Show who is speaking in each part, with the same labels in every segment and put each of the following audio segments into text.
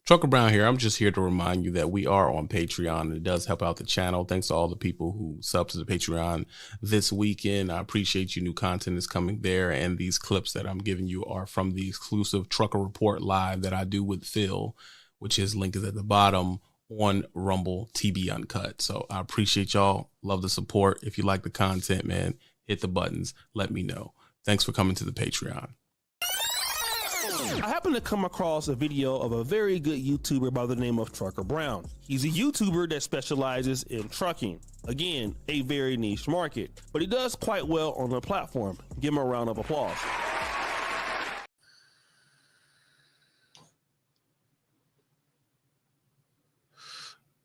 Speaker 1: Trucker Brown here. I'm just here to remind you that we are on Patreon and it does help out the channel. Thanks to all the people who sub to the Patreon this weekend. I appreciate you. New content is coming there, and these clips that I'm giving you are from the exclusive Trucker Report Live that I do with Phil, which his link is at the bottom on Rumble TB Uncut. So I appreciate y'all. Love the support. If you like the content, man, hit the buttons. Let me know. Thanks for coming to the Patreon.
Speaker 2: I happened to come across a video of a very good YouTuber by the name of Trucker Brown. He's a YouTuber that specializes in trucking. Again, a very niche market, but he does quite well on the platform. Give him a round of applause.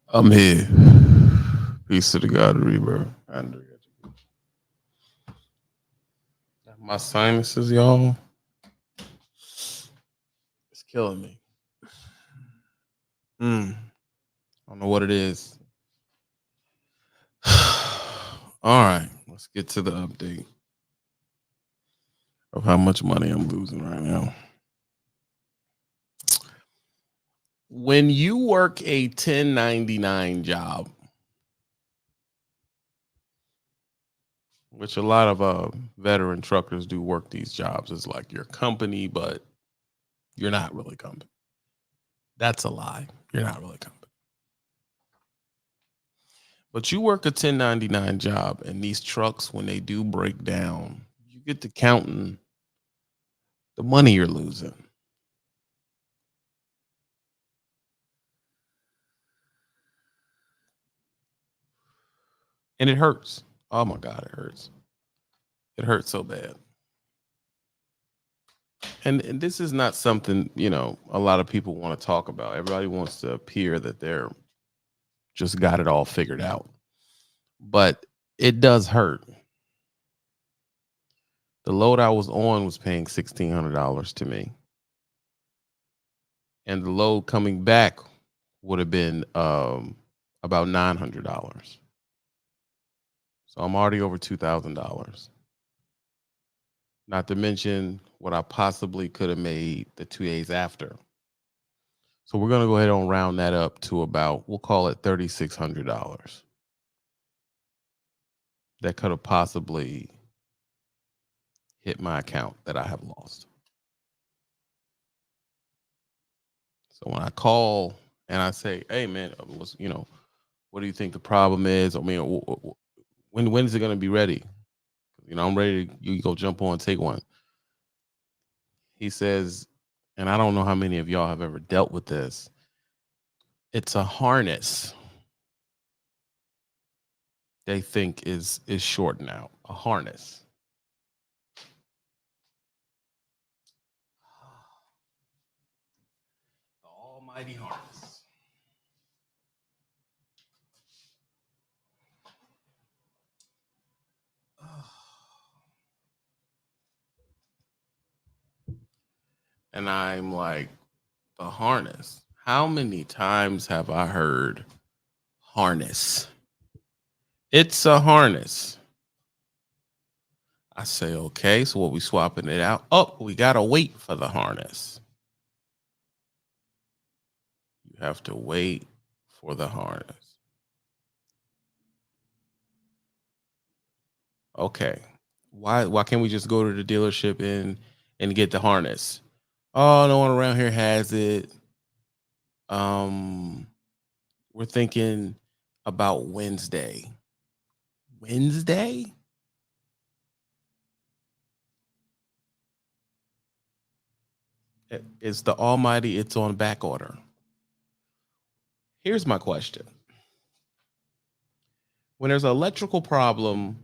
Speaker 1: I'm here. Peace to the God of Rebirth. My sinuses, y'all. It's killing me. I don't know what it is. All right, let's get to the update of how much money I'm losing right now. When you work a 1099 job, which a lot of veteran truckers do work these jobs as like your company, but you're not really company. That's a lie. You're not really company. But you work a 1099 job, and these trucks, when they do break down, you get to counting the money you're losing. And it hurts. Oh my God, it hurts. It hurts so bad. And this is not something, a lot of people want to talk about. Everybody wants to appear that they're just got it all figured out. But it does hurt. The load I was on was paying $1,600 to me. And the load coming back would have been about $900. So I'm already over $2,000. Not to mention what I possibly could have made the 2 days after. So we're going to go ahead and round that up to about, we'll call it $3,600. That could have possibly hit my account that I have lost. So when I call and I say, hey, man, what do you think the problem is? I mean, when is it going to be ready? I'm ready to you go jump on, take one. He says, and I don't know how many of y'all have ever dealt with this. It's a harness. They think is shorting out. A harness. The almighty harness. And I'm like, the harness. How many times have I heard harness? It's a harness. I say, okay, so what, we swapping it out? Oh, we got to wait for the harness. You have to wait for the harness. Okay. Why can't we just go to the dealership and get the harness? Oh, no one around here has it. We're thinking about Wednesday. Wednesday? It's the almighty, it's on back order. Here's my question. When there's an electrical problem,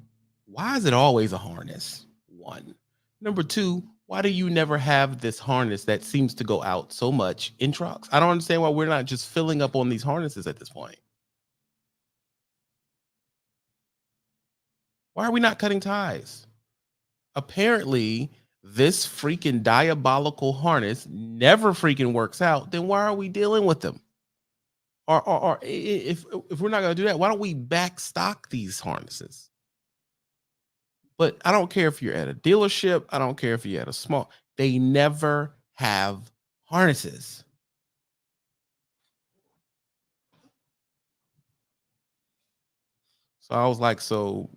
Speaker 1: why is it always a harness? One. Number two, why do you never have this harness that seems to go out so much in trucks? I don't understand why we're not just filling up on these harnesses at this point. Why are we not cutting ties? Apparently, this freaking diabolical harness never freaking works out. Then why are we dealing with them? Or if we're not going to do that, why don't we back stock these harnesses? But I don't care if you're at a dealership. I don't care if you're at a small. They never have harnesses. So I was like, so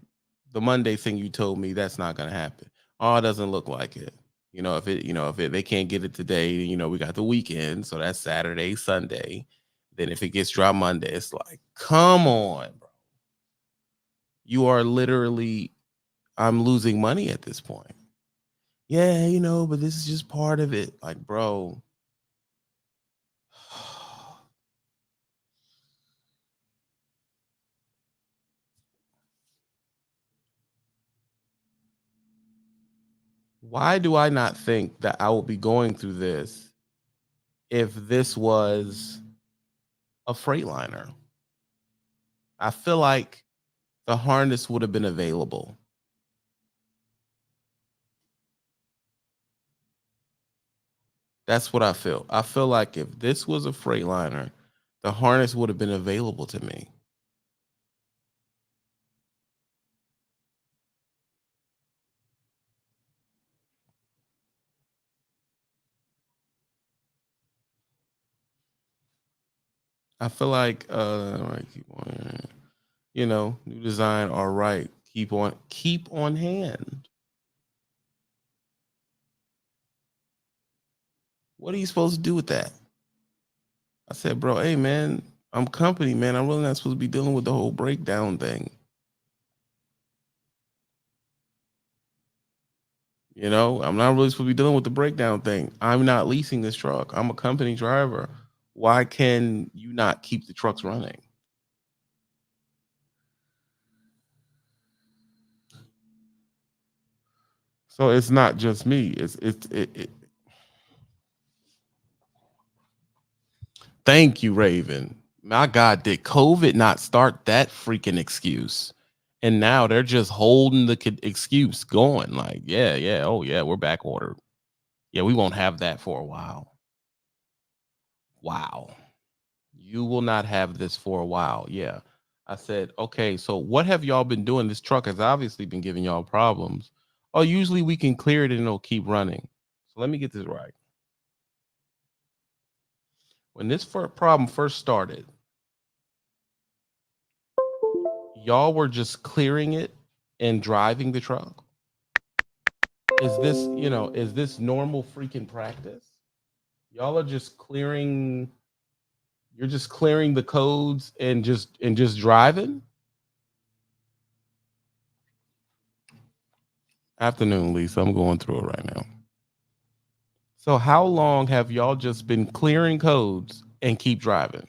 Speaker 1: the Monday thing you told me that's not gonna happen. Oh, it doesn't look like it. If they can't get it today, we got the weekend, so that's Saturday, Sunday. Then if it gets dropped Monday, it's like, come on, bro. You are literally, I'm losing money at this point. Yeah, but this is just part of it. Like, bro. Why do I not think that I will be going through this if this was a Freightliner? I feel like the harness would have been available. That's what I feel. I feel like if this was a Freightliner, the harness would have been available to me. I feel like I keep on, new design, all right. Keep on hand. What are you supposed to do with that? I said, bro, hey man, I'm company, man. I'm really not supposed to be dealing with the whole breakdown thing. I'm not really supposed to be dealing with the breakdown thing. I'm not leasing this truck. I'm a company driver. Why can you not keep the trucks running? So it's not just me. It. Thank you, Raven. My God, did COVID not start that freaking excuse? And now they're just holding the excuse going. Like, yeah, yeah, oh yeah, we're back ordered. Yeah, we won't have that for a while. Wow. You will not have this for a while. Yeah. I said, okay, so what have y'all been doing? This truck has obviously been giving y'all problems. Oh, usually we can clear it and it'll keep running. So let me get this right. When this problem first started, y'all were just clearing it and driving the truck. Is this normal freaking practice? Y'all are just clearing, you're just clearing the codes and just driving? Afternoon, Lisa. I'm going through it right now. So how long have y'all just been clearing codes and keep driving?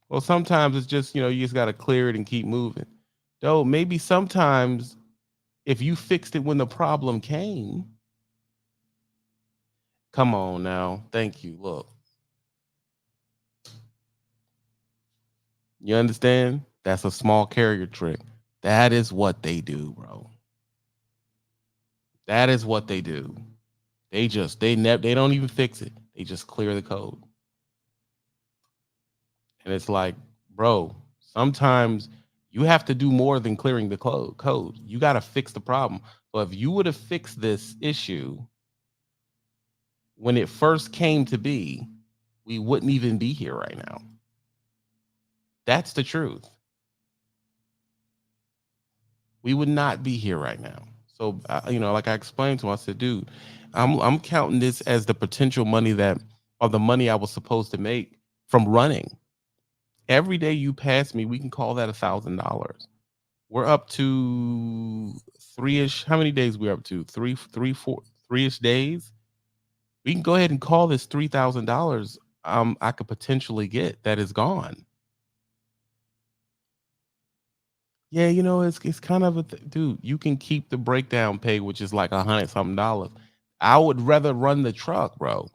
Speaker 1: Well, sometimes it's just, you just got to clear it and keep moving. Though maybe sometimes if you fixed it when the problem came, come on now. Thank you. Look, you understand? That's a small carrier trick. That is what they do, bro. That is what they do. They don't even fix it. They just clear the code. And it's like, bro, sometimes you have to do more than clearing the code. You got to fix the problem. So if you would have fixed this issue when it first came to be, we wouldn't even be here right now. That's the truth. We would not be here right now. So, like I explained to him, I said, dude, I'm counting this as the potential money or the money I was supposed to make from running. Every day you pass me, we can call that $1,000. We're up to three-ish. How many days we're up to? Three-ish days. We can go ahead and call this $3,000. I could potentially get that is gone. Yeah, it's kind of dude. You can keep the breakdown pay, which is like $100 something dollars. I would rather run the truck, bro.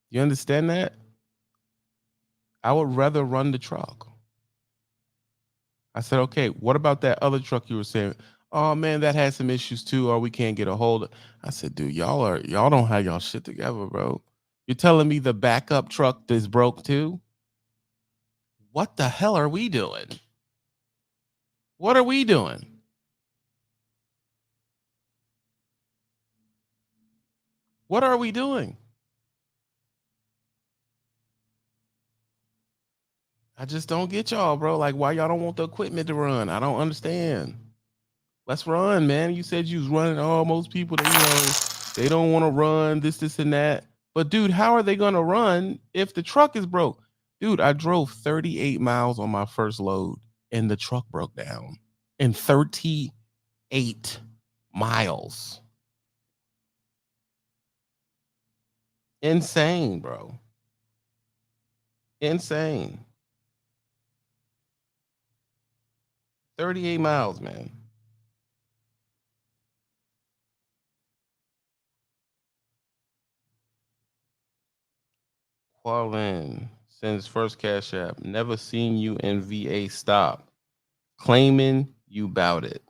Speaker 1: You understand that? I would rather run the truck. I said, okay, what about that other truck you were saying? Oh man, that has some issues too, or we can't get a hold of. I said, dude, y'all don't have y'all shit together, bro. You're telling me the backup truck is broke too? What the hell are we doing? What are we doing? What are we doing? I just don't get y'all, bro. Like, why y'all don't want the equipment to run? I don't understand. Let's run, man. You said you was running. Oh, most people, they don't want to run this, and that. But dude, how are they gonna run if the truck is broke? Dude, I drove 38 miles on my first load and the truck broke down. In 38 miles. Insane, bro. Insane. 38 miles, man. Qualin sends first cash app. Never seen you in VA stop. Claiming you bout it.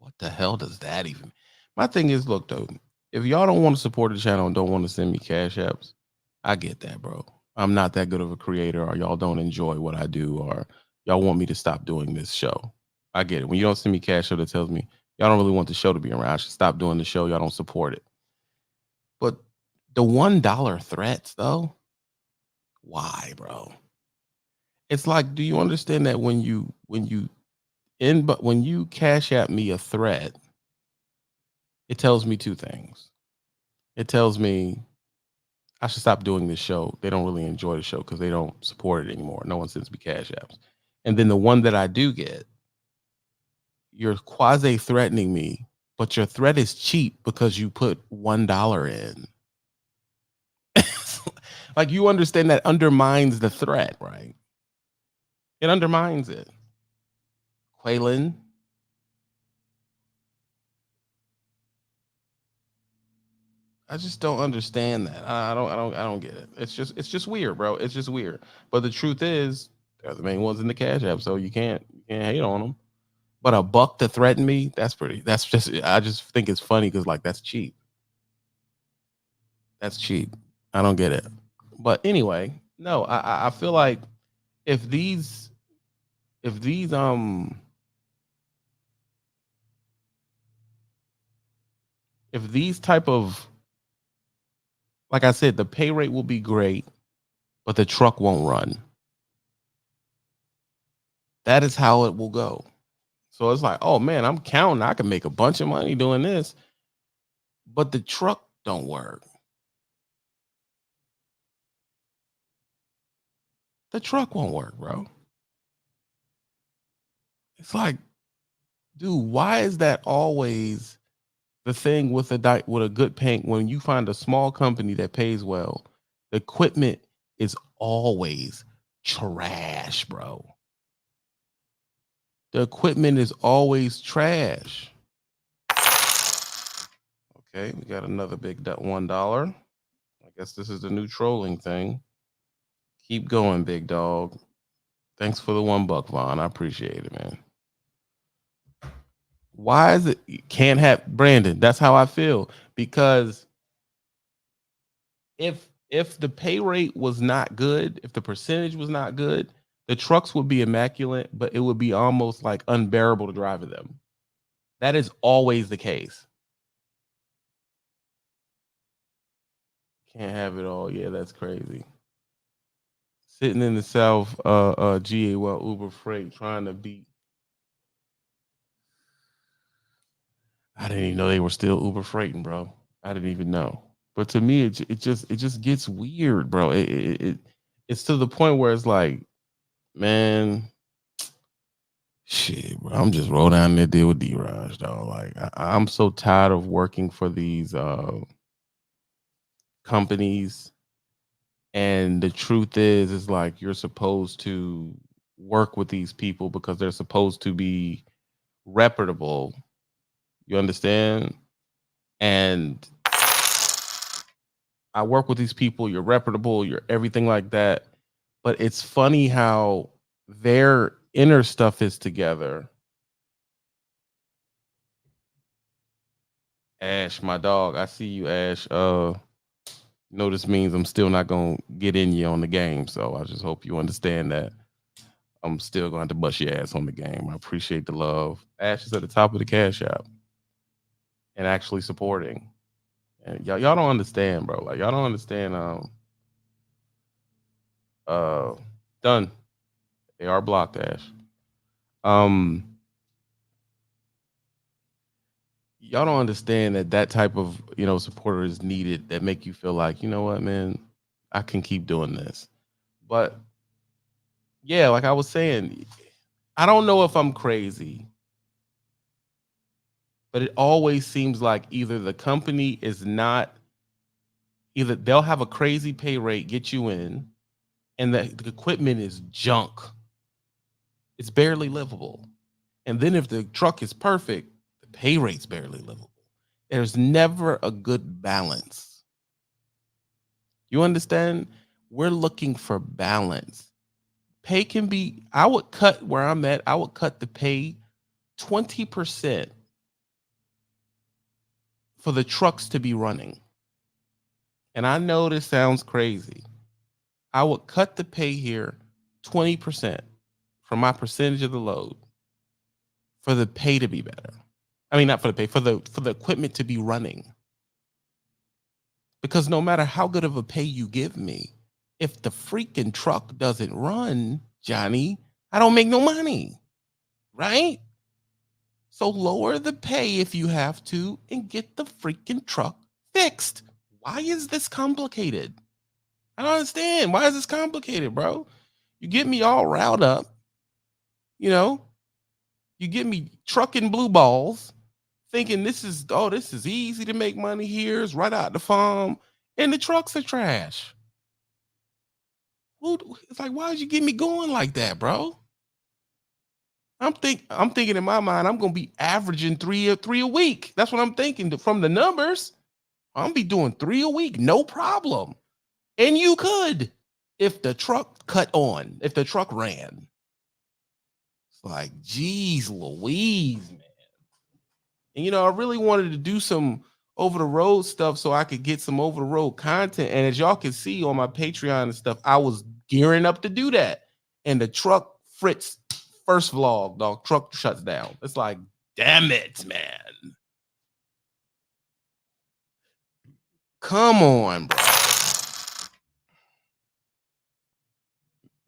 Speaker 1: What the hell does that even? My thing is, look though, if y'all don't want to support the channel and don't want to send me cash apps, I get that, bro. I'm not that good of a creator, or y'all don't enjoy what I do, or y'all want me to stop doing this show. I get it. When you don't send me cash, that tells me y'all don't really want the show to be around. I should stop doing the show. Y'all don't support it. But the $1 threats, though, why, bro? It's like, do you understand that when you cash at me a threat, it tells me two things. It tells me I should stop doing this show. They don't really enjoy the show because they don't support it anymore. No one sends me cash apps. And then the one that I do get, you're quasi threatening me, but your threat is cheap because you put $1 in. Like, you understand that undermines the threat, right? It undermines it. Quaylen. I just don't understand that. I don't get it. It's just weird, bro. It's just weird. But the truth is, they're the main ones in the cash app, so you can't hate on them. But a buck to threaten me, that's just, I just think it's funny because, like, that's cheap. That's cheap. I don't get it. But anyway, no, I feel like if these if these if these type of, like I said, the pay rate will be great, but the truck won't run. That is how it will go. So it's like, oh man, I'm counting. I can make a bunch of money doing this, but the truck don't work. The truck won't work, bro. It's like, dude, why is that always the thing with a good paying? When you find a small company that pays well, the equipment is always trash, bro. The equipment is always trash. Okay, we got another big $1. I guess this is the new trolling thing. Keep going, big dog. Thanks for the $1, Vaughn. I appreciate it, man. Why is it you can't have Brandon? That's how I feel. Because if the pay rate was not good, if the percentage was not good, the trucks would be immaculate, but it would be almost like unbearable to drive them. That is always the case. Can't have it all. Yeah, that's crazy. Sitting in the South, GA, well, Uber Freight trying to beat. I didn't even know they were still Uber Freighting, bro. I didn't even know. But to me, it just gets weird, bro. It's to the point where it's like, man, shit, bro. I'm just roll down there deal with D-Raj, dog. Like, I'm so tired of working for these companies. And the truth is like, you're supposed to work with these people because they're supposed to be reputable. You understand? And I work with these people, you're reputable, you're everything like that. But it's funny how their inner stuff is together. Ash, my dog, I see you, Ash. This means I'm still not gonna get in you on the game. So I just hope you understand that I'm still going to bust your ass on the game. I appreciate the love. Ash is at the top of the cash app and actually supporting. And y'all don't understand, bro. Like, y'all don't understand Uh, done. They are blocked, Ash. Um, y'all don't understand that that type of supporter is needed. That make you feel like, you know what, man, I can keep doing this. But yeah, like I was saying, I don't know if I'm crazy, but it always seems like either the company is not, either they'll have a crazy pay rate, get you in, and the equipment is junk. It's barely livable. And then if the truck is perfect, the pay rate's barely livable. There's never a good balance. You understand? We're looking for balance. Pay can be, I would cut where I'm at, I would cut the pay 20% for the trucks to be running. And I know this sounds crazy. I would cut the pay here 20% from my percentage of the load for the pay to be better. I mean, not for the pay, for the equipment to be running. Because no matter how good of a pay you give me, if the freaking truck doesn't run, Johnny, I don't make no money. Right? So lower the pay if you have to and get the freaking truck fixed. Why is this complicated? I don't understand. Why is this complicated, bro? You get me all riled up. You know, you get me trucking blue balls, thinking this is easy to make money here. It's right out the farm. And the trucks are trash. It's like, why'd you get me going like that, bro? I'm thinking in my mind, I'm gonna be averaging three a week. That's what I'm thinking from the numbers. I'm gonna be doing 3 a week, no problem. And you could if the truck if the truck ran. It's like, geez, Louise, man. And I really wanted to do some over the road stuff so I could get some over the road content. And as y'all can see on my Patreon and stuff, I was gearing up to do that. And the truck Fritz first vlog, dog, truck shuts down. It's like, damn it, man. Come on, bro.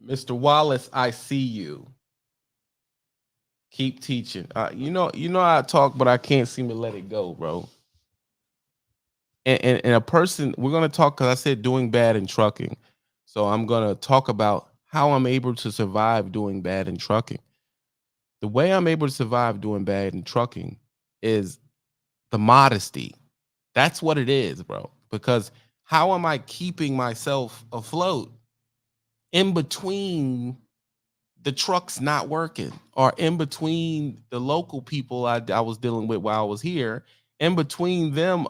Speaker 1: Mr. Wallace, I see you. Keep teaching. You know I talk, but I can't seem to let it go, bro. And a person, we're gonna talk because I said doing bad in trucking. So I'm gonna talk about how I'm able to survive doing bad in trucking. The way I'm able to survive doing bad in trucking is the modesty. That's what it is, bro. Because how am I keeping myself afloat in between the trucks not working, or in between the local people I was dealing with while I was here, in between them,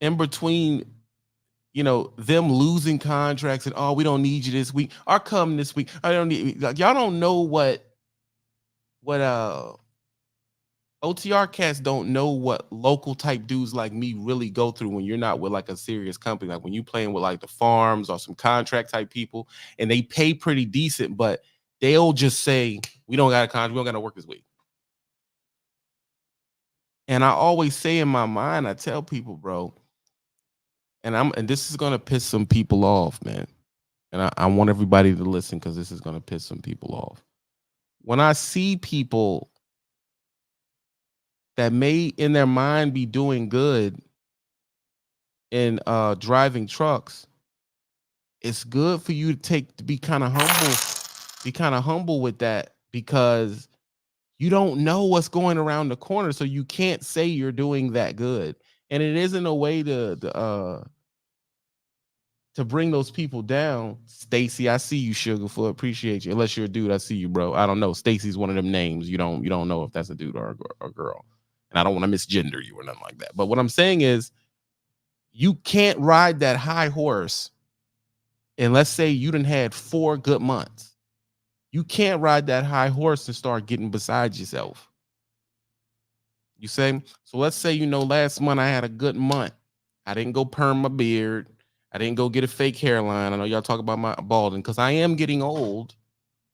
Speaker 1: in between, them losing contracts and, oh, we don't need you this week, or come this week. I don't need, like, y'all don't know what OTR cats don't know what local type dudes like me really go through when you're not with like a serious company. Like when you playing with like the farms or some contract type people, and they pay pretty decent, but they'll just say, we don't got a contract, we don't got to work this week. And I always say in my mind, I tell people, bro, and this is gonna piss some people off, man. And I want everybody to listen because this is gonna piss some people off. When I see people that may in their mind be doing good in driving trucks, it's good for you to be kind of humble with that, because you don't know what's going around the corner, so you can't say you're doing that good. And it isn't a way to bring those people down. Stacy, I see you, Sugarfoot. Appreciate you. Unless you're a dude, I see you, bro. I don't know. Stacy's one of them names. You don't know if that's a dude or a girl. And I don't want to misgender you or nothing like that. But what I'm saying is, you can't ride that high horse. And let's say you done had 4 good months. You can't ride that high horse and start getting beside yourself. You say, so let's say, last month I had a good month. I didn't go perm my beard. I didn't go get a fake hairline. I know y'all talk about my balding because I am getting old.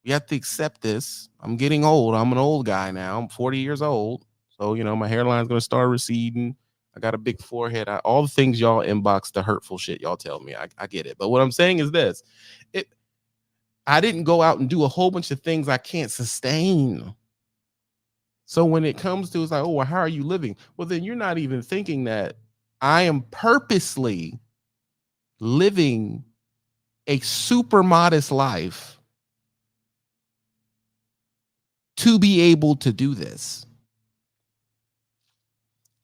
Speaker 1: We have to accept this. I'm getting old. I'm an old guy now. I'm 40 years old. So, my hairline's going to start receding. I got a big forehead. All the things y'all inbox, the hurtful shit y'all tell me. I get it. But what I'm saying is this. I didn't go out and do a whole bunch of things I can't sustain. So when it comes to, it's like, oh, well, how are you living? Well, then you're not even thinking that I am purposely living a super modest life to be able to do this.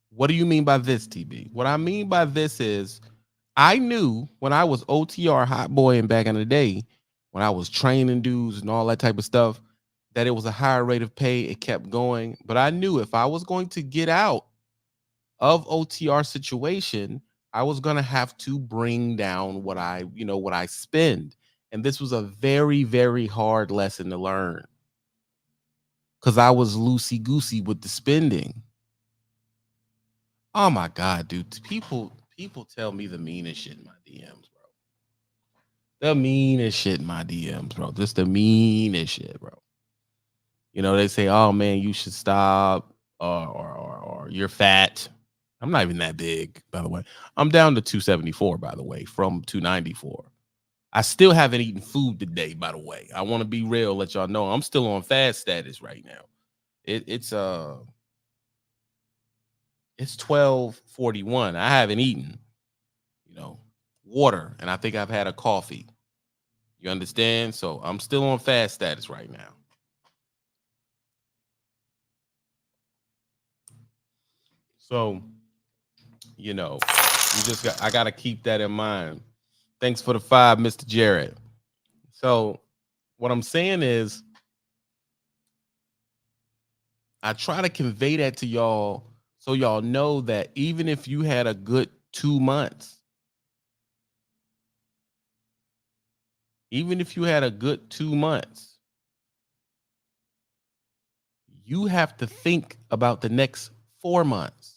Speaker 1: What do you mean by this, TB? What I mean by this is I knew when I was OTR hot boy and back in the day, when I was training dudes and all that type of stuff, that it was a higher rate of pay. It kept going. But I knew if I was going to get out of OTR situation, I was going to have to bring down what I spend. And this was a very, very hard lesson to learn because I was loosey goosey with the spending. Oh my God, dude. People tell me the meanest shit in my DMs, bro. The meanest shit in my DMs, bro. Just the meanest shit, bro. They say, oh man, you should stop, or you're fat. I'm not even that big, by the way. I'm down to 274, by the way, from 294. I still haven't eaten food today, by the way. I want to be real, let y'all know I'm still on fast status right now. It's 12:41. I haven't eaten, water, and I think I've had a coffee. You understand? So I'm still on fast status right now. So, I got to keep that in mind. Thanks for the 5, Mr. Jarrett. So, what I'm saying is, I try to convey that to y'all so y'all know that even if you had a good 2 months, you have to think about the next 4 months.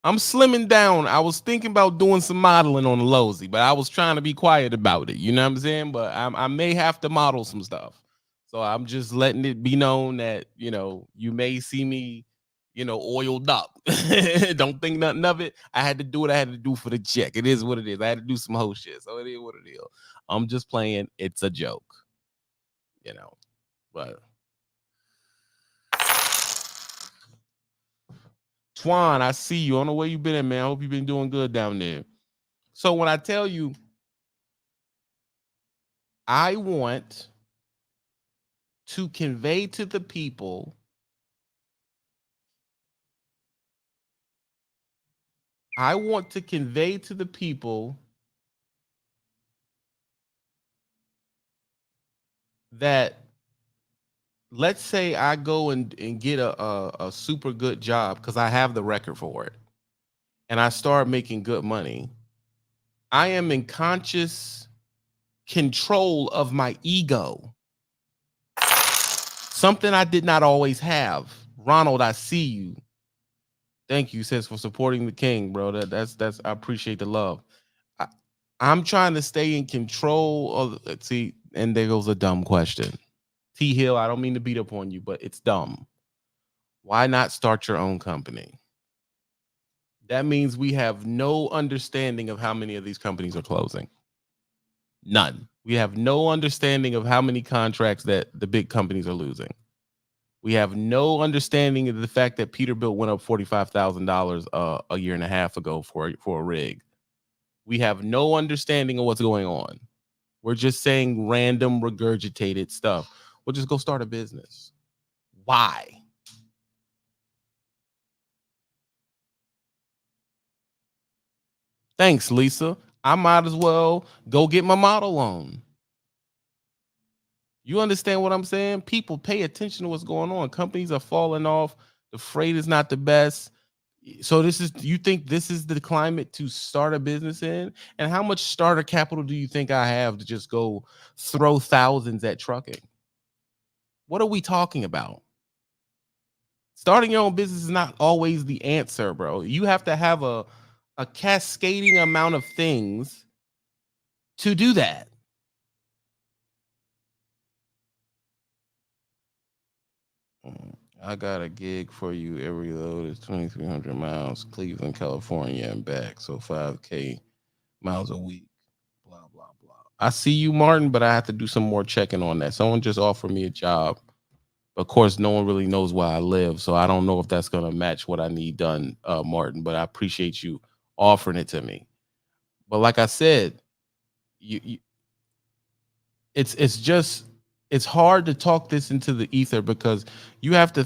Speaker 1: I'm slimming down. I was thinking about doing some modeling on the Lowsy, but I was trying to be quiet about it. You know what I'm saying? But I may have to model some stuff. So I'm just letting it be known that, you may see me, oiled up. Don't think nothing of it. I had to do what I had to do for the check. It is what it is. I had to do some whole shit. So it is what it is. I'm just playing. It's a joke. But Twan, I see you. I don't know where you been at, man. I hope you've been doing good down there. So when I tell you, I want to convey to the people that, let's say I go and get a super good job because I have the record for it and I start making good money. I am in conscious control of my ego. Something I did not always have. Ronald, I see you. Thank you, says, for supporting the king, bro. That's I appreciate the love. I'm trying to stay in control of. Let's see, and there goes a dumb question. T Hill, I don't mean to beat up on you, but it's dumb. Why not start your own company? That means we have no understanding of how many of these companies are closing. None. We have no understanding of how many contracts that the big companies are losing. We have no understanding of the fact that Peterbilt went up $45,000 a year and a half ago for a rig. We have no understanding of what's going on. We're just saying random regurgitated stuff. We'll just go start a business. Why? Thanks, Lisa. I might as well go get my model on. You understand what I'm saying? People pay attention to what's going on. Companies are falling off. The freight is not the best. So you think this is the climate to start a business in? And how much starter capital do you think I have to just go throw thousands at trucking? What are we talking about? Starting your own business is not always the answer, bro. You have to have a cascading amount of things to do that. I got a gig for you. Every load is 2,300 miles, Cleveland, California, and back. So 5K miles a week. Blah, blah, blah. I see you, Martin, but I have to do some more checking on that. Someone just offered me a job. Of course, no one really knows where I live. So I don't know if that's going to match what I need done, Martin, but I appreciate you offering it to me. But like I said, you it's just it's hard to talk this into the ether because you have to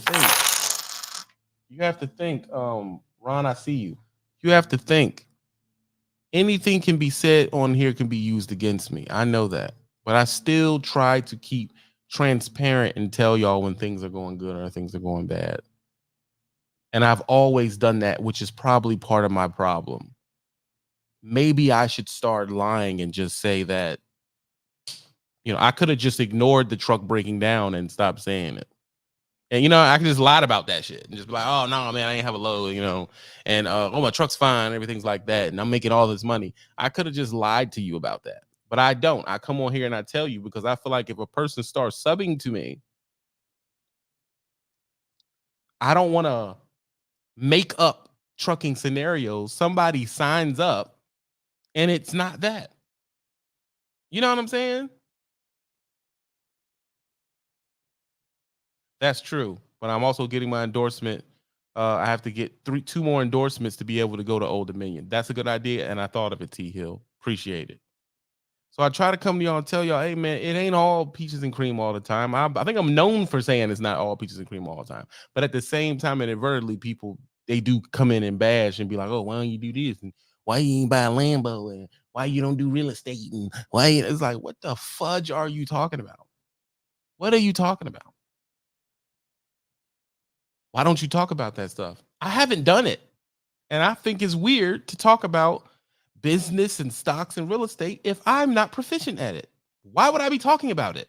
Speaker 1: think Ron, I see you. You have to think anything can be said on here can be used against me. I know that. But I still try to keep transparent and tell y'all when things are going good or things are going bad. And I've always done that, which is probably part of my problem. Maybe I should start lying and just say that, I could have just ignored the truck breaking down and stopped saying it. And I can just lie about that shit and just be like, oh no, man, I ain't have a load, and oh, my truck's fine, everything's like that, and I'm making all this money. I could have just lied to you about that. But I don't. I come on here and I tell you because I feel like if a person starts subbing to me, I don't want to make up trucking scenarios. Somebody signs up and it's not that. You know what I'm saying? That's true. But I'm also getting my endorsement. I have to get two more endorsements to be able to go to Old Dominion. That's a good idea, and I thought of it, T Hill. Appreciate it. So I try to come to y'all and tell y'all, hey man, it ain't all peaches and cream all the time. I think I'm known for saying it's not all peaches and cream all the time. But at the same time, inadvertently, people they do come in and bash and be like, oh, why don't you do this? And why you ain't buy a Lambo? And why you don't do real estate? And it's like, what the fudge are you talking about? What are you talking about? Why don't you talk about that stuff? I haven't done it. And I think it's weird to talk about business and stocks and real estate if I'm not proficient at it. Why would I be talking about it?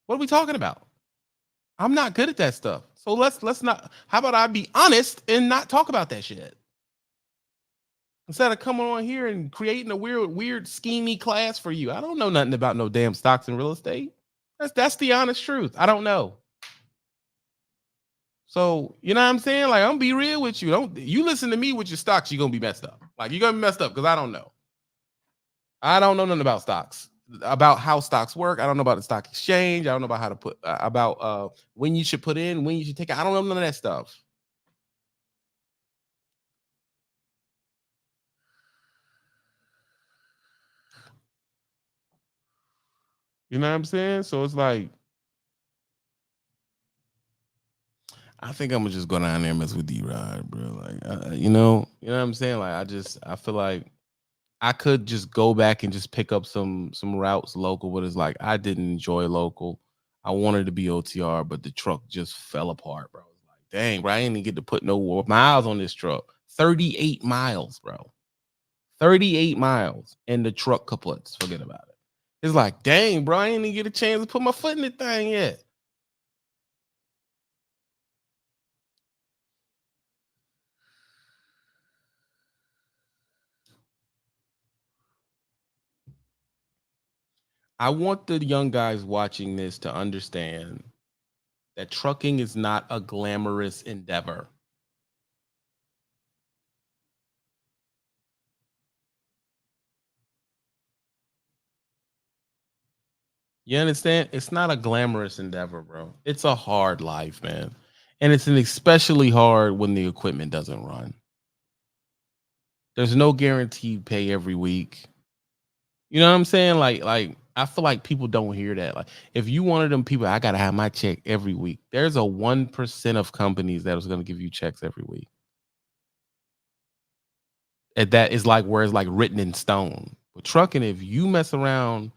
Speaker 1: What are we talking about? I'm not good at that stuff. So let's not. How about I be honest and not talk about that shit instead of coming on here and creating a weird schemey class for you. I don't know nothing about no damn stocks and real estate. That's the honest truth. I don't know. So you know what I'm saying? Like I'm gonna be real with you. Don't you listen to me with your stocks? You're gonna be messed up. Like you're gonna be messed up because I don't know. I don't know nothing about stocks, about how stocks work. I don't know about the stock exchange. I don't know about how to put about when you should put in, when you should take it. I don't know none of that stuff. You know what I'm saying? So it's like I think I'm gonna just go down there and mess with D-Rod, bro. Like, you know what I'm saying? Like, I feel like I could just go back and just pick up some routes local, but it's like I didn't enjoy local. I wanted to be OTR, but the truck just fell apart, bro. It's like, dang, bro, I didn't even get to put no miles on this truck. 38 miles, bro. 38 miles, and the truck kaputs. Forget about it. It's like, dang, bro, I didn't even get a chance to put my foot in the thing yet. I want the young guys watching this to understand that trucking is not a glamorous endeavor. You understand? It's not a glamorous endeavor, bro. It's a hard life, man. And it's an especially hard when the equipment doesn't run. There's no guaranteed pay every week. You know what I'm saying? Like I feel like people don't hear that. Like if you one of them people, I gotta have my check every week. There's a 1% of companies that is gonna give you checks every week. And that is like where it's like written in stone. But trucking, if you mess around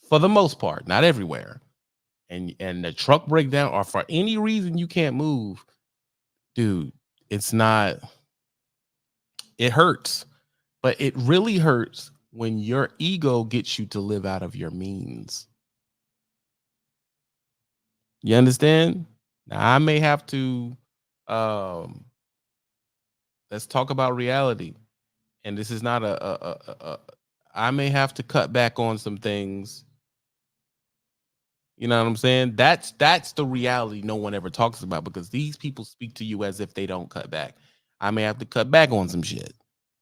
Speaker 1: for the most part, not everywhere, and the truck breakdown or for any reason you can't move, dude, it's not, it hurts. But it really hurts when your ego gets you to live out of your means. You understand? Now I may have to um let's talk about reality. And this is not a I may have to cut back on some things You know what I'm saying? That's the reality no one ever talks about, because these people speak to you as if they don't cut back. I may have to cut back on some shit.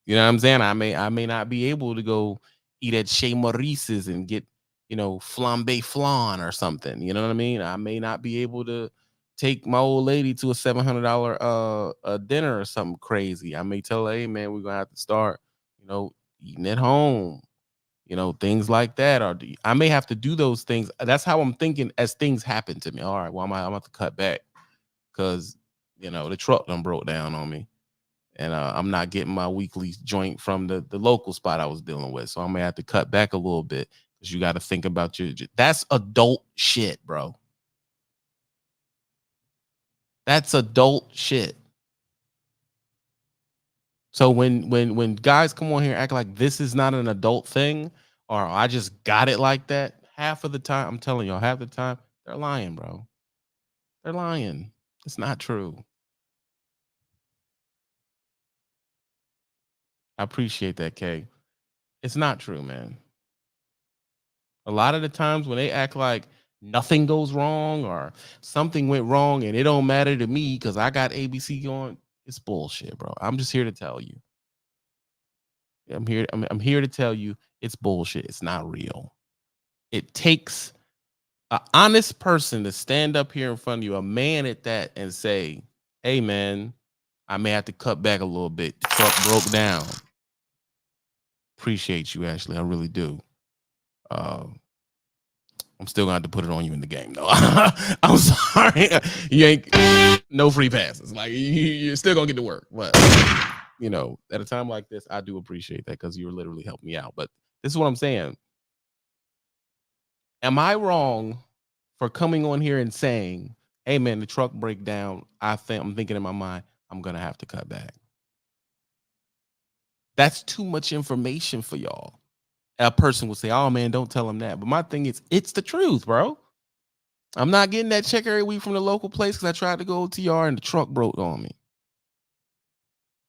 Speaker 1: You know what I'm saying? I may not be able to go eat at Chez Maurice's and get, flambe flan or something. You know what I mean? I may not be able to take my old lady to a $700 a dinner or something crazy. I may tell her, hey man, we're gonna have to start, eating at home, things like that. Or I may have to do those things. That's how I'm thinking as things happen to me. All right, well, I'm gonna have to cut back because the truck done broke down on me, and I'm not getting my weekly joint from the local spot I was dealing with. So I'm gonna have to cut back a little bit, because you got to think about that's adult shit, bro. That's adult shit. So when guys come on here and act like this is not an adult thing, or I just got it like that, half of the time, I'm telling y'all, half the time, they're lying, bro. They're lying. It's not true. I appreciate that, Kay. It's not true, man. A lot of the times when they act like nothing goes wrong or something went wrong and it don't matter to me because I got ABC going, it's bullshit, bro. I'm just here to tell you. I'm here to tell you it's bullshit. It's not real. It takes an honest person to stand up here in front of you, a man at that, and say, hey man, I may have to cut back a little bit. The truck broke down. Appreciate you, Ashley. I really do. I'm still gonna have to put it on you in the game, though. I'm sorry, you ain't no free passes. Like you're still gonna get to work, but at a time like this, I do appreciate that because you're literally helping me out. But this is what I'm saying. Am I wrong for coming on here and saying, "Hey, man, the truck break down"? I'm thinking in my mind, I'm gonna have to cut back. That's too much information for y'all. A person will say, "Oh man, don't tell them that." But my thing is, it's the truth, bro. I'm not getting that check every week from the local place because I tried to go to TR and the truck broke on me.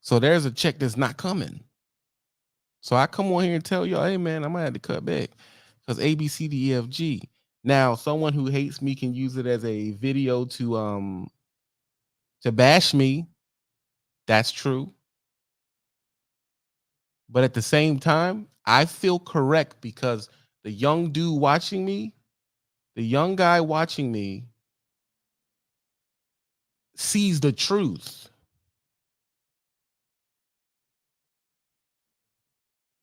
Speaker 1: So there's a check that's not coming. So I come on here and tell y'all, hey man, I'm gonna have to cut back because ABCDEFG. Now, someone who hates me can use it as a video to bash me. That's true. But at the same time, I feel correct because the young dude watching me, the young guy watching me, sees the truth.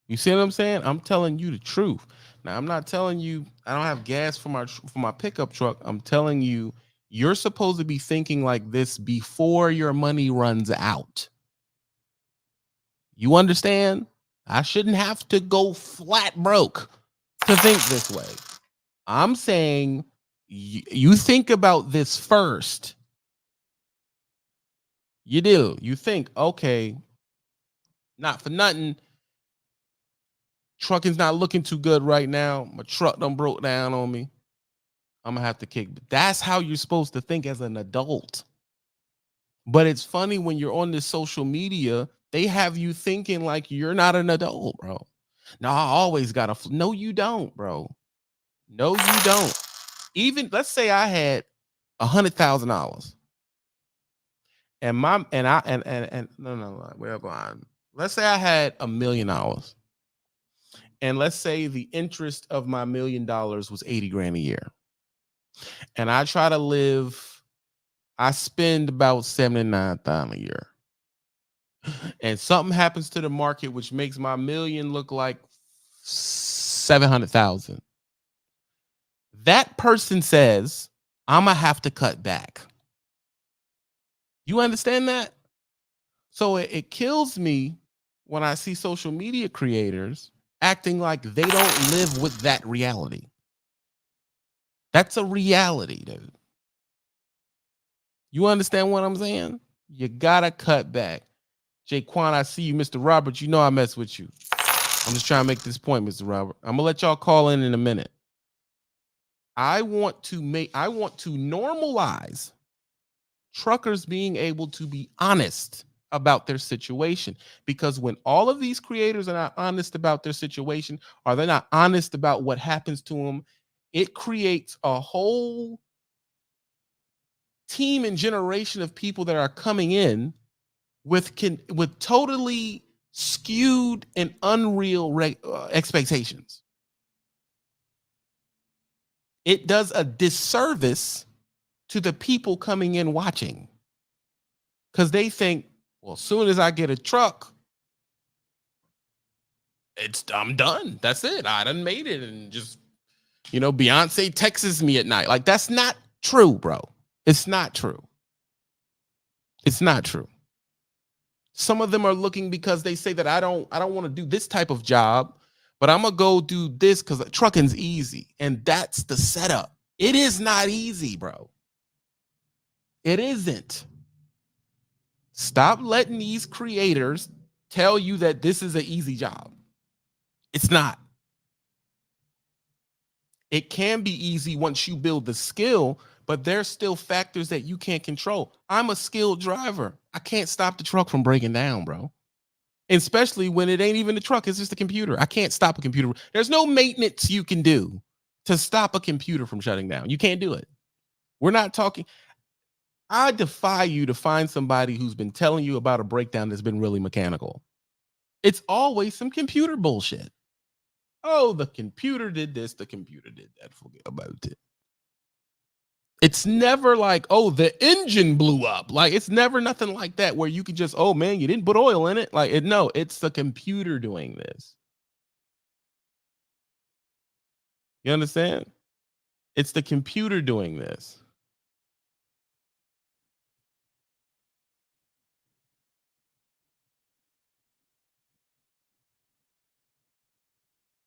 Speaker 1: You see what I'm saying? I'm telling you the truth. Now, I'm not telling you I don't have gas for my pickup truck. I'm telling you, you're supposed to be thinking like this before your money runs out. You understand? I shouldn't have to go flat broke to think this way. I'm saying you think about this first. You do. You think, okay, not for nothing, trucking's not looking too good right now. My truck done broke down on me. I'm gonna have to kick. That's how you're supposed to think as an adult. But it's funny when you're on this social media, they have you thinking like you're not an adult, bro. No, I always gotta. No, you don't, bro. No, you don't. Even let's say I had $100,000, and my and I and no, we're going. Let's say I had $1,000,000, and let's say the interest of my $1,000,000 was 80 grand a year, and I try to live. I spend about 79,000 a year, and something happens to the market which makes my million look like 700,000. That person says, I'm gonna have to cut back. You understand that? So it kills me when I see social media creators acting like they don't live with that reality. That's a reality, dude. You understand what I'm saying? You gotta cut back. Jaquan, I see you, Mr. Robert. You know I mess with you. I'm just trying to make this point, Mr. Robert. I'm gonna let y'all call in a minute. I want to normalize truckers being able to be honest about their situation, because when all of these creators are not honest about their situation, or they're not honest about what happens to them it creates a whole team and generation of people that are coming in with totally skewed and unreal expectations. It does a disservice to the people coming in watching, because they think, well, as soon as I get a truck, I'm done. That's it. I done made it, and just, Beyonce texts me at night. Like, that's not true, bro. It's not true. It's not true. Some of them are looking because they say that I don't want to do this type of job, but I'm gonna go do this because trucking's easy. And that's the setup. It is not easy, bro. It isn't. Stop letting these creators tell you that this is an easy job. It's not. It can be easy once you build the skill, but there's still factors that you can't control. I'm a skilled driver. I can't stop the truck from breaking down, bro. Especially when it ain't even the truck, it's just a computer. I can't stop a computer. There's no maintenance you can do to stop a computer from shutting down. You can't do it. We're not talking. I defy you to find somebody who's been telling you about a breakdown that's been really mechanical. It's always some computer bullshit. Oh, the computer did this, the computer did that. Forget about it. It's never like, oh, the engine blew up. Like, it's never nothing like that where you could just, oh man, you didn't put oil in it. Like, no, it's the computer doing this. You understand? It's the computer doing this.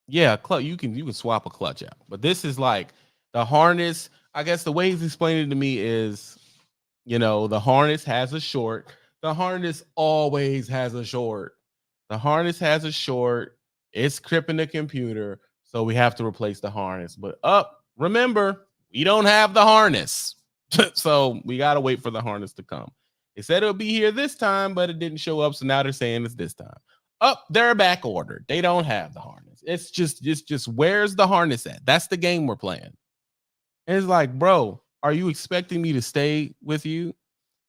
Speaker 1: Yeah, you can swap a clutch out, but this is like the harness. I guess the way he's explaining it to me is, the harness has a short. The harness always has a short. The harness has a short. It's cripping the computer, so we have to replace the harness. But remember, we don't have the harness, so we got to wait for the harness to come. They said it'll be here this time, but it didn't show up, so now they're saying it's this time. They're back ordered. They don't have the harness. It's just where's the harness at? That's the game we're playing. And it's like, bro, are you expecting me to stay with you?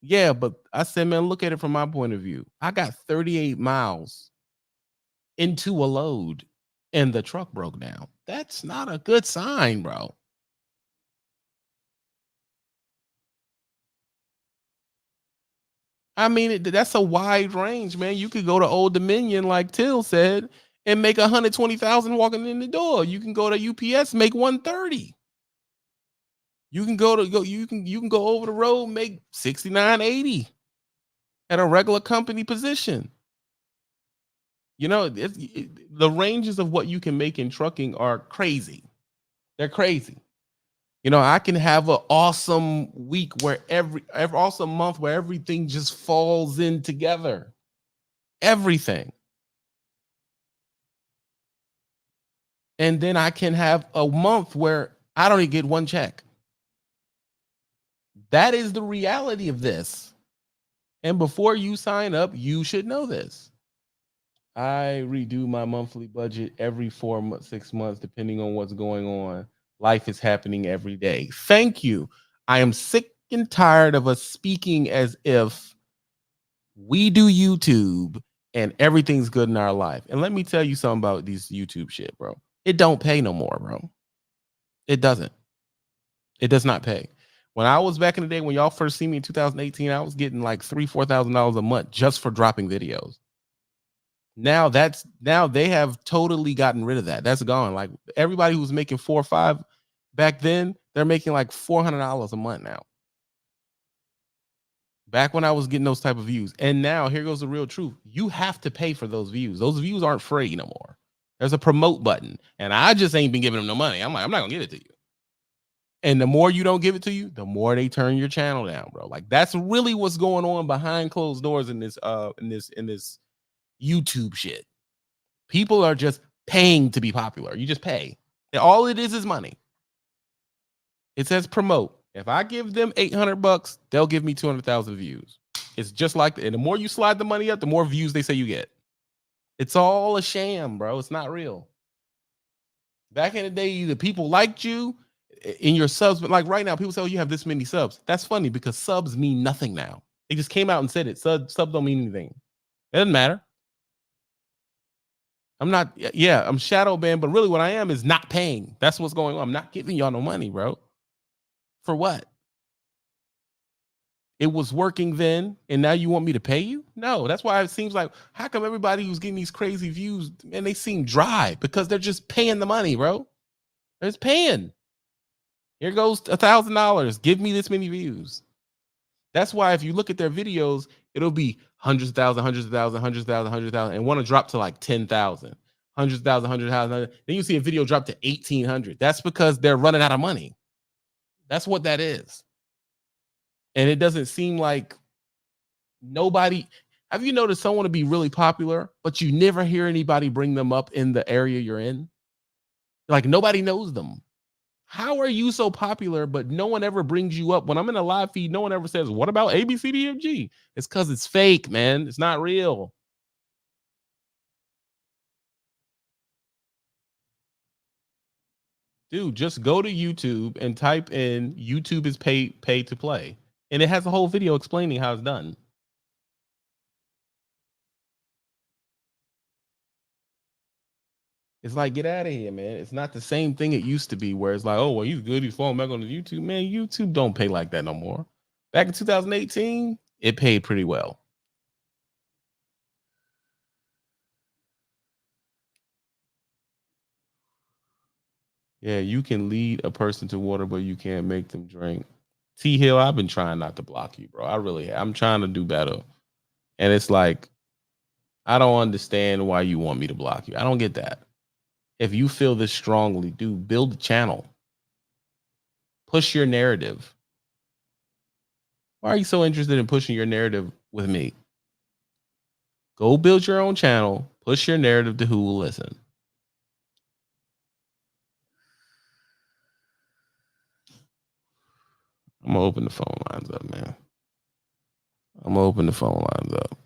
Speaker 1: Yeah, but I said, man, look at it from my point of view. I got 38 miles into a load and the truck broke down. That's not a good sign, bro. I mean, that's a wide range, man. You could go to Old Dominion, like Till said, and make 120,000 walking in the door. You can go to UPS, make 130. You can you can go over the road, make 69.80 at a regular company position. The ranges of what you can make in trucking are crazy. They're crazy. I can have an awesome week where every awesome month where everything just falls in together. Everything. And then I can have a month where I don't even get one check. That is the reality of this. And before you sign up, you should know this. I redo my monthly budget every 6 months, depending on what's going on. Life is happening every day. Thank you. I am sick and tired of us speaking as if we do YouTube and everything's good in our life. And let me tell you something about these YouTube shit, bro. It don't pay no more, bro. It doesn't. It does not pay. When I was back in the day, when y'all first see me in 2018, I was getting like $3,000-$4,000 a month just for dropping videos. Now they have totally gotten rid of that. That's gone. Like, everybody who was making 4 or 5 back then, they're making like $400 a month now. Back when I was getting those type of views. And now here goes the real truth. You have to pay for those views. Those views aren't free no more. There's a promote button. And I just ain't been giving them no money. I'm like, I'm not gonna give it to you. And the more you don't give it to you, the more they turn your channel down, bro. Like, that's really what's going on behind closed doors in this YouTube shit. People are just paying to be popular. You just pay. All it is money. It says promote. If I give them $800, they'll give me 200,000 views. It's just like that. And the more you slide the money up, the more views they say you get. It's all a sham, bro. It's not real. Back in the day, either people liked you in your subs. But like right now, people say, "Oh, you have this many subs." That's funny because subs mean nothing now. They just came out and said it. Subs don't mean anything. It doesn't matter. I'm not. Yeah, I'm shadow banned, but really, what I am is not paying. That's what's going on. I'm not giving y'all no money, bro. For what? It was working then, and now you want me to pay you? No, that's why it seems like, how come everybody who's getting these crazy views, and they seem dry? Because they're just paying the money, bro. They're just paying. Here goes $1,000. Give me this many views. That's why if you look at their videos, it'll be hundreds of thousands, hundreds of thousands, hundreds of thousands, hundreds of thousands, and want to drop to like 10,000, hundreds of thousands, hundreds of thousands. Then you see a video drop to 1,800. That's because they're running out of money. That's what that is. And it doesn't seem like nobody. Have you noticed someone to be really popular, but you never hear anybody bring them up in the area you're in? Like nobody knows them. How are you so popular, but no one ever brings you up? When I'm in a live feed, no one ever says, "What about ABCDFG?" It's because it's fake, man. It's not real. Dude, just go to YouTube and type in "YouTube is pay to play," and it has a whole video explaining how it's done. It's like, get out of here, man. It's not the same thing it used to be, where it's like, oh, well, he's good. He's falling back on the YouTube. Man, YouTube don't pay like that no more. Back in 2018, it paid pretty well. Yeah, you can lead a person to water, but you can't make them drink. T Hill, I've been trying not to block you, bro. I really, I'm trying to do better. And it's like, I don't understand why you want me to block you. I don't get that. If you feel this strongly, dude, build a channel. Push your narrative. Why are you so interested in pushing your narrative with me? Go build your own channel. Push your narrative to who will listen. I'm gonna open the phone lines up, man. I'm gonna open the phone lines up.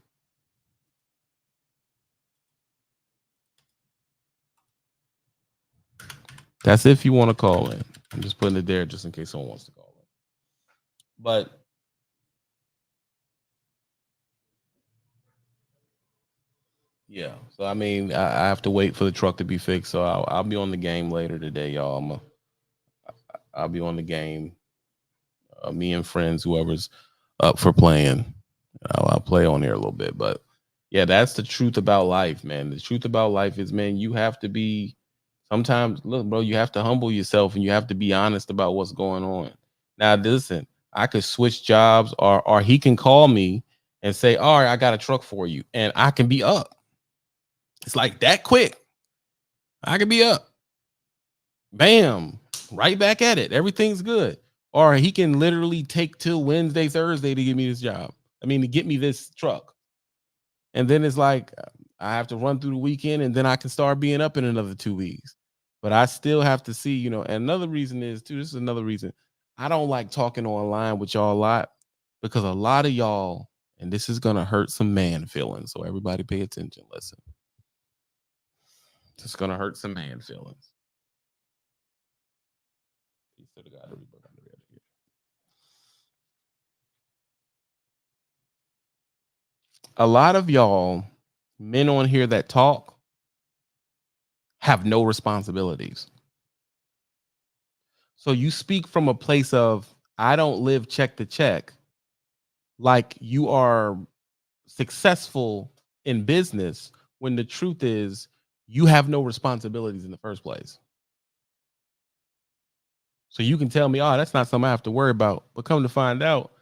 Speaker 1: That's if you want to call in. I'm just putting it there just in case someone wants to call in. But yeah, so I mean, I have to wait for the truck to be fixed. So I'll be on the game later today, y'all. I'll be on the game. Me and friends, whoever's up for playing, I'll play on here a little bit. But yeah, that's the truth about life, man. The truth about life is, man, you have to be. Sometimes, look, bro, you have to humble yourself and you have to be honest about what's going on. Now, listen, I could switch jobs, or he can call me and say, "All right, I got a truck for you," and I can be up. It's like that quick. I can be up. Bam. Right back at it. Everything's good. Or he can literally take till Wednesday, Thursday to give me this job. I mean, to get me this truck. And then it's like I have to run through the weekend and then I can start being up in another 2 weeks. But I still have to see, and another reason is too, this is another reason. I don't like talking online with y'all a lot because a lot of y'all, and this is gonna hurt some man feelings. So everybody pay attention. Listen. It's gonna hurt some man feelings. A lot of y'all men on here that talk have no responsibilities. So you speak from a place of, I don't live check to check, like you are successful in business, when the truth is you have no responsibilities in the first place. So you can tell me, oh, that's not something I have to worry about. But come to find out,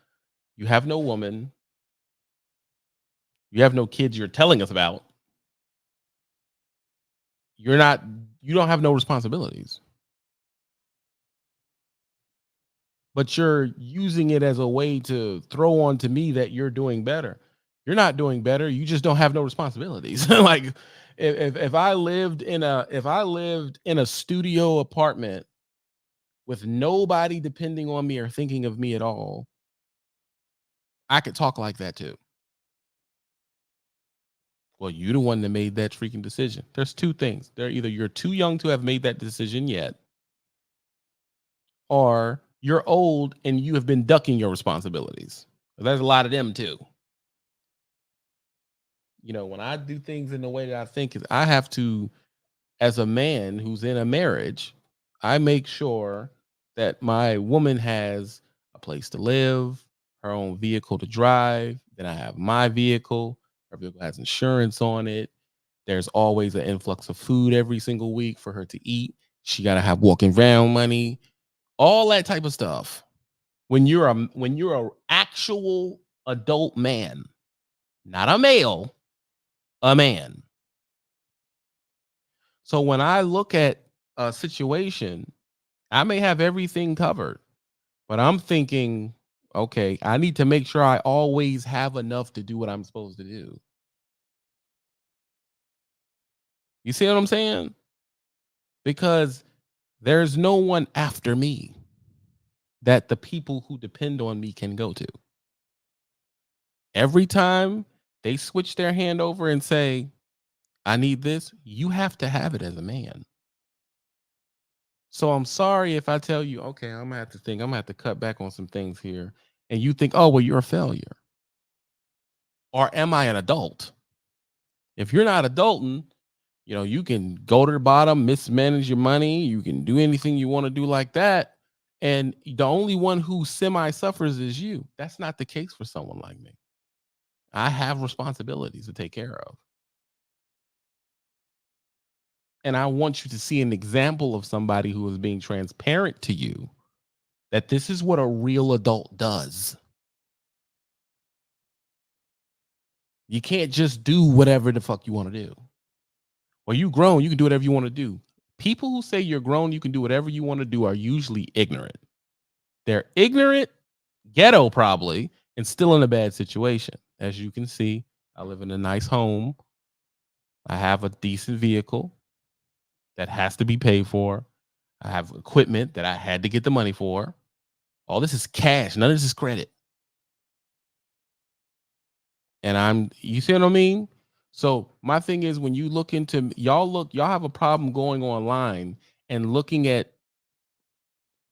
Speaker 1: you have no woman, you have no kids you're telling us about. You don't have no responsibilities. But you're using it as a way to throw on to me that you're doing better. You're not doing better. You just don't have no responsibilities. Like if I lived in a studio apartment with nobody depending on me or thinking of me at all, I could talk like that too. Well, you're the one that made that freaking decision. There's two things. They're either you're too young to have made that decision yet, or you're old and you have been ducking your responsibilities. There's a lot of them too. When I do things in the way that I think is, I have to, as a man who's in a marriage, I make sure that my woman has a place to live, her own vehicle to drive. Then I have my vehicle. Her vehicle has insurance on it. There's always an influx of food every single week for her to eat. She got to have walking around money, all that type of stuff. When you're a actual adult man, not a male, a man. So when I look at a situation, I may have everything covered, but I'm thinking, okay, I need to make sure I always have enough to do what I'm supposed to do. You see what I'm saying? Because there's no one after me that the people who depend on me can go to. Every time they switch their hand over and say, I need this, you have to have it as a man. So I'm sorry if I tell you, okay, I'm gonna have to cut back on some things here. And you think, oh, well, you're a failure. Or am I an adult? If you're not adulting, you can go to the bottom, mismanage your money, you can do anything you want to do like that. And the only one who semi suffers is you. That's not the case for someone like me. I have responsibilities to take care of. And I want you to see an example of somebody who is being transparent to you that this is what a real adult does. You can't just do whatever the fuck you want to do. Well, you grown, you can do whatever you want to do. People who say you're grown, you can do whatever you want to do are usually ignorant. They're ignorant, ghetto probably, and still in a bad situation. As you can see, I live in a nice home. I have a decent vehicle that has to be paid for. I have equipment that I had to get the money for. All this is cash. None of this is credit. And you see what I mean? So my thing is, when you look into, y'all have a problem going online and looking at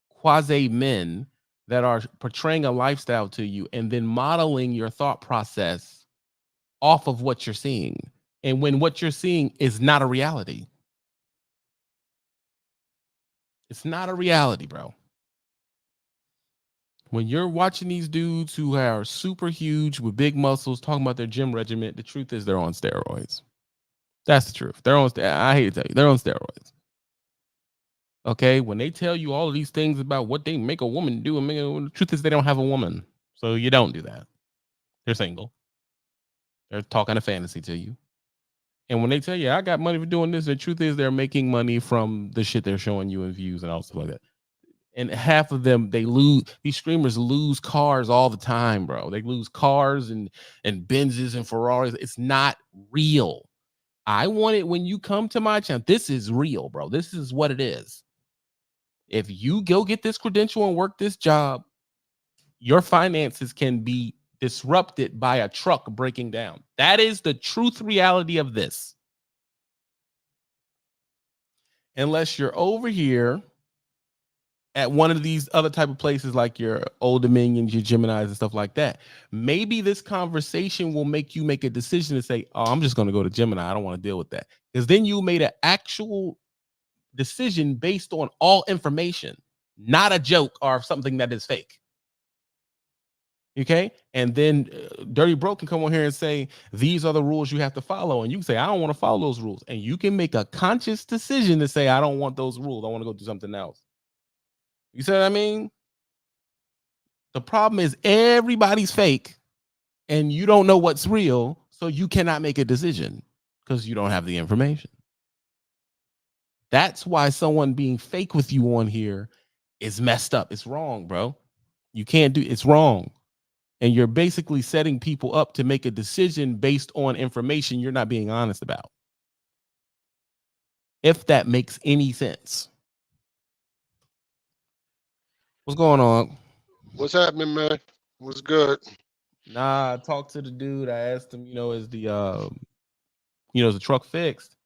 Speaker 1: quasi men that are portraying a lifestyle to you and then modeling your thought process off of what you're seeing. And when what you're seeing is not a reality. It's not a reality, bro. When you're watching these dudes who are super huge with big muscles talking about their gym regimen, the truth is they're on steroids. That's the truth. I hate to tell you, they're on steroids. Okay, when they tell you all of these things about what they make a woman do, the truth is they don't have a woman. So you don't do that. They're single. They're talking a fantasy to you. And when they tell you, I got money for doing this, the truth is they're making money from the shit they're showing you in views and all stuff like that. And half of them, these streamers lose cars all the time, bro. They lose cars and Benzes and Ferraris. It's not real. I want it when you come to my channel. This is real, bro. This is what it is. If you go get this credential and work this job, your finances can be disrupted by a truck breaking down. That is the truth reality of this. Unless you're over here at one of these other type of places like your Old Dominions, your Geminis and stuff like that, maybe this conversation will make you make a decision to say, oh, I'm just going to go to Gemini. I don't want to deal with that. Because then you made an actual decision based on all information, not a joke or something that is fake. Okay. And then Dirty Bro can come on here and say, these are the rules you have to follow. And you can say, I don't want to follow those rules. And you can make a conscious decision to say, I don't want those rules. I want to go do something else. You see what I mean? The problem is everybody's fake and you don't know what's real. So you cannot make a decision because you don't have the information. That's why someone being fake with you on here is messed up. It's wrong, bro. You can't do it's wrong. And you're basically setting people up to make a decision based on information you're not being honest about. If that makes any sense. What's going on?
Speaker 3: What's happening, man? What's good?
Speaker 1: Nah, I talked to the dude. I asked him, is the truck fixed?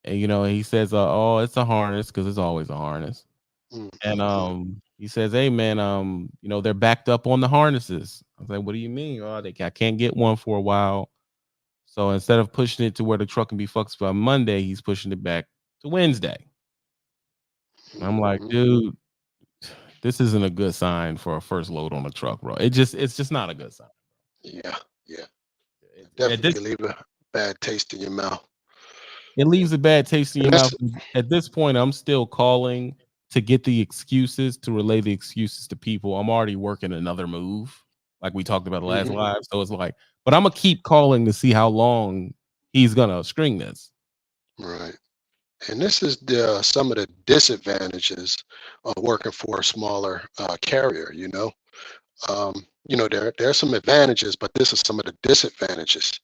Speaker 1: And he says, oh, it's a harness because it's always a harness. And
Speaker 3: Mm.
Speaker 1: he says, "Hey man, they're backed up on the harnesses." I was like, "What do you mean?" "Oh, I can't get one for a while." So instead of pushing it to where the truck can be fixed by Monday, he's pushing it back to Wednesday. I'm like,
Speaker 3: Mhm.
Speaker 1: dude, this isn't a good sign for a first load on a truck, bro. It's just not a good sign.
Speaker 3: Yeah, yeah.
Speaker 1: At this
Speaker 3: Definitely leave a bad taste in your mouth.
Speaker 1: It leaves a bad taste in
Speaker 3: And
Speaker 1: your
Speaker 3: that's
Speaker 1: mouth. At this point, I'm still calling to get the excuses, to relay the excuses to people. I'm already working another move, like we talked about the last
Speaker 3: mhm,
Speaker 1: live. So it's like, but I'm gonna keep calling to see how long he's gonna string this.
Speaker 3: right. And this is the some of the disadvantages of working for a smaller carrier. There are some advantages, but this is some of the disadvantages.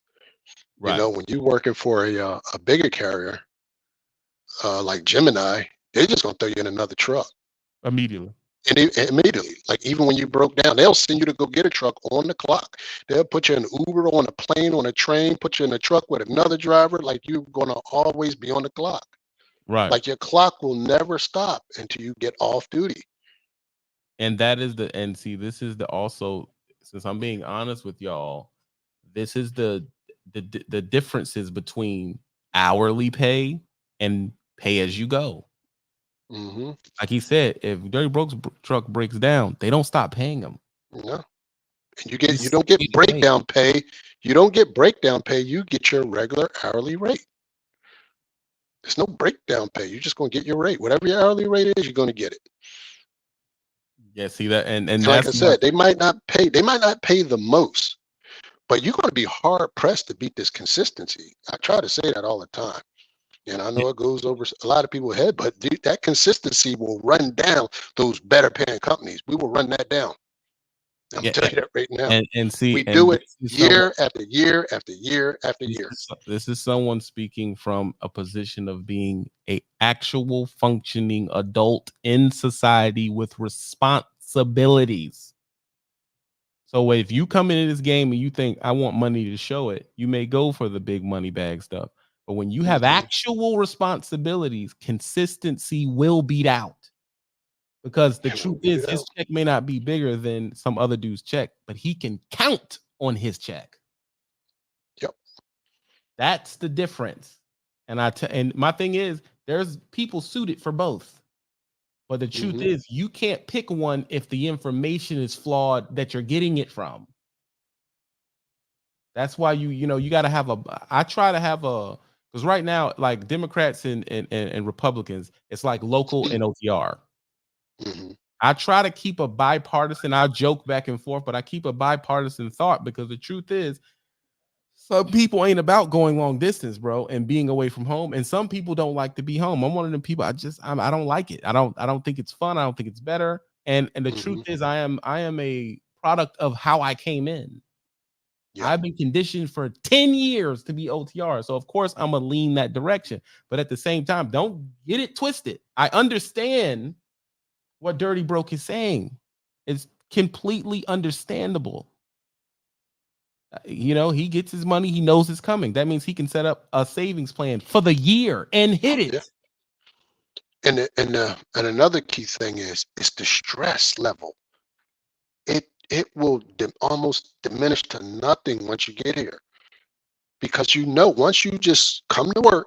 Speaker 1: Right.
Speaker 3: When you're working for a bigger carrier like Gemini, they're just gonna throw you in another truck.
Speaker 1: Immediately.
Speaker 3: And immediately, like even when you broke down, they'll send you to go get a truck on the clock. They'll put you in Uber, on a plane, on a train, put you in a truck with another driver. Like you're gonna always be on the clock.
Speaker 1: Right.
Speaker 3: Like your clock will never stop until you get off duty.
Speaker 1: And that is and see, this is the also, since I'm being honest with y'all, this is the differences between hourly pay and pay as you go.
Speaker 3: Hmm.
Speaker 1: Like he said, if Dirty Broke's truck breaks down, they don't stop paying him.
Speaker 3: Yeah. And
Speaker 1: He's
Speaker 3: you
Speaker 1: still
Speaker 3: don't get
Speaker 1: getting paid.
Speaker 3: breakdown pay. You don't get breakdown pay. You get your regular hourly rate. There's no breakdown pay. You're just gonna get your rate. Whatever your hourly rate is, you're gonna get it.
Speaker 1: Yeah, see that, and
Speaker 3: And like
Speaker 1: that's
Speaker 3: I
Speaker 1: my
Speaker 3: said, they might not pay the most, but you're going to be hard pressed to beat this consistency. I try to say that all the time. And I know it goes over a lot of people's head, but dude, that consistency will run down those better paying companies. We will run that down. I'm
Speaker 1: yeah,
Speaker 3: telling you that right now.
Speaker 1: and see,
Speaker 3: We
Speaker 1: and
Speaker 3: do it year after year after year after year.
Speaker 1: this is someone speaking from a position of being a actual functioning adult in society with responsibilities. So if you come into this game and you think I want money to show it, you may go for the big money bag stuff. But when you have
Speaker 3: Hmm.
Speaker 1: actual responsibilities, consistency will beat out. Because the
Speaker 3: And we'll
Speaker 1: truth
Speaker 3: beat
Speaker 1: is,
Speaker 3: it
Speaker 1: his
Speaker 3: out.
Speaker 1: check may not be bigger than some other dude's check, but he can count on his check.
Speaker 3: Yep.
Speaker 1: That's the difference. And my thing is, there's people suited for both. But the truth
Speaker 3: Hmm.
Speaker 1: is, you can't pick one if the information is flawed that you're getting it from. That's why you got to have a. I try to have a, because right now, like Democrats and Republicans, it's like local and OTR.
Speaker 3: Hmm.
Speaker 1: I try to keep a bipartisan. I joke back and forth, but I keep a bipartisan thought, because the truth is, some people ain't about going long distance, bro, and being away from home. And some people don't like to be home. I'm one of them people. I don't like it. I don't think it's fun. I don't think it's better. And the truth
Speaker 3: Hmm.
Speaker 1: is, I am a product of how I came in.
Speaker 3: Yep.
Speaker 1: I've been conditioned for 10 years to be OTR. So of course I'm gonna lean that direction. But at the same time, don't get it twisted. I understand what Dirty Broke is saying. It's completely understandable. He gets his money, he knows it's coming. That means he can set up a savings plan for the year and hit
Speaker 3: Yeah.
Speaker 1: it.
Speaker 3: And another key thing is the stress level. It will almost diminish to nothing once you get here, because once you just come to work,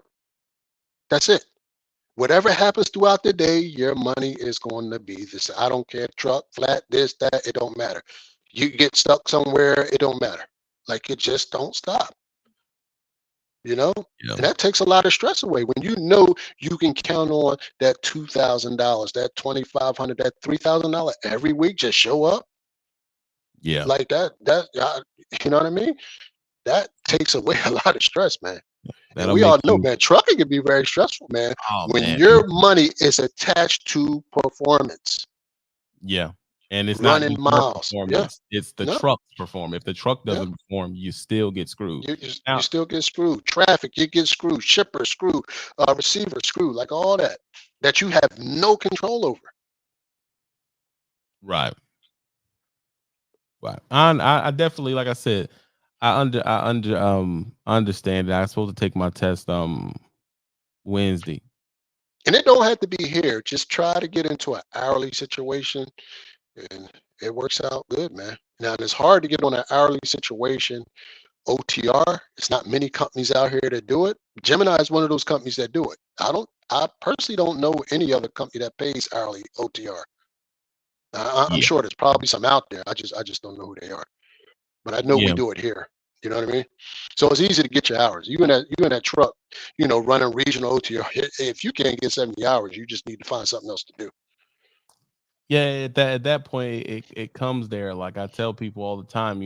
Speaker 3: that's it. Whatever happens throughout the day, your money is going to be this. I don't care, truck, flat, this, that, it don't matter. You get stuck somewhere, it don't matter. Like it just don't stop, you know?
Speaker 1: Yeah.
Speaker 3: And that takes a lot of stress away when you know you can count on that $2,000, that 2,500, that $3,000 every week. Just show up
Speaker 1: Yeah.
Speaker 3: like that. You know what I mean? That takes away a lot of stress, man. And
Speaker 1: That'll
Speaker 3: we
Speaker 1: make
Speaker 3: all know,
Speaker 1: you.
Speaker 3: man, trucking can be very stressful, man,
Speaker 1: Oh
Speaker 3: when
Speaker 1: man.
Speaker 3: your money is attached to performance,
Speaker 1: Yeah. And it's not
Speaker 3: running
Speaker 1: just your
Speaker 3: miles. Yeah,
Speaker 1: performance, it's the
Speaker 3: no,
Speaker 1: truck's performance. If the truck
Speaker 3: yeah.
Speaker 1: doesn't perform, you still get screwed.
Speaker 3: You
Speaker 1: Now,
Speaker 3: still get screwed. Traffic, you get screwed. Shipper screwed. Receiver screwed. Like all that you have no control over.
Speaker 1: right. Right. I definitely, like I said, I understand that I'm supposed to take my test Wednesday.
Speaker 3: And it don't have to be here. Just try to get into an hourly situation, and it works out good, man. Now it's hard to get on an hourly situation. OTR. It's not many companies out here that do it. Gemini is one of those companies that do it. I personally don't know any other company that pays hourly OTR. I'm
Speaker 1: Yeah.
Speaker 3: sure there's probably some out there. I just don't know who they are. But I know we
Speaker 1: Yeah.
Speaker 3: do it here. You know what I mean? So it's easy to get your hours. You in that truck, running regional OTR. If you can't get 70 hours, you just need to find something else to do.
Speaker 1: Yeah, at that point, it comes there. Like I tell people all the time,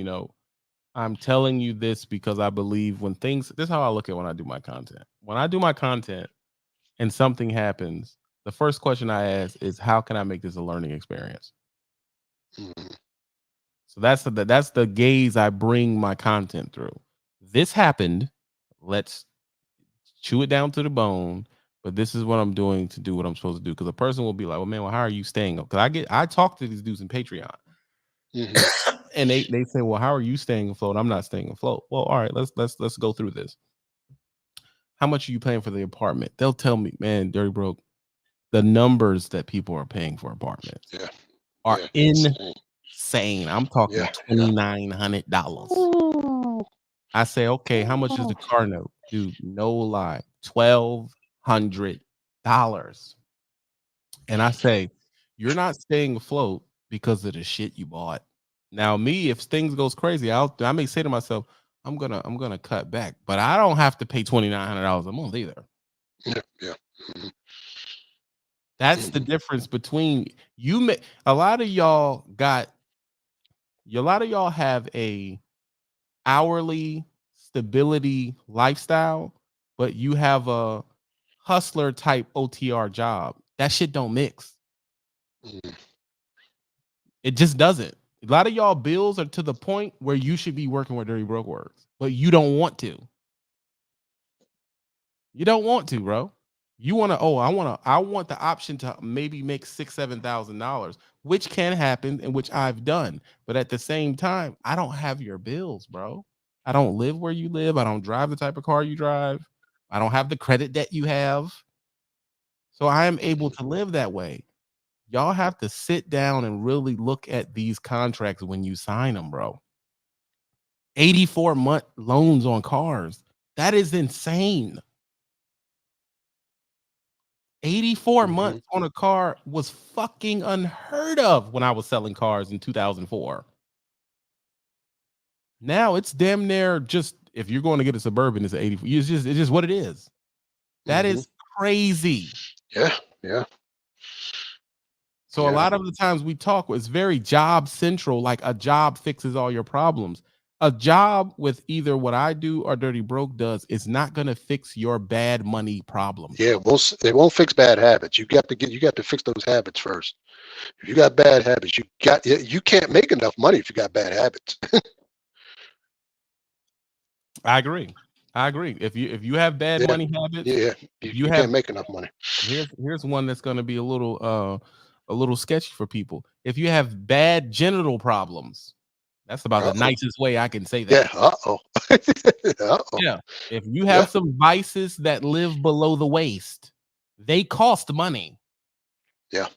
Speaker 1: I'm telling you this because I believe this is how I look at when I do my content. When I do my content and something happens, the first question I ask is, how can I make this a learning experience?
Speaker 3: Mhm.
Speaker 1: So that's the gaze I bring my content through. This happened. Let's chew it down to the bone. But this is what I'm doing to do what I'm supposed to do. Because a person will be like, "Well, man, how are you staying up?" Because I talk to these dudes in Patreon,
Speaker 3: Mhm.
Speaker 1: and they say, "Well, how are you staying afloat?" I'm not staying afloat. Well, all right, let's go through this. How much are you paying for the apartment? They'll tell me, man, Dirty Broke, the numbers that people are paying for apartments
Speaker 3: Yeah.
Speaker 1: are
Speaker 3: Yeah. Insane.
Speaker 1: insane. I'm talking
Speaker 3: Yeah. Yeah.
Speaker 1: $2,900.
Speaker 3: Ooh.
Speaker 1: I say, okay, how much is the
Speaker 3: Ooh.
Speaker 1: car note? Dude, no lie, $1,200. And I say, you're not staying afloat because of the shit you bought. Now, me, if things goes crazy, I may say to myself, I'm gonna cut back, but I don't have to pay $2,900 a month either.
Speaker 3: Yeah. Yeah. Mhm.
Speaker 1: That's the
Speaker 3: Mhm.
Speaker 1: difference between you. A lot of y'all have a hourly stability lifestyle, but you have a hustler type OTR job. That shit don't mix.
Speaker 3: Mhm.
Speaker 1: It just doesn't. A lot of y'all bills are to the point where you should be working where Dirty Broke works, but you don't want to. You don't want to, bro. You want to, I want the option to maybe make $6,000-7,000, which can happen and which I've done. But at the same time, I don't have your bills, bro. I don't live where you live. I don't drive the type of car you drive. I don't have the credit that you have. So I am able
Speaker 3: Mhm.
Speaker 1: to live that way. Y'all have to sit down and really look at these contracts when you sign them, bro. 84-month loans on cars. That is insane. 84
Speaker 3: Mhm.
Speaker 1: months on a car was fucking unheard of when I was selling cars in 2004. Now it's damn near just, if you're going to get a Suburban, it's 84. It's just what it is. That
Speaker 3: Mhm.
Speaker 1: is crazy.
Speaker 3: Yeah. Yeah.
Speaker 1: So a
Speaker 3: Yeah.
Speaker 1: lot of the times we talk, it's very job central, like a job fixes all your problems. A job with either what I do or Dirty Broke does is not going to fix your bad money problems,
Speaker 3: Yeah.
Speaker 1: bro.
Speaker 3: It won't fix bad habits. You got to fix those habits first. If you got bad habits, you can't make enough money if you got bad habits.
Speaker 1: I agree. I agree. If you have bad
Speaker 3: Yeah.
Speaker 1: money habits,
Speaker 3: Yeah.
Speaker 1: if
Speaker 3: You,
Speaker 1: you
Speaker 3: you
Speaker 1: have
Speaker 3: can't make enough money.
Speaker 1: here's one that's going to be a little sketchy for people. If you have bad genital problems, that's about the
Speaker 3: Uh-oh.
Speaker 1: nicest way I can say
Speaker 3: Yeah.
Speaker 1: that.
Speaker 3: Uh-oh. Uh-oh.
Speaker 1: Yeah. If you have
Speaker 3: Yeah.
Speaker 1: some vices that live below the waist, they cost money.
Speaker 3: Yeah.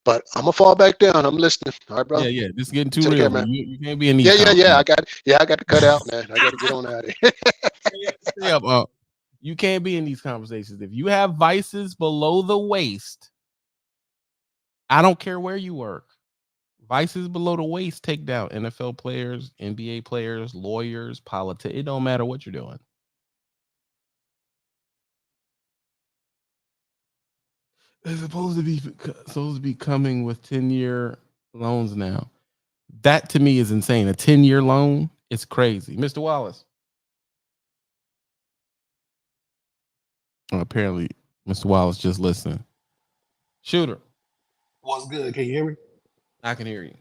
Speaker 3: But I'm gonna fall back down. I'm listening. All right, bro.
Speaker 1: Yeah, yeah. This is getting too
Speaker 3: Take
Speaker 1: real,
Speaker 3: care,
Speaker 1: man.
Speaker 3: man.
Speaker 1: You can't be in these
Speaker 3: Yeah, yeah, yeah.
Speaker 1: conversations.
Speaker 3: I got to cut out, man. I got to get on out of here.
Speaker 1: Stay up. You can't be in these conversations. If you have vices below the waist, I don't care where you work. Vices below the waist take down NFL players, NBA players, lawyers, politics. It don't matter what you're doing. It's supposed to be coming with 10-year loans now. That to me is insane. A 10-year loan, it's crazy. Mr. Wallace. Apparently, Mr. Wallace just listening. Shooter,
Speaker 4: What's good? Can you hear me?
Speaker 1: I can hear you.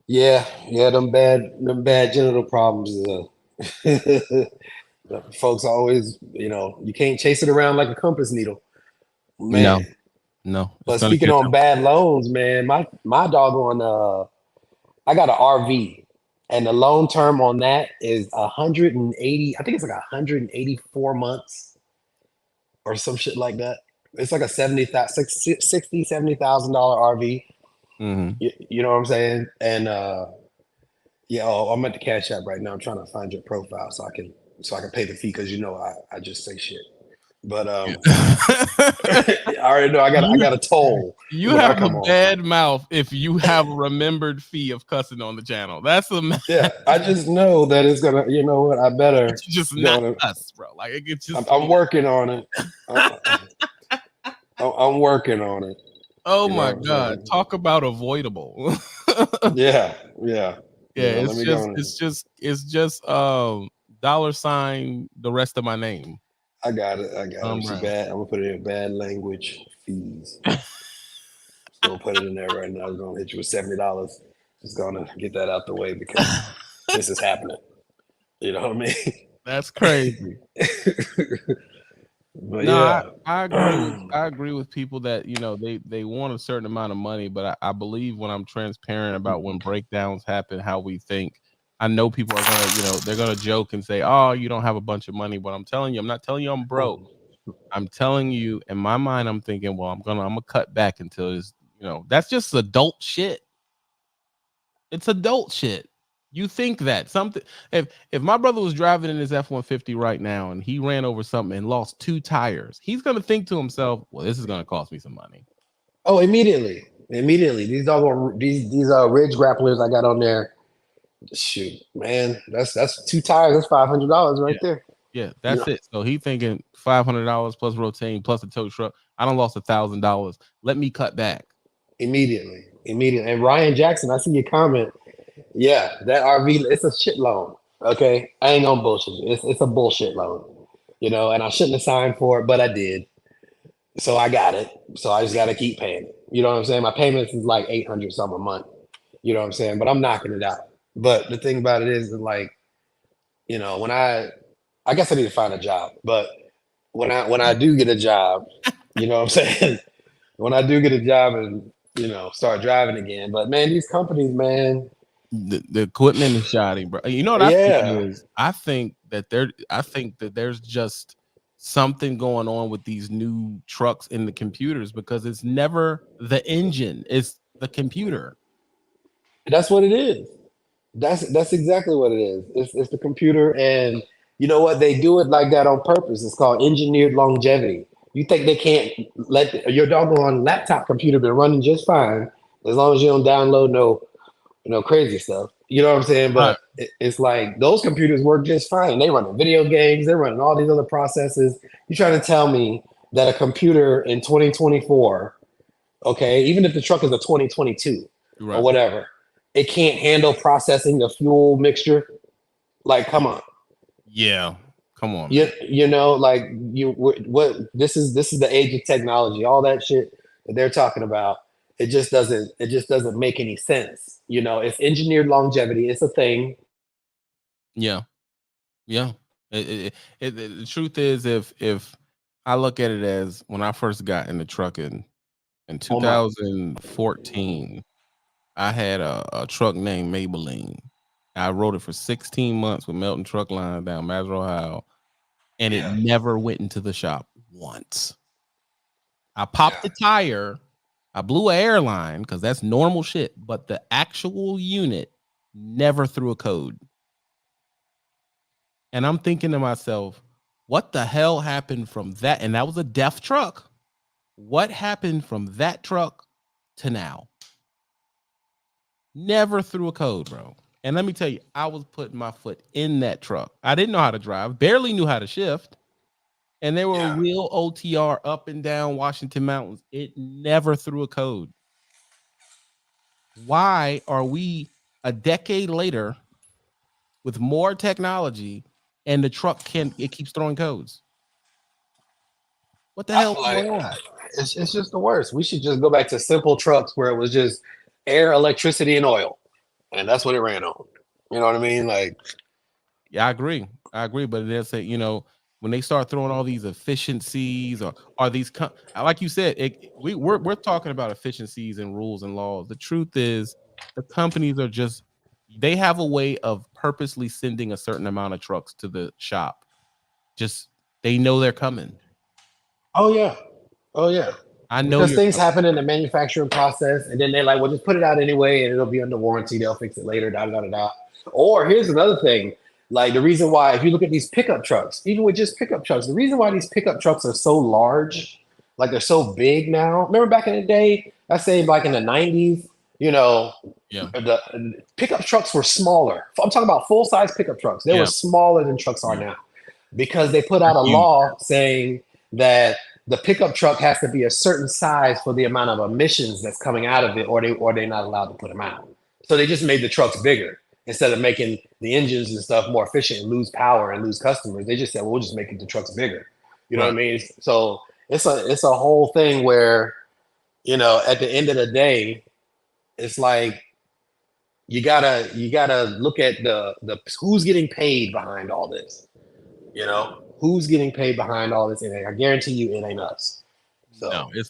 Speaker 4: Yeah, yeah, them bad genital problems. Folks always, you can't chase it around like a compass needle,
Speaker 1: No,
Speaker 4: man.
Speaker 1: no, it's
Speaker 4: But
Speaker 1: gonna
Speaker 4: speaking
Speaker 1: catch
Speaker 4: on
Speaker 1: up.
Speaker 4: bad loans, man, my doggone I got an RV, and the loan term on that is 180. I think it's like 184 months. or some shit like that. It's like a $70,000 RV.
Speaker 1: Mm-hmm.
Speaker 4: You know what I'm saying? And yeah, I'm at the Cash App right now. I'm trying to find your profile so I can pay the fee because I just say shit. But I already know I got a toll
Speaker 1: You
Speaker 4: when I
Speaker 1: have a
Speaker 4: come on.
Speaker 1: bad mouth if you have a remembered fee of cussing on the channel. That's a
Speaker 4: Yeah, I just know that it's gonna. You know what? I better
Speaker 1: it's just
Speaker 4: go
Speaker 1: not
Speaker 4: on.
Speaker 1: cuss, bro. Like it's just.
Speaker 4: I'm working on it. I'm working on it.
Speaker 1: Oh
Speaker 4: You know
Speaker 1: my
Speaker 4: what I'm
Speaker 1: god!
Speaker 4: saying?
Speaker 1: Talk about avoidable.
Speaker 4: Yeah.
Speaker 1: Yeah,
Speaker 4: Let me go on.
Speaker 1: it's just $sign the rest of my name.
Speaker 4: I got it. It's
Speaker 1: Brown.
Speaker 4: bad. I'm gonna put it in bad language fees. Still put it in there right now. I'm gonna hit you with $70. Just gonna get that out the way because this is happening. You know what I mean?
Speaker 1: That's crazy.
Speaker 4: But
Speaker 1: No,
Speaker 4: yeah,
Speaker 1: I agree with people that they want a certain amount of money, but I believe when I'm transparent about when breakdowns happen, how we think. I know people are gonna they're gonna joke and say, "Oh, you don't have a bunch of money," but I'm telling you, I'm not telling you I'm broke. I'm telling you, in my mind, I'm thinking, well, I'm gonna cut back until it's that's just adult shit. It's adult shit. You think that something if my brother was driving in his F-150 right now and he ran over something and lost 2 tires, he's gonna think to himself, well, this is gonna cost me some money.
Speaker 4: oh, immediately. These ridge grapplers I got on there. Shoot, man, that's 2 tires. That's $500 right
Speaker 1: Yeah,
Speaker 4: there.
Speaker 1: yeah, that's it. So he thinking $500 plus rotating plus a tow truck. I don't lost $1,000. Let me cut back.
Speaker 4: Immediately. And Ryan Jackson, I see your comment. Yeah, that RV, it's a shit loan. Okay, I ain't gonna bullshit you. It's a bullshit loan, and I shouldn't have signed for it, but I did. So I got it. So I just got to keep paying it. You know what I'm saying? My payments is like 800 some a month. You know what I'm saying? But I'm knocking it out. But the thing about it is like, when I guess I need to find a job. But when I do get a job, you know what I'm saying? When I do get a job and start driving again. But man, these companies, man,
Speaker 1: The equipment is shoddy, bro. You know what I think it
Speaker 4: yeah,
Speaker 1: is? I think that there's just something going on with these new trucks in the computers because it's never the engine, it's the computer.
Speaker 4: that's what it is. That's exactly what it is. It's the computer, and you know what? They do it like that on purpose. It's called engineered longevity. You think they can't let your doggone laptop computer been running just fine as long as you don't download no crazy stuff. You know what I'm saying?
Speaker 1: Right.
Speaker 4: But it's like those computers work just fine. They running video games. They're running all these other processes. You trying to tell me that a computer in 2024, okay, even if the truck is a 2022 or
Speaker 1: Right.
Speaker 4: whatever, it can't handle processing the fuel mixture? Like, come on.
Speaker 1: Yeah. Come on, man.
Speaker 4: Like what this is the age of technology. All that shit that they're talking about, it just doesn't make any sense. It's engineered longevity. It's a thing.
Speaker 1: Yeah. Yeah. The truth is if I look at it as when I first got in the truck in
Speaker 4: Oh my,
Speaker 1: 2014, I had a truck named Maybelline. I rode it for 16 months with Melton Truck Line down Massachusetts, Ohio, and it
Speaker 4: yeah,
Speaker 1: never went into the shop once. I popped
Speaker 4: yeah.
Speaker 1: the tire, I blew an airline because that's normal shit, but the actual unit never threw a code. And I'm thinking to myself, what the hell happened from that? And that was a DEF truck. What happened from that truck to now? Never threw a code, bro. And let me tell you, I was putting my foot in that truck. I didn't know how to drive, barely knew how to shift. And they were
Speaker 4: Yeah.
Speaker 1: real OTR up and down Washington Mountains. It never threw a code. Why are we a decade later with more technology and the truck it keeps throwing codes? What the
Speaker 4: I
Speaker 1: hell
Speaker 4: feel
Speaker 1: is
Speaker 4: like
Speaker 1: going on?
Speaker 4: it's just the worst. We should just go back to simple trucks where it was just air, electricity, and oil, and that's what it ran on. You know what I mean? Like,
Speaker 1: Yeah, I agree. But they'll say, when they start throwing all these efficiencies or these, like you said, we're talking about efficiencies and rules and laws. The truth is, the companies are just they have a way of purposely sending a certain amount of trucks to the shop. Just they know they're coming.
Speaker 4: Oh yeah. Oh yeah.
Speaker 1: I know
Speaker 4: Because
Speaker 1: you're
Speaker 4: things happen in the manufacturing process, and then they're like, "Well, just put it out anyway, and it'll be under warranty. They'll fix it later." Da da da da. Or here's another thing: like the reason why, if you look at these pickup trucks, even with just pickup trucks, the reason why these pickup trucks are so large, like they're so big now. Remember back in the day, I say like in the '90s, you know,
Speaker 1: yeah,
Speaker 4: the pickup trucks were smaller. I'm talking about full size pickup trucks. They were
Speaker 1: yeah,
Speaker 4: smaller than trucks are
Speaker 1: yeah.
Speaker 4: now because they put
Speaker 1: They're
Speaker 4: out a
Speaker 1: huge.
Speaker 4: law saying that the pickup truck has to be a certain size for the amount of emissions that's coming out of it, or they're not allowed to put them out. So they just made the trucks bigger instead of making the engines and stuff more efficient and lose power and lose customers. They just said, well, we'll just make the trucks bigger. You know what
Speaker 1: Right.
Speaker 4: I mean? So it's a whole thing where, at the end of the day, it's like you gotta look at the who's getting paid behind all this. Who's getting paid behind all this? And I guarantee you, it ain't us.
Speaker 1: No,
Speaker 4: So
Speaker 1: it's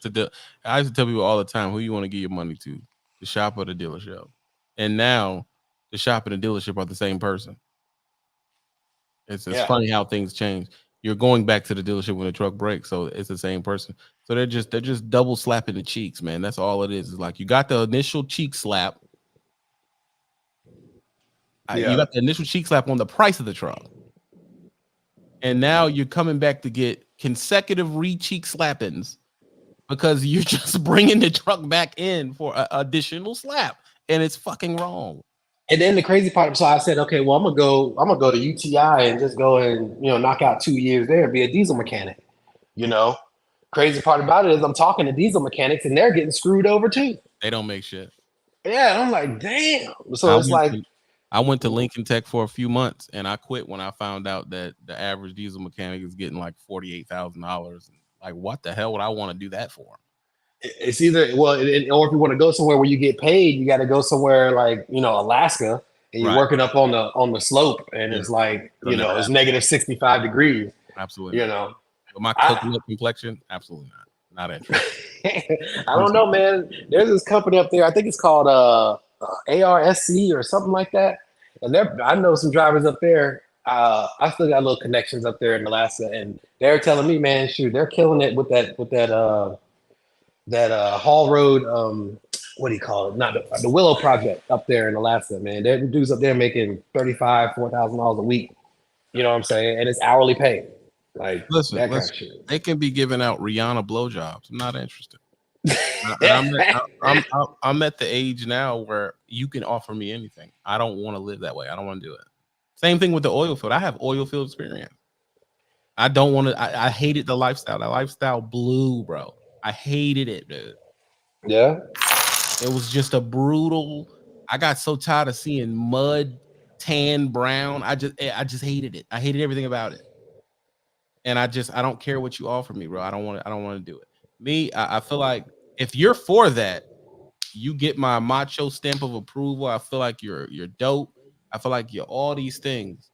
Speaker 1: I used to tell people all the time, who you want to give your money to, the shop or the dealership. And now the shop and the dealership are the same person. It's
Speaker 4: yeah,
Speaker 1: funny how things change. You're going back to the dealership when the truck breaks, so it's the same person. So they're just double slapping the cheeks, man. That's all it is. It's like you got the initial cheek slap. You
Speaker 4: yeah.
Speaker 1: got the initial cheek slap on the price of the truck, and now you're coming back to get consecutive re-cheek slappings because you're just bringing the truck back in for an additional slap, and it's fucking wrong.
Speaker 4: And then the crazy part, so I said, okay, well, I'm gonna go to UTI and just go and knock out 2 years there and be a diesel mechanic. You know, crazy part about it is I'm talking to diesel mechanics and they're getting screwed over too.
Speaker 1: They don't make shit.
Speaker 4: Yeah, I'm like, damn.
Speaker 1: I
Speaker 4: So it's
Speaker 1: went
Speaker 4: like,
Speaker 1: to I went to Lincoln Tech for a few months, and I quit when I found out that the average diesel mechanic is getting like $48,000. Like, what the hell would I want to do that for?
Speaker 4: it's either or if you want to go somewhere where you get paid, you got to go somewhere like Alaska, and you're
Speaker 1: Right?
Speaker 4: working up on the slope, and
Speaker 1: Yeah,
Speaker 4: it's like
Speaker 1: it'll never
Speaker 4: it's
Speaker 1: happen.
Speaker 4: negative 65 degrees.
Speaker 1: Absolutely
Speaker 4: You
Speaker 1: not.
Speaker 4: know,
Speaker 1: With my
Speaker 4: I
Speaker 1: coconut complexion, absolutely not. Not interested.
Speaker 4: I don't know, man. There's this company up there. I think it's called ARSC or something like that. And I know some drivers up there. I still got little connections up there in Alaska, and they're telling me, man, shoot, they're killing it with that Hall Road. What do you call it? Not the Willow Project up there in Alaska, man. There dudes up there making $4,000 a week. You know what I'm saying? And it's hourly pay, like
Speaker 1: Listen,
Speaker 4: that kind
Speaker 1: listen.
Speaker 4: of shit.
Speaker 1: They can be giving out Rihanna blowjobs. I'm not interested. And I'm at the age now where you can offer me anything. I don't want to live that way. I don't want to do it. Same thing with the oil field. I have oil field experience. I don't want to. I hated the lifestyle. That lifestyle blew, bro. I hated it, dude.
Speaker 4: Yeah.
Speaker 1: It was just a brutal. I got so tired of seeing mud, tan, brown. I just hated it. I hated everything about it. And I don't care what you offer me, bro. I don't want to do it. Me, I feel like if you're for that, you get my macho stamp of approval. I feel like you're dope. I feel like you're all these things.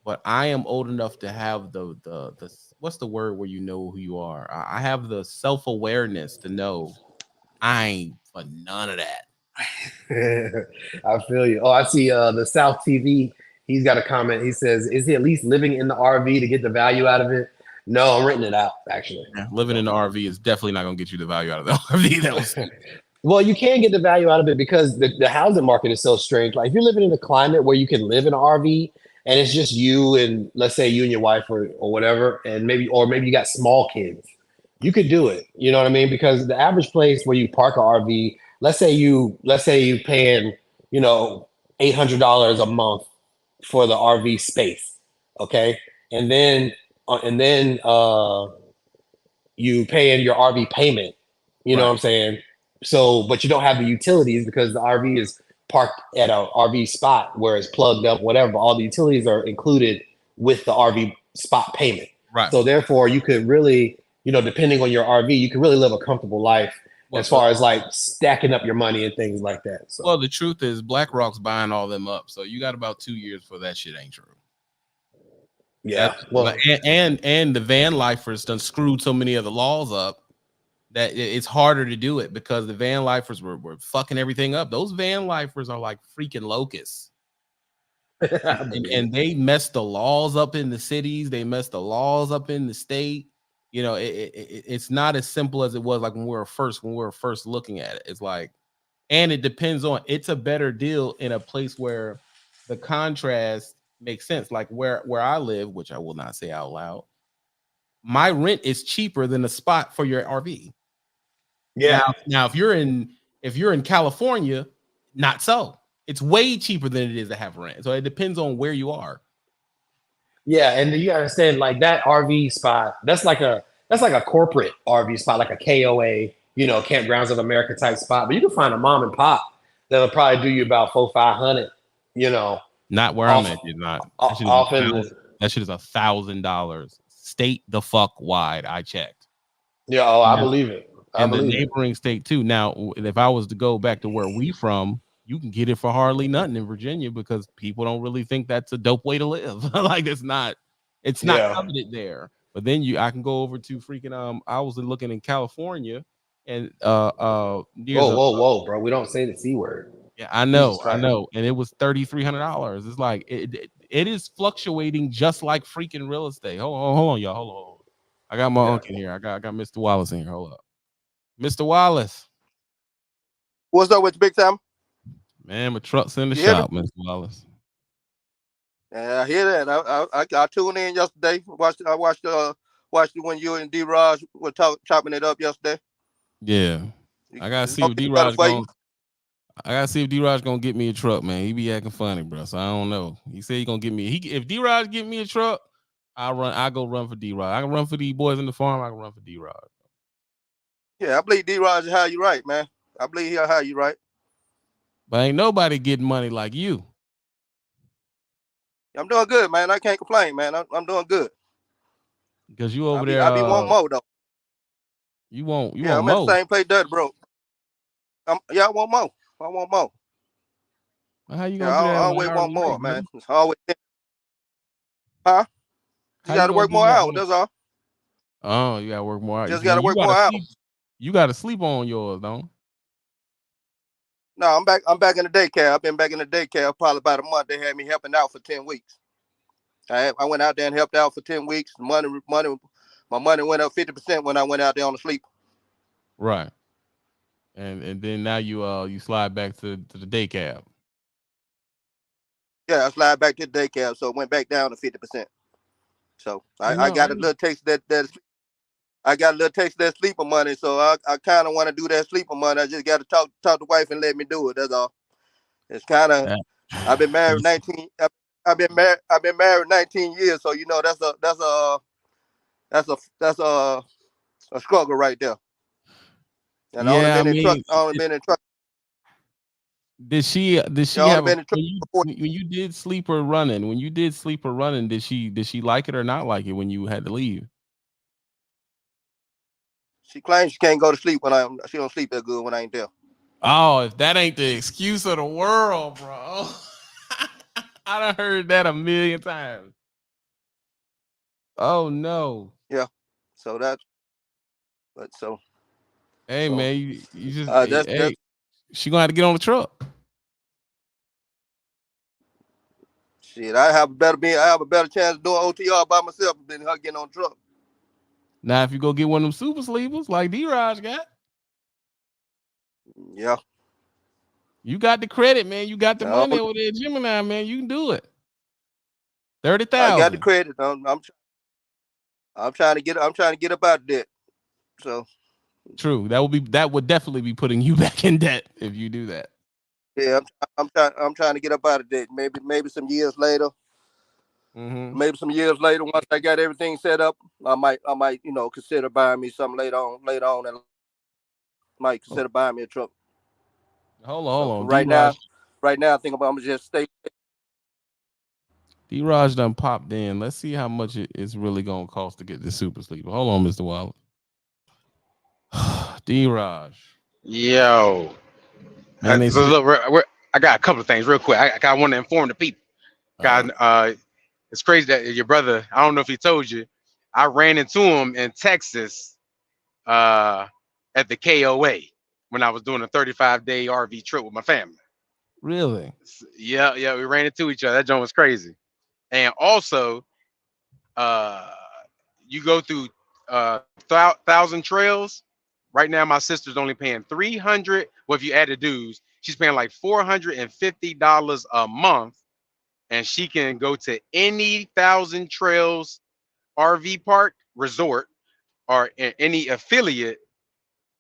Speaker 1: But I am old enough to have the what's the word where you know who you are. I have the self-awareness to know I ain't for none of that.
Speaker 4: I feel you. Oh, I see the South TV. He's got a comment. He says, is he at least living in the RV to get the value out of it? No, I'm renting it out, actually.
Speaker 1: Yeah, living in the RV is definitely not going to get you the value out of the RV. That was
Speaker 4: Well, you can get the value out of it because the housing market is so strange. Like if you're living in a climate where you can live in an RV and it's just you and let's say you and your wife or whatever, and maybe you got small kids, you could do it. You know what I mean? Because the average place where you park an RV, let's say you paying, $800 a month for the RV space. Okay. And then you pay in your RV payment. You know what
Speaker 1: right.
Speaker 4: I'm saying? So, but you don't have the utilities because the RV is parked at a RV spot where it's plugged up, whatever. All the utilities are included with the RV spot payment.
Speaker 1: Right.
Speaker 4: So therefore, you could really, depending on your RV, you can really live a comfortable life as far as like stacking up your money and things like that. So,
Speaker 1: Well, the truth is BlackRock's buying all them up. So you got about 2 years for that shit ain't true.
Speaker 4: yeah. Well,
Speaker 1: And the van lifers done screwed so many of the laws up that it's harder to do it because the van lifers were fucking everything up. Those van lifers are like freaking locusts. And they messed the laws up in the cities. They messed the laws up in the state. you know, it's not as simple as it was like when we were first looking at it. It's like, and it depends on, it's a better deal in a place where the contrast makes sense. Like where I live, which I will not say out loud, my rent is cheaper than the spot for your RV.
Speaker 4: Yeah.
Speaker 1: Now if you're in California, not so. It's way cheaper than it is to have rent. So it depends on where you are.
Speaker 4: Yeah, and you understand, like that RV spot, that's like a corporate RV spot, like a KOA, Campgrounds of America type spot. But you can find a mom and pop that'll probably do you about 400-500,
Speaker 1: Not where I'm at. It's not. That shit is $1,000 state the fuck wide. I checked.
Speaker 4: Yeah, I believe it.
Speaker 1: And the neighboring state too. Now, if I was to go back to where we from, you can get it for hardly nothing in Virginia because people don't really think that's a dope way to live. Like it's not coveted there. But then I can go over to freaking I was looking in California and
Speaker 4: whoa, bro. We don't say the C word.
Speaker 1: Yeah, I know. And it was $3,300. It's like it is fluctuating just like freaking real estate. Hold on, y'all. Hold on. I got my uncle in here. I got Mr. Wallace in here. Hold up. Mr. Wallace.
Speaker 5: What's up with you, big time?
Speaker 1: Man, my truck's in the shop, Mr. Wallace.
Speaker 5: Yeah, I hear that. I tuned in yesterday. I watched when you and D-Raj were chopping it up yesterday.
Speaker 1: Yeah. I gotta see if D-Raj gonna get me a truck, man. He be acting funny, bro. So I don't know. He said he gonna get me. If D-Raj get me a truck, I go run for D-Raj. I can run for these boys in the farm. I can run for D-Raj.
Speaker 5: Yeah, I believe D-Raj is how you right, man. I believe he'll how you right.
Speaker 1: But ain't nobody getting money like you.
Speaker 5: I'm doing good, man. I can't complain, man. I'm doing good.
Speaker 1: Because you over there.
Speaker 5: I be one more though.
Speaker 1: You want
Speaker 5: I'm
Speaker 1: more.
Speaker 5: at the same place, Dirty Bro. I want more. I want more.
Speaker 1: Well, how you gonna do that?
Speaker 5: I always want more, man. It's always. Huh? You got to work more hours. That's all.
Speaker 1: Oh, you got to work more hours.
Speaker 5: Just got to work more hours.
Speaker 1: You got to sleep on yours, don't?
Speaker 5: No, I'm back. I'm back in the daycare. I've been back in the daycare probably about a month. They had me helping out for 10 weeks. I went out there and helped out for 10 weeks. My money went up 50% when I went out there on the sleep.
Speaker 1: Right. And then now you slide back to the daycare.
Speaker 5: Yeah, I slide back to the daycare, so it went back down to 50%. So I got a little taste of that. I got a little taste of that sleeper money, so I kind of want to do that sleeper money. I just got to talk to wife and let me do it. That's all. It's kind of. I've been married 19. I've been married 19 years, so that's a struggle right there. And
Speaker 1: yeah,
Speaker 5: only been in truck.
Speaker 1: Did she have when you did sleeper running? When you did sleeper running, did she like it or not like it when you had to leave?
Speaker 5: She claims she can't go to sleep she don't sleep that good when I ain't there.
Speaker 1: Oh, if that ain't the excuse of the world, bro. I done heard that a million times. Oh no.
Speaker 5: Yeah. So
Speaker 1: hey man, you just she gonna have to get on the truck.
Speaker 5: Shit, I have a better chance of doing OTR by myself than her getting on the truck.
Speaker 1: Now, if you go get one of them super sleepers like D-Raj got,
Speaker 5: yeah,
Speaker 1: you got the credit, man. You got the money over there, Gemini, man. You can do it. 30,000.
Speaker 5: I got the credit. I'm trying to get up out of debt. So
Speaker 1: true. That would definitely be putting you back in debt if you do that.
Speaker 5: Yeah, I'm trying to get up out of debt. Maybe some years later.
Speaker 1: Mm-hmm.
Speaker 5: Maybe some years later, once I got everything set up, I might consider buying me something later on, and might consider buying me a truck.
Speaker 1: Hold on.
Speaker 5: Right now, I think I'm gonna just stay.
Speaker 1: D-Raj done popped in. Let's see how much it's really gonna cost to get this super sleeper. Hold on, Mr. Wallace. D-Raj.
Speaker 6: Yo. Man, so look, I got a couple of things real quick. I want to inform the people. It's crazy that your brother, I don't know if he told you, I ran into him in Texas at the KOA when I was doing a 35-day RV trip with my family.
Speaker 1: Really?
Speaker 6: Yeah, we ran into each other. That joint was crazy. And also, you go through 1,000 trails. Right now, my sister's only paying 300. Well, if you add the dues, she's paying like $450 a month, and she can go to any 1,000 trails RV park, resort, or any affiliate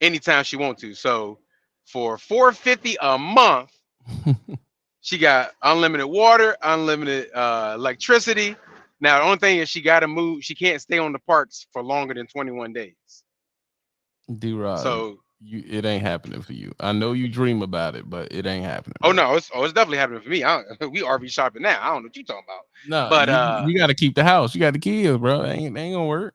Speaker 6: anytime she wants to. So for $450 a month, she got unlimited water, unlimited electricity. Now the only thing is she got to move. She can't stay on the parks for longer than 21 days.
Speaker 1: D-Rod,
Speaker 6: So
Speaker 1: it ain't happening for you. I know you dream about it, but it ain't happening.
Speaker 6: Oh no, it's definitely happening for me. We RV shopping now. I don't know what you're talking about.
Speaker 1: No,
Speaker 6: but
Speaker 1: you got to keep the house. You got the kids, bro. Ain't gonna work.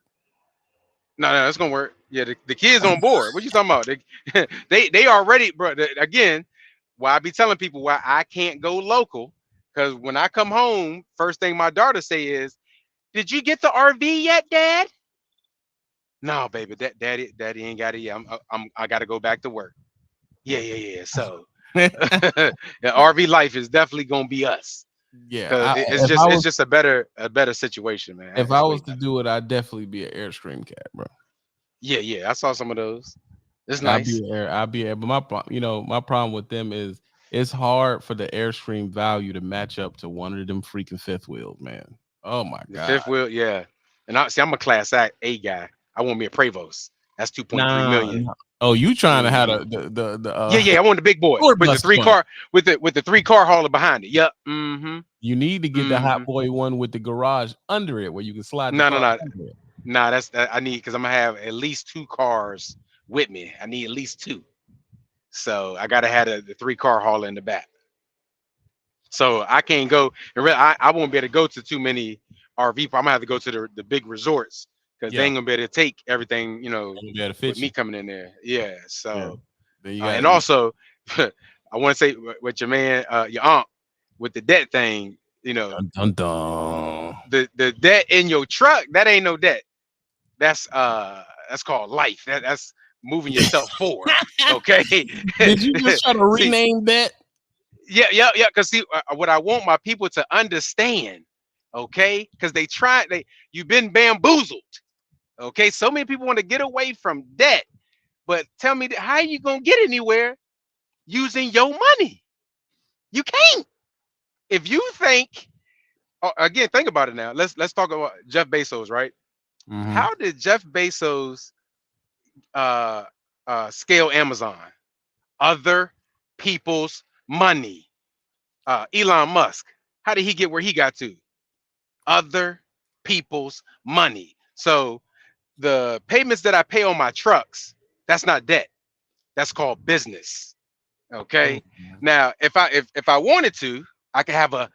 Speaker 6: No, it's gonna work. Yeah, the kids on board. What you talking about? They already, bro. Again, why I be telling people why I can't go local, because when I come home, first thing my daughter say is, "Did you get the RV yet, Dad?" No, baby, daddy ain't got it yet. I got to go back to work. Yeah. So the RV life is definitely gonna be us.
Speaker 1: Yeah,
Speaker 6: it's just a better situation, man.
Speaker 1: If I was to do it, I'd definitely be an Airstream cat, bro.
Speaker 6: Yeah. I saw some of those. It's
Speaker 1: I'll
Speaker 6: nice.
Speaker 1: be Air, but my problem with them is it's hard for the Airstream value to match up to one of them freaking fifth wheels, man. Oh my god.
Speaker 6: Fifth wheel, yeah. And I'm a Class A guy. I want me a Prevost. That's 2.3 million.
Speaker 1: Nah. Oh, you trying to have the
Speaker 6: yeah. I want the big boy with the three car with the 3-car hauler behind it. Yep. Mm-hmm.
Speaker 1: You need to get the Hot Boy one with the garage under it where you can slide.
Speaker 6: No. That's I need, because I'm gonna have at least 2 cars with me. I need at least 2. So I gotta have the 3-car hauler in the back. So I can't go. I won't be able to go to too many RV. I'm gonna have to go to the big resorts, because they ain't gonna be able to take everything, with me coming in there. Yeah. So and also I want to say with your man, your aunt, with the debt thing,
Speaker 1: dun, dun.
Speaker 6: The debt in your truck, that ain't no debt. That's called life. That's moving yourself forward. Okay.
Speaker 1: Did you just try to rename that?
Speaker 6: Yeah. Because see, what I want my people to understand, okay? Because you've been bamboozled. Okay, so many people want to get away from debt, but tell me, how are you gonna get anywhere using your money? You can't. If you think, again, think about it now. Let's talk about Jeff Bezos, right? Mm-hmm. How did Jeff Bezos scale Amazon? Other people's money. Elon Musk, how did he get where he got to? Other people's money. So the payments that I pay on my trucks, that's not debt. That's called business. Okay. Mm-hmm. Now, if I wanted to, I could have a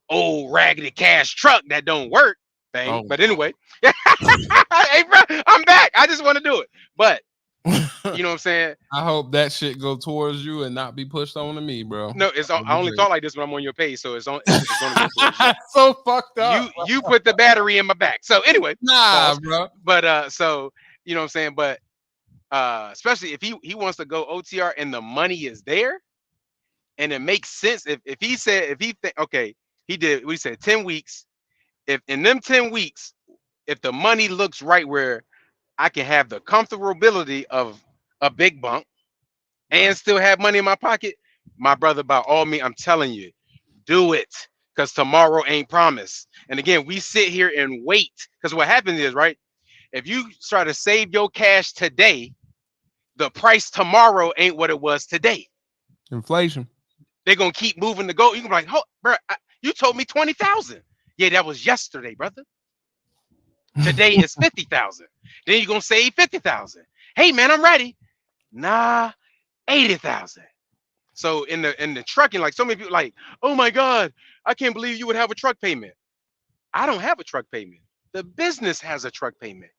Speaker 6: old raggedy cash truck that don't work thing. Oh. But anyway, hey bro, I'm back. I just want to do it. But you know what I'm saying?
Speaker 1: I hope that shit go towards you and not be pushed on to me, bro.
Speaker 6: No, I only talk like this when I'm on your page, so it's going to go towards you.
Speaker 1: So fucked up.
Speaker 6: You put the battery in my back. So anyway,
Speaker 1: nah, bro.
Speaker 6: But so you know what I'm saying. But especially if he wants to go OTR and the money is there, and it makes sense. If he think, okay, he did. We said 10 weeks. If in them 10 weeks, if the money looks right where I can have the comfortability of a big bunk and still have money in my pocket, my brother, by all means, I'm telling you, do it, because tomorrow ain't promised. And again, we sit here and wait, because what happens is, right, if you try to save your cash today, the price tomorrow ain't what it was today.
Speaker 1: Inflation.
Speaker 6: They're going to keep moving the goal. You can be like, oh, bro, you told me 20,000. Yeah, that was yesterday, brother. Today is 50,000. Then you're gonna save 50,000. Hey man, I'm ready. Nah, 80,000. So in the trucking, like so many people like, oh my God, I can't believe you would have a truck payment. I don't have a truck payment. The business has a truck payment.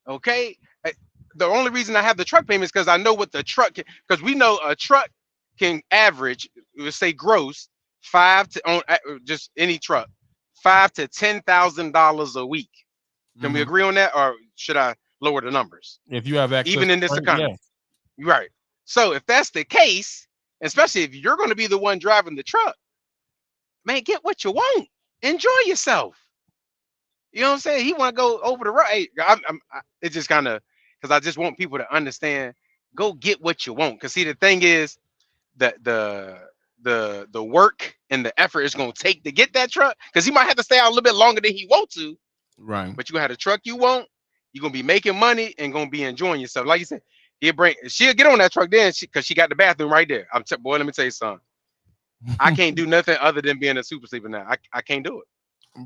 Speaker 6: Okay. The only reason I have the truck payment is because I know what the truck can, because we know a truck can average, let's say gross, just any truck, $5,000 to $10,000 a week. Can we agree on that, or should I lower the numbers?
Speaker 1: If you have access,
Speaker 6: even in this economy, yeah. Right? So if that's the case, especially if you're going to be the one driving the truck, man, get what you want. Enjoy yourself. You know what I'm saying? He want to go over the road. Hey, it's just kind of because I just want people to understand. Go get what you want. Cause see, the thing is that the work and the effort it's gonna take to get that truck. Cause he might have to stay out a little bit longer than he want to.
Speaker 1: Right.
Speaker 6: But you gonna have the truck you want. You're gonna be making money and gonna be enjoying yourself. Like you said, she'll get on that truck then because she got the bathroom right there. Boy, let me tell you something. I can't do nothing other than being a super sleeper now. I can't do it.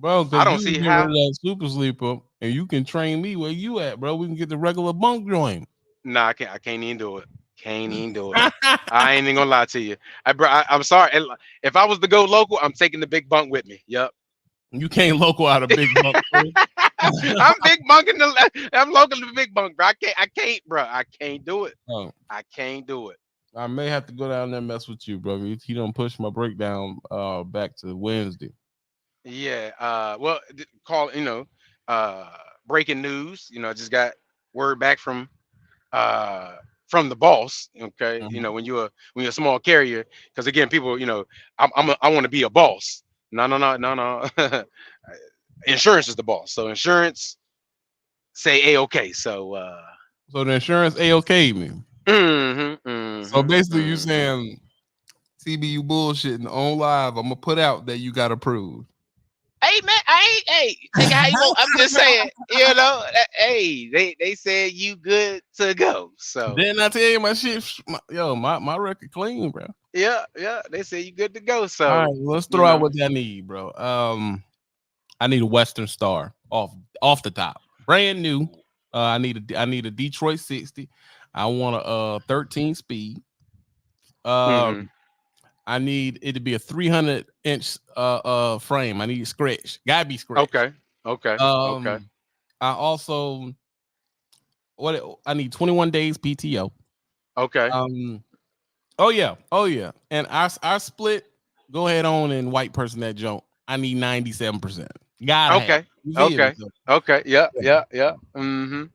Speaker 1: Bro,
Speaker 6: I
Speaker 1: because
Speaker 6: don't
Speaker 1: you can
Speaker 6: see
Speaker 1: get rid
Speaker 6: how.
Speaker 1: of that super sleeper and you can train me where you at, bro. We can get the regular bunk joint.
Speaker 6: Nah, I can't. I can't even do it. Can't even do it. I ain't even gonna lie to you. I'm sorry. If I was to go local, I'm taking the big bunk with me. Yep.
Speaker 1: You can't local out a big bunk.
Speaker 6: I'm big bunking I'm local to the big bunk, bro. I can't, bro. I can't do it.
Speaker 1: Oh,
Speaker 6: I can't do it.
Speaker 1: I may have to go down there and mess with you, bro. He don't push my breakdown back to Wednesday.
Speaker 6: Yeah. Well, call breaking news. I just got word back from the boss. Okay.
Speaker 1: Mm-hmm.
Speaker 6: When you're a small carrier, because again, people, I want to be a boss. No. Insurance is the boss. So insurance say okay. So
Speaker 1: So the insurance A-OK me. So basically you saying CB, you bullshitting on live. I'm gonna put out that you got approved.
Speaker 6: Hey man, take it how you want. I'm just saying, hey, they said you good to go. So
Speaker 1: didn't I tell you my shit? My record clean, bro.
Speaker 6: Yeah, they say you good to go. So
Speaker 1: all right, let's throw out what I need, bro. I need a Western Star off the top, brand new. I need a Detroit 60. I want a 13 speed. I need it to be a 300-inch frame. I need it scratched. Gotta be scratched.
Speaker 6: Okay.
Speaker 1: I also I need 21 days PTO.
Speaker 6: Okay.
Speaker 1: Oh yeah. And I split. Go ahead on and white person that jump. I need 97%.
Speaker 6: Okay. Yeah.
Speaker 1: And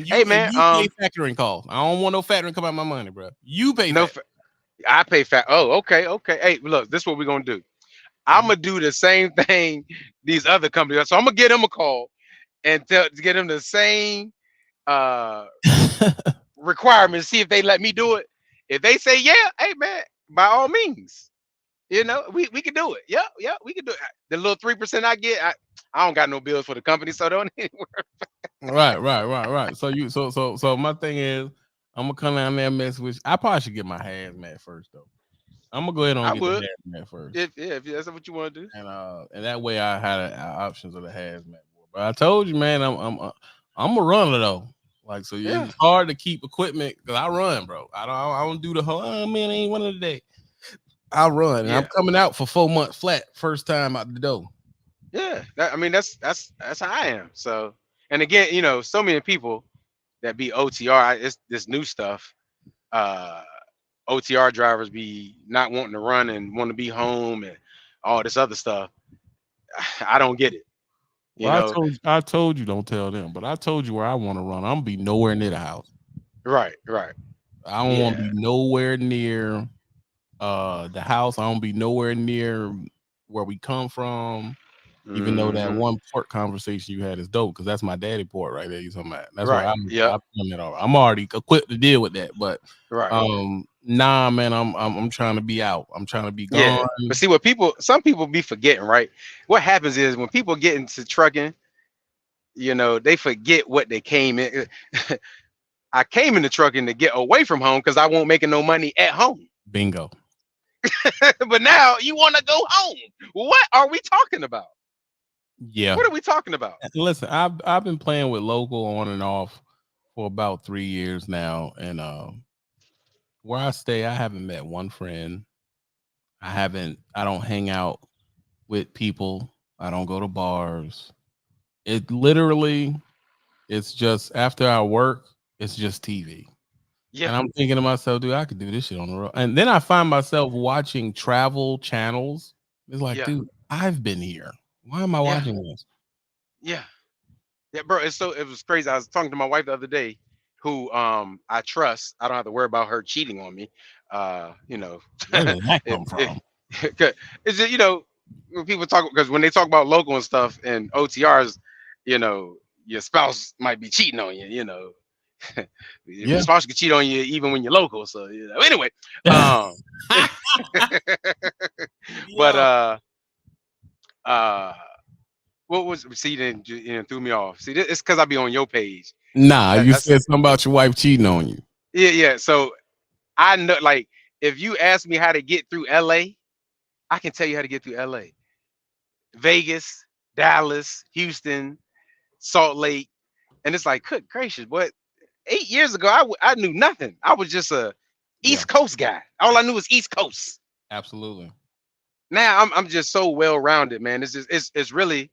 Speaker 6: Hey man,
Speaker 1: you pay factoring costs. I don't want no factoring come out my money, bro. You pay.
Speaker 6: No, I pay Oh, okay. Hey, look, this is what we're gonna do. I'm gonna do the same thing these other companies. So I'm gonna get them a call and get them the same requirements. See if they let me do it. If they say yeah, hey man, by all means, we can do it. Yeah, we can do it. The little 3% I get, I don't got no bills for the company, so don't
Speaker 1: Right. So my thing is, I'm gonna come down there and mess with you. I probably should get my hazmat first though. I'm gonna go ahead and get the hazmat first.
Speaker 6: If that's what you want to do.
Speaker 1: And that way I had options of the hazmat. But I told you, man, I'm a runner though. Like so, yeah. It's hard to keep equipment because I run, bro. I don't do the whole. Oh man, I ain't one of the day. I run. And I'm coming out for 4 months flat, first time out the door.
Speaker 6: Yeah, that's how I am. So, and again, so many people that be OTR. It's this new stuff. OTR drivers be not wanting to run and want to be home and all this other stuff. I don't get it.
Speaker 1: I told you don't tell them, but I told you where I want to run. I'm gonna be nowhere near the house.
Speaker 6: Right.
Speaker 1: I don't want to be nowhere near the house. I don't be nowhere near where we come from. Even though that one port conversation you had is dope, because that's my daddy port right there. You talking about? That's why I'm already equipped to deal with that. But nah, man, I'm trying to be out. I'm trying to be gone.
Speaker 6: Yeah. But see some people be forgetting, right? What happens is when people get into trucking, they forget what they came in. I came into trucking to get away from home because I won't making no money at home.
Speaker 1: Bingo.
Speaker 6: But now you want to go home. What are we talking about?
Speaker 1: Yeah.
Speaker 6: What are we talking about?
Speaker 1: Listen, I've been playing with local on and off for about 3 years now, and where I stay, I haven't met one friend. I don't hang out with people. I don't go to bars. It's just after I work, it's just TV. Yeah. And I'm thinking to myself, dude, I could do this shit on the road. And then I find myself watching travel channels. It's like, dude, I've been here. Why am I watching this?
Speaker 6: Yeah, bro. It was crazy. I was talking to my wife the other day, who I trust. I don't have to worry about her cheating on me.
Speaker 1: Where did that come from?
Speaker 6: Is it when people talk, because when they talk about local and stuff and OTRs, your spouse might be cheating on you. Your
Speaker 1: Yeah.
Speaker 6: spouse can cheat on you even when you're local. So anyway, um, but
Speaker 1: Yo.
Speaker 6: what was see then threw me off. See, it's because I be on your page.
Speaker 1: Nah, you
Speaker 6: That's
Speaker 1: said something about your wife cheating on you.
Speaker 6: yeah. So I know, like, if you ask me how to get through LA, I can tell you how to get through LA, Vegas, Dallas, Houston, Salt Lake, and it's like, good gracious, what? 8 years ago, I knew nothing. I was just a
Speaker 1: Yeah,
Speaker 6: East Coast guy. All I knew was East Coast.
Speaker 1: absolutely.
Speaker 6: Now I'm just so well rounded, man. It's just it's really,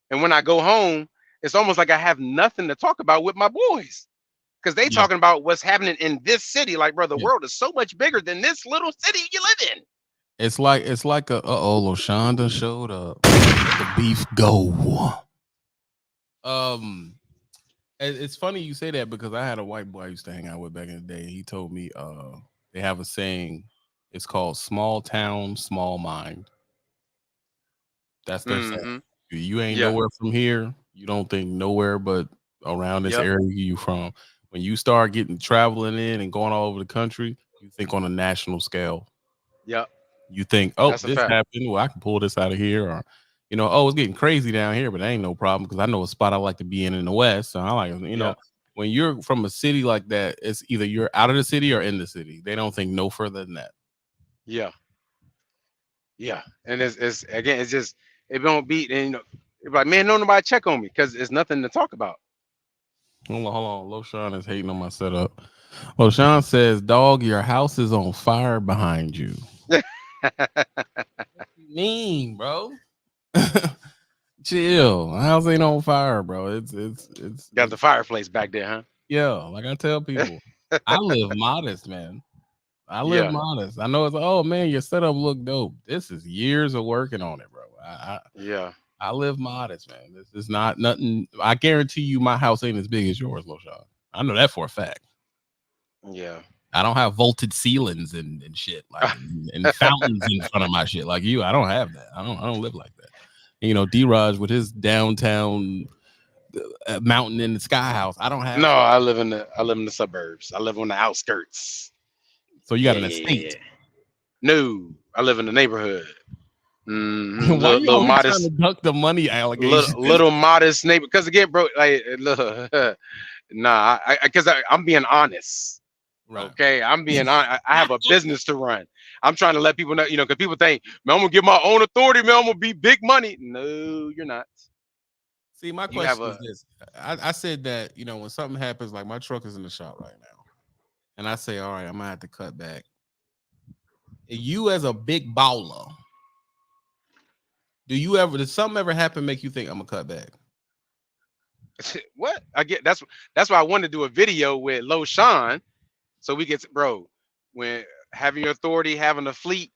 Speaker 6: and when I go home, it's almost like I have nothing to talk about with my boys because they
Speaker 1: Yeah,
Speaker 6: talking about what's happening in this city. Like, bro, the
Speaker 1: yeah.
Speaker 6: world is so much bigger than this little city you live in.
Speaker 1: It's like a LaShonda showed up. The beef go. Um, it's funny you say that because I had a white boy I used to hang out with back in the day. He told me they have a saying. It's called small town, small mind. That's their saying.
Speaker 6: Mm-hmm.
Speaker 1: You ain't
Speaker 6: Yeah.
Speaker 1: nowhere from here. You don't think nowhere but around this
Speaker 6: Yep.
Speaker 1: area you from. When you start getting traveling in and going all over the country, you think on a national scale.
Speaker 6: Yep.
Speaker 1: You think, oh,
Speaker 6: That's a
Speaker 1: this
Speaker 6: fact.
Speaker 1: happened. Well, I can pull this out of here, or oh, it's getting crazy down here, but that ain't no problem because I know a spot I like to be in the West. So I like,
Speaker 6: Yep.
Speaker 1: when you're from a city like that, it's either you're out of the city or in the city. They don't think no further than that.
Speaker 6: Yeah. Yeah. And it's again, it's just it don't beat, and it's like, man, no nobody check on me because it's nothing to talk about.
Speaker 1: Hold on. Loshawn is hating on my setup. Loshawn says, dog, your house is on fire behind you. What you mean, bro? Chill. House ain't on fire, bro.
Speaker 6: Got the fireplace back there, huh?
Speaker 1: Yeah, like I tell people, I live modest, man. I live
Speaker 6: Yeah.
Speaker 1: modest. I know it's oh man, your setup look dope. This is years of working on it, bro.
Speaker 6: Yeah.
Speaker 1: I live modest, man. This is not nothing. I guarantee you, my house ain't as big as yours, Loshawn. I know that for a fact.
Speaker 6: Yeah.
Speaker 1: I don't have vaulted ceilings and shit like and fountains in front of my shit like you. I don't have that. I don't live like that. D-Raj with his downtown mountain in the sky house. I don't have
Speaker 6: No,
Speaker 1: that.
Speaker 6: I live in the suburbs. I live on the outskirts.
Speaker 1: So you got an
Speaker 6: Yeah.
Speaker 1: estate.
Speaker 6: No, I live in the neighborhood.
Speaker 1: Why you
Speaker 6: Little
Speaker 1: always trying to
Speaker 6: modest,
Speaker 1: duck the money allegations?
Speaker 6: little modest neighbor. Because again, bro, like, look, nah, because I'm being honest.
Speaker 1: Right.
Speaker 6: Okay, I'm being honest. I have a business to run. I'm trying to let people know, because people think, man, I'm gonna get my own authority, man. I'm gonna be big money. No, you're not.
Speaker 1: See, my
Speaker 6: You have
Speaker 1: question is this. I said that, when something happens, like my truck is in the shop right now, and I say, all right, I'm gonna have to cut back. You as a big baller, did something ever happen make you think I'm gonna cut back?
Speaker 6: what I get. That's why I wanted to do a video with Lo Sean, so we get bro. When having your authority, having a fleet,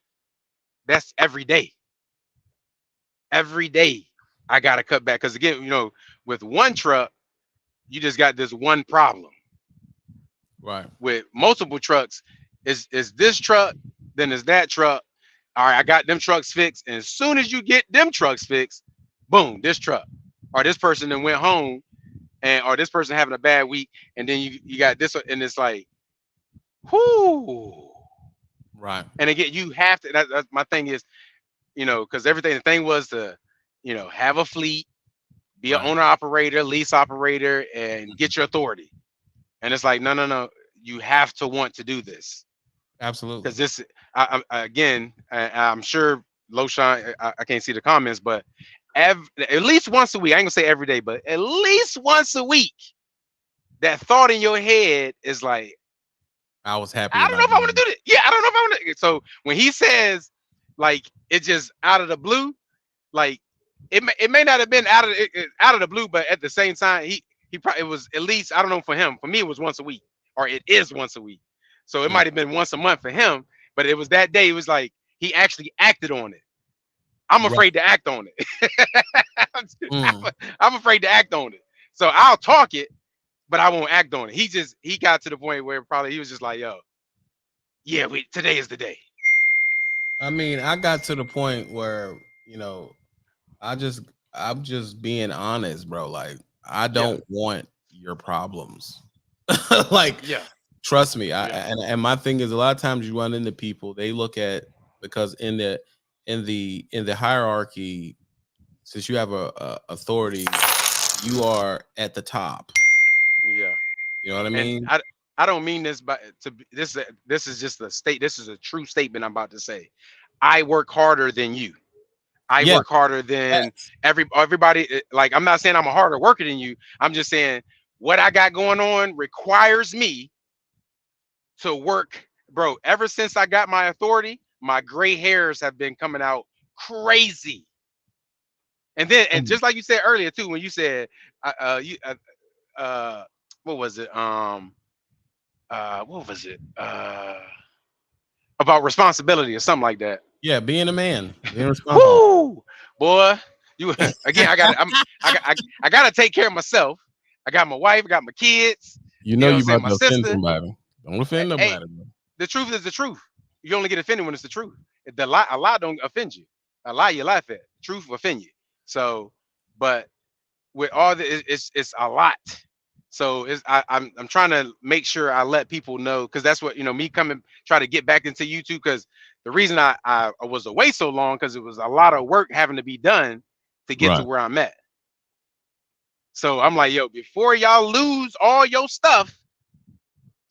Speaker 6: that's every day. Every day, I gotta cut back because again, with one truck, you just got this one problem.
Speaker 1: Right.
Speaker 6: With multiple trucks, is this truck, then is that truck. All right, I got them trucks fixed, and as soon as you get them trucks fixed, boom, this truck or this person then went home, or this person having a bad week, and then you got this, and it's like, whoo.
Speaker 1: Right.
Speaker 6: And again, you have to. That's my thing is, because everything. The thing was to, have a fleet, be an
Speaker 1: Right.
Speaker 6: owner operator, lease operator, and get your authority. And it's like, no. You have to want to do this.
Speaker 1: Absolutely.
Speaker 6: Because this, I'm sure Loshan, I can't see the comments, but at least once a week, I ain't gonna say every day, but at least once a week, that thought in your head is like,
Speaker 1: I was happy
Speaker 6: I don't know
Speaker 1: about
Speaker 6: if I want to
Speaker 1: doing
Speaker 6: do this. Yeah, I don't know if I want to. So when he says, like, it's just out of the blue, like it may not have been out of the blue, but at the same time, he probably, it was at least, I don't know, for him. For me, it was once a week, or it is once a week. So it
Speaker 1: Yeah.
Speaker 6: might have been once a month for him, but it was that day. It was like he actually acted on it. I'm afraid to act on it. I'm afraid to act on it. So I'll talk it, but I won't act on it. He got to the point where probably he was just like, yo, yeah, today is the day.
Speaker 1: I mean, I got to the point where, I I'm just being honest, bro. Like, I don't want your problems. Like, trust me. And my thing is, a lot of times you run into people, they look at, because in the hierarchy, since you have a authority, you are at the top.
Speaker 6: Yeah.
Speaker 1: You know what I mean?
Speaker 6: And I don't mean this, but this is just a state. This is a true statement I'm about to say. I work harder than you. I work harder than everybody. Like, I'm not saying I'm a harder worker than you. I'm just saying what I got going on requires me to work, bro. Ever since I got my authority, my gray hairs have been coming out crazy. And then, and just like you said earlier too, when you said, what was it? What was it? About responsibility or something like that.
Speaker 1: Yeah, being a man, being responsible.
Speaker 6: Woo! Boy, you again. I gotta take care of myself. I got my wife. I got my kids.
Speaker 1: You know, you about
Speaker 6: my
Speaker 1: to offend
Speaker 6: sister.
Speaker 1: somebody. Don't offend nobody.
Speaker 6: Hey, the truth is the truth. You only get offended when it's the truth. A lie don't offend you. A lie you laugh at. Truth will offend you. So, but with all the, it's a lot. So I'm trying to make sure I let people know, because that's what, me coming try to get back into YouTube, because the reason I was away so long, because it was a lot of work having to be done to get to where I'm at. So I'm like, yo, before y'all lose all your stuff,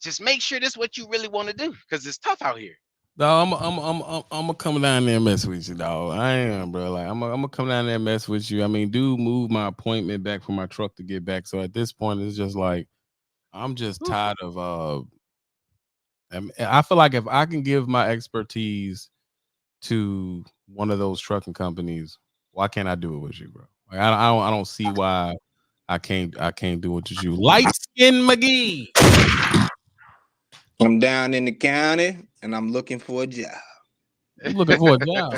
Speaker 6: just make sure this is what you really want to do, because it's tough out here.
Speaker 1: No, I'm gonna come down there and mess with you, dog. I am, bro. Like, I'm gonna come down there and mess with you. I mean, dude, move my appointment back for my truck to get back. So at this point, it's just like, I'm just tired of. I feel like if I can give my expertise to one of those trucking companies, why can't I do it with you, bro? Like, I don't see why I can't do it with you. Light Skin McGee.
Speaker 7: I'm down in the county and I'm looking for a job.
Speaker 1: You looking for a job?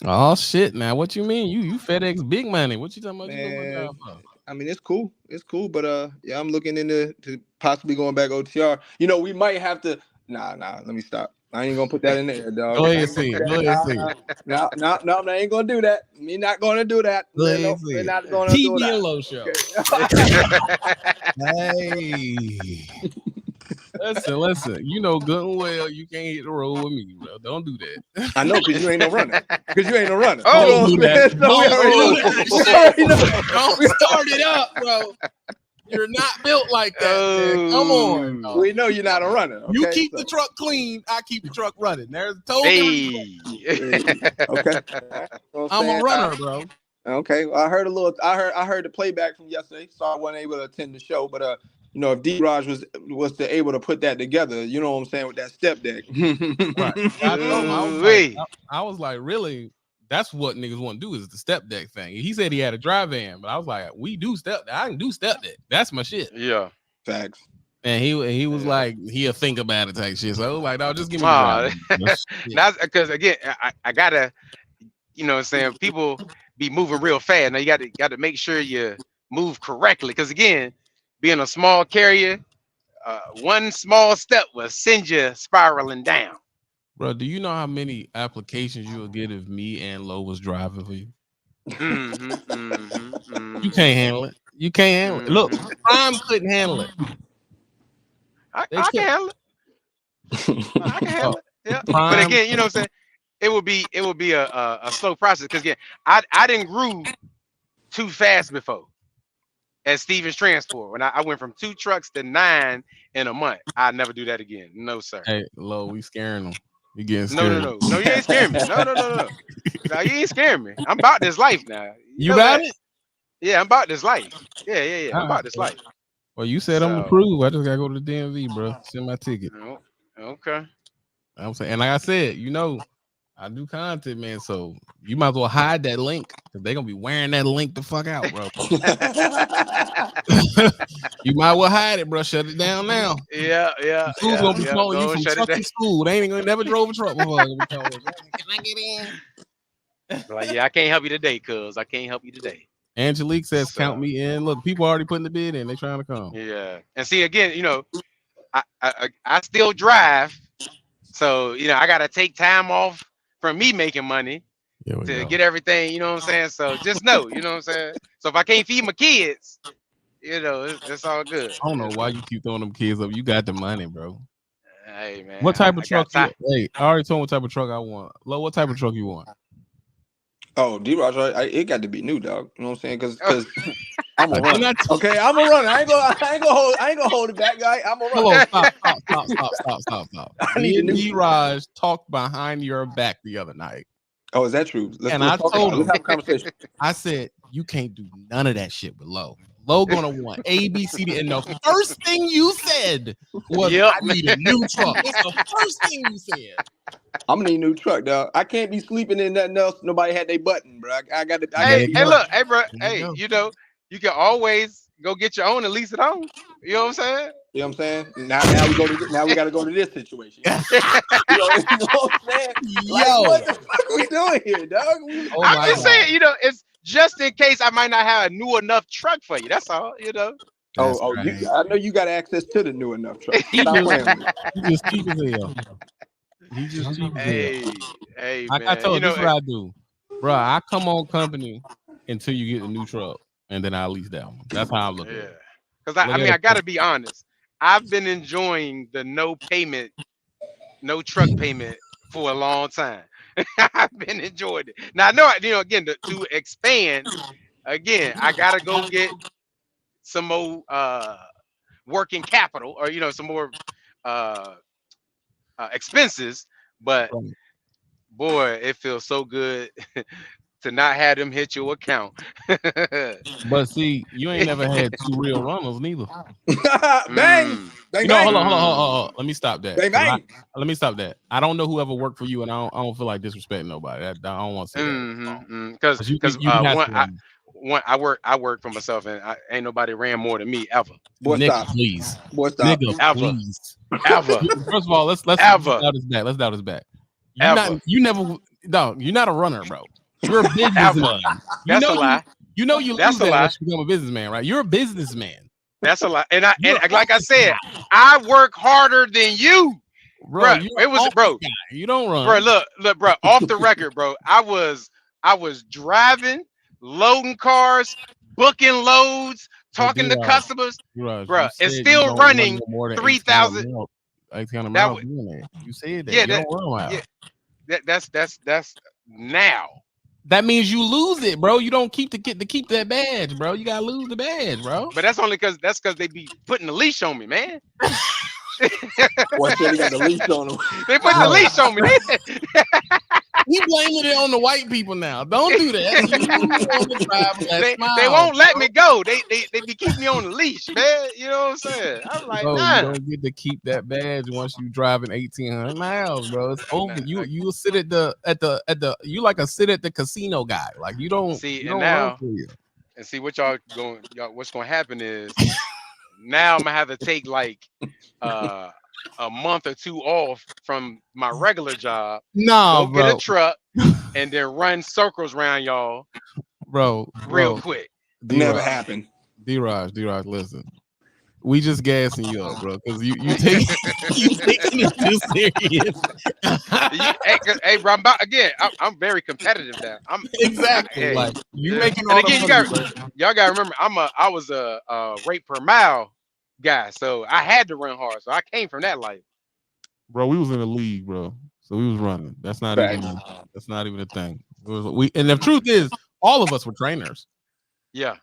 Speaker 1: Oh shit! Now what you mean? You FedEx big money? What you talking about?
Speaker 7: Man,
Speaker 1: you looking for a job for?
Speaker 7: I mean, it's cool, but yeah, I'm looking into possibly going back OTR. We might have to. Nah, let me stop. I ain't gonna put that in there, dog.
Speaker 1: Go ahead, see. Go ahead, see.
Speaker 7: No, I ain't gonna do that. Me not gonna do that. We're not gonna do that.
Speaker 1: TVLO show. Hey, listen. You know good and well you can't hit the road with me, bro. Don't do that.
Speaker 7: I know, because you ain't no runner.
Speaker 1: Oh,
Speaker 7: you know
Speaker 1: Don't start it up, bro. You're not built like that, man. Come on.
Speaker 7: Dog. We know you're not a runner. Okay?
Speaker 1: You keep the truck clean, I keep the truck running. There's a total
Speaker 7: difference. Okay.
Speaker 1: I'm a runner, bro.
Speaker 7: Okay. Well, I heard the playback from yesterday, so I wasn't able to attend the show. But if D-Raj was able to put that together, you know what I'm saying, with that step deck.
Speaker 1: Right. I was like, really? That's what niggas want to do, is the step deck thing. He said he had a dry van, but I was like, we do step deck. I can do step deck. That's my shit.
Speaker 6: Yeah.
Speaker 7: Facts.
Speaker 1: And he was like, he'll think about it type shit. So I was like, no, just give me the dry.
Speaker 6: That's because, again, I gotta, what I'm saying, people be moving real fast. Now you got to make sure you move correctly, because again, being a small carrier, one small step will send you spiraling down.
Speaker 1: Bro, do you know how many applications you would get if me and Lo was driving for you? You can't handle it. You can't handle it. Look, Prime couldn't handle it.
Speaker 6: I can handle it. I can handle it. Yeah. But again, you know what I'm saying? It would be a slow process, because again, I didn't groove too fast before at Stevens Transport. When I went from 2 trucks to 9 in a month. I'd never do that again. No, sir.
Speaker 1: Hey, Lo, we scaring them. You getting scared?
Speaker 6: No, you ain't scaring me. No. No, you ain't scaring me. I'm about this life now.
Speaker 1: You about it?
Speaker 6: Yeah, I'm about this life. Yeah. I'm about this life.
Speaker 1: Well, you said I'm approved. I just gotta go to the DMV, bro. Send my ticket.
Speaker 6: Okay.
Speaker 1: I'm saying, and like I said, I do content, man. So you might as well hide that link, because they're gonna be wearing that link the fuck out, bro. You might as well hide it, bro. Shut it down now.
Speaker 6: Yeah.
Speaker 1: School's gonna be calling you from trucking school. They ain't gonna never drove a truck before. Can I get in?
Speaker 6: Like, yeah, I can't help you today, cuz I can't help you today.
Speaker 1: Angelique says, count me in. Look, people already putting the bid in. They trying to come.
Speaker 6: Yeah. And see, again, I still drive. So, I got to take time off from me making money to get everything. You know what I'm saying? So just know, you know what I'm saying. So if I can't feed my kids, you know, it's all good.
Speaker 1: I don't know why you keep throwing them kids up. You got the money, bro.
Speaker 6: Hey man,
Speaker 1: What type of truck?
Speaker 6: I
Speaker 1: Hey, I already told what type of truck I want. Lo, what type of truck you want?
Speaker 7: Oh, D-Raj, it got to be new, dog. You know what I'm saying? Because I'm a runner. Okay, I'm a runner. I ain't gonna hold it back, guy. I'm a runner.
Speaker 1: Hold on, stop. Me and D-Raj talked behind your back the other night.
Speaker 7: Oh, is that true? Let's
Speaker 1: I told him,
Speaker 7: let's have a conversation.
Speaker 1: I said, you can't do none of that shit with Lo. Lo gonna want A, B, C, D, and the first thing you said was, I need a new truck. It's the first thing you said.
Speaker 7: I'm gonna need a new truck, dog. I can't be sleeping in nothing else. Nobody had their button, bro. I got to.
Speaker 6: Hey, look, hey, bro. Hey, you know, you can always go get your own and lease it on. You know what I'm saying?
Speaker 7: You know what I'm saying? Now we got to go to this situation. You know what I'm saying? Like, what the fuck are we doing here, dog?
Speaker 6: I'm just saying, you know, it's just in case I might not have a new enough truck for you. That's all, you know.
Speaker 7: Right. I know you got access to the new enough truck.
Speaker 1: He just cheap as hell. He just cheap as hell.
Speaker 6: Hey,
Speaker 1: man. I told you, this is what I do, bro. I come on company until you get a new truck, and then I lease that one. That's how I look at it.
Speaker 6: Because I got to be honest. I've been enjoying the no truck payment for a long time. I've been enjoying it. Now I know, you know, again to expand, again I gotta go get some more working capital, or you know, some more expenses. But boy, it feels so good to not have them hit your account.
Speaker 1: But see, you ain't never had two real runners neither.
Speaker 7: Bang!
Speaker 1: You know, hold on. Let me stop that.
Speaker 7: Bang.
Speaker 1: Let me stop that. I don't know whoever worked for you, and I don't feel like disrespecting nobody. I don't want to say that.
Speaker 6: Because I work for myself, and ain't nobody ran more than me ever.
Speaker 7: Boy,
Speaker 1: Nick,
Speaker 7: stop.
Speaker 1: Please.
Speaker 7: Boy, stop.
Speaker 1: Nigga,
Speaker 6: ever.
Speaker 1: Please.
Speaker 6: Ever.
Speaker 1: First of all, let's doubt his back. You're not a runner, bro. You're a businessman.
Speaker 6: That's a lie.
Speaker 1: You know you lose that once you become a businessman, right? You're a businessman.
Speaker 6: That's a lie. And like I said, I work harder than you. Bro, it was bro.
Speaker 1: You don't run.
Speaker 6: Bro, look, bro, off the record, bro. I was driving, loading cars, booking loads, talking to customers, bro, and still running 3,000.
Speaker 1: You said that.
Speaker 6: That's now.
Speaker 1: That means you lose it, bro. You don't keep that badge, bro. You gotta lose the badge, bro.
Speaker 6: But that's only because they be putting the leash on me, man.
Speaker 7: Boy, they got the leash on them.
Speaker 6: They put the leash on me.
Speaker 1: He blaming it on the white people now. Don't do that.
Speaker 6: They won't let me go. They be keeping me on the leash, man. You know what I'm saying? I'm like, nah.
Speaker 1: You don't get to keep that badge once you driving 1,800 miles, bro. It's over. You sit at the you like a sit at the casino guy. Like you don't
Speaker 6: see.
Speaker 1: You
Speaker 6: and
Speaker 1: don't
Speaker 6: now, and see what what's gonna happen is now I'm gonna have to take like a month or two off from my regular job.
Speaker 1: No,
Speaker 6: go get a truck and then run circles around y'all, real quick.
Speaker 7: Never happened.
Speaker 1: D-Raj, listen. We just gassing you up, bro, because you taking it too serious.
Speaker 6: Hey, bro, I'm very competitive now. I'm
Speaker 1: exactly like you making.
Speaker 6: And again, y'all gotta remember, I was a rate per mile guy, so I had to run hard. So I came from that life.
Speaker 1: Bro, we was in the league, bro. So we was running. That's not even a thing. And the truth is, all of us were trainers.
Speaker 6: Yeah.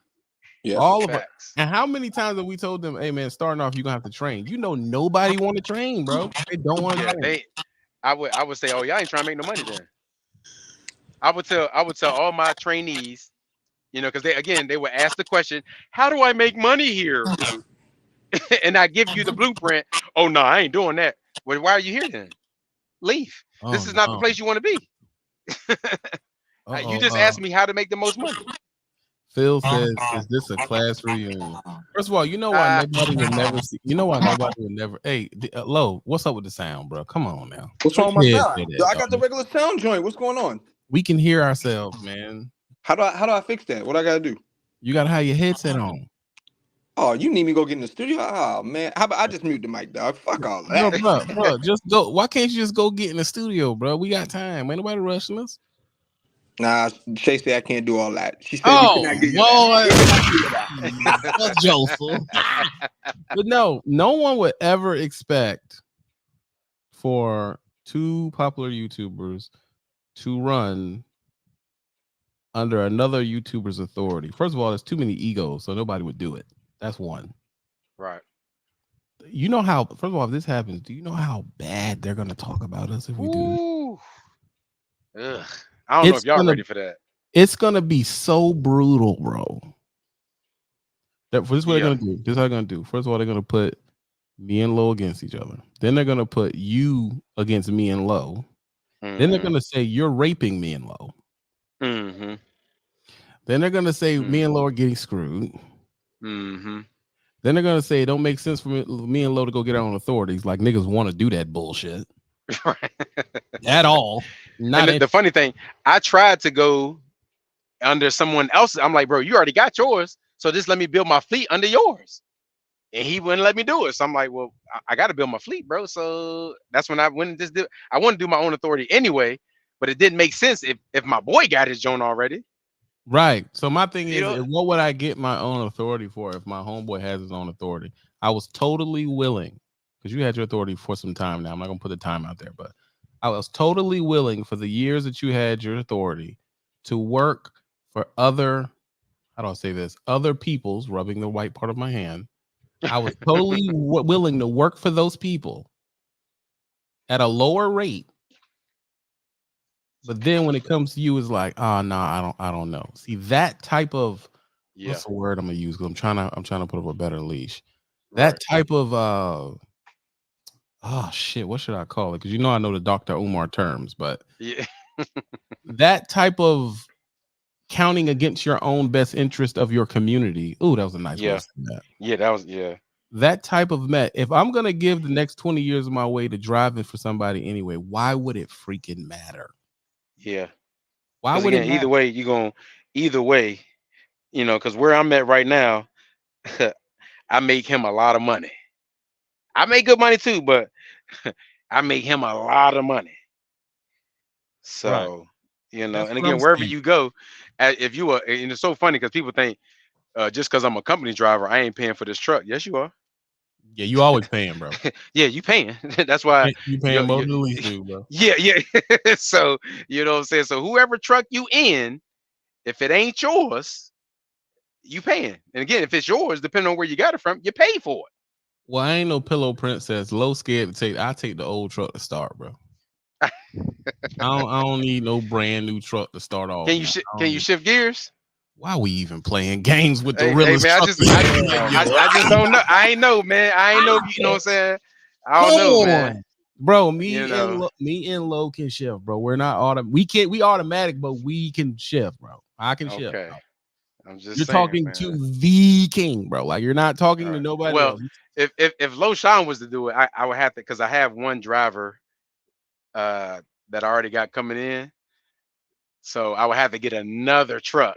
Speaker 1: All of us. And how many times have we told them, hey man, starting off, you're gonna have to train? You know, nobody want to train, bro. They don't want to train.
Speaker 6: I would say, oh, y'all ain't trying to make no money then. I would tell all my trainees, you know, because they would ask the question, how do I make money here? And I give you the blueprint. Oh no, I ain't doing that. Well, why are you here then? Leave. This is not the place you want to be. You just asked me how to make the most money.
Speaker 1: Phil says, "Is this a class reunion?" First of all, you know why nobody would never see. You know why nobody would never. Hey, Lo, what's up with the sound, bro? Come on now.
Speaker 7: What's wrong with my sound? I got the regular sound joint. What's going on?
Speaker 1: We can hear ourselves, man.
Speaker 7: How do I fix that? What I gotta do?
Speaker 1: You gotta have your headset on.
Speaker 7: Oh, you need me to go get in the studio? Oh man, how about I just mute the mic, dog? Fuck all that.
Speaker 1: No, bro, just go. Why can't you just go get in the studio, bro? We got time. Ain't nobody rushing us.
Speaker 7: Nah, Shay said I can't do all that. She said we
Speaker 1: Oh,
Speaker 7: cannot give you
Speaker 1: boy.
Speaker 7: that.
Speaker 1: Joseph. But no one would ever expect for two popular YouTubers to run under another YouTuber's authority. First of all, there's too many egos, so nobody would do it. That's one.
Speaker 6: Right.
Speaker 1: You know how, first of all, if this happens, do you know how bad they're going to talk about us if we do?
Speaker 6: Ugh. I don't know if y'all ready for that.
Speaker 1: It's going to be so brutal, bro. This is what they're going to do. This is how they're going to do. First of all, they're going to put me and Lo against each other. Then they're going to put you against me and Lo. Then they're going to say you're raping me and Lo. Then they're going to say me and Lo are getting screwed. Then they're going to say it don't make sense for me and Lo to go get our own authorities. Like niggas want to do that bullshit. At all.
Speaker 6: The funny thing, I tried to go under someone else's. I'm like, bro, you already got yours. So just let me build my fleet under yours. And he wouldn't let me do it. So I'm like, well, I got to build my fleet, bro. So that's when I went and just did. I want to do my own authority anyway, but it didn't make sense if my boy got his joint already.
Speaker 1: Right. So my thing is, what would I get my own authority for if my homeboy has his own authority? I was totally willing, because you had your authority for some time now. I'm not going to put the time out there, but I was totally willing for the years that you had your authority to work for other, how do I say this? Other people's, rubbing the white part of my hand. I was totally willing to work for those people at a lower rate. But then when it comes to you, it's like, oh no, I don't know. See, that type of what's the word I'm gonna use? Because I'm trying to put up a better leash. That type of oh shit, what should I call it? Because I know the Dr. Umar terms, but that type of counting against your own best interest of your community. Ooh, that was a nice way to say that.
Speaker 6: Yeah, that was
Speaker 1: that type of met. If I'm gonna give the next 20 years of my way to driving for somebody anyway, why would it freaking matter?
Speaker 6: Yeah.
Speaker 1: Why would it matter?
Speaker 6: Either way, because where I'm at right now, I make him a lot of money. I make good money too, but I make him a lot of money. So, and again, wherever you go, if you are, and it's so funny because people think just because I'm a company driver, I ain't paying for this truck. Yes, you are.
Speaker 1: Yeah, you always paying, bro.
Speaker 6: Yeah, you paying. That's why
Speaker 1: you paying more than the lease do, bro.
Speaker 6: Yeah. So you know what I'm saying. So whoever truck you in, if it ain't yours, you paying. And again, if it's yours, depending on where you got it from, you pay for it.
Speaker 1: Well, I ain't no pillow princess. Low scared to take. I take the old truck to start, bro. I don't need no brand new truck to start off.
Speaker 6: Can you shift gears?
Speaker 1: Why we even playing games with the realest
Speaker 6: man, I just don't know. I ain't know, man. I ain't know. You know what I'm saying? I don't know, man.
Speaker 1: Bro, me and Lo can shift, bro. We're not we automatic, but we can shift, bro. I can shift. Bro.
Speaker 6: I'm just
Speaker 1: you're
Speaker 6: saying,
Speaker 1: talking
Speaker 6: man.
Speaker 1: to the king, bro. Like you're not talking to nobody else.
Speaker 6: If Lo Sean was to do it, I would have to, because I have one driver that I already got coming in. So I would have to get another truck.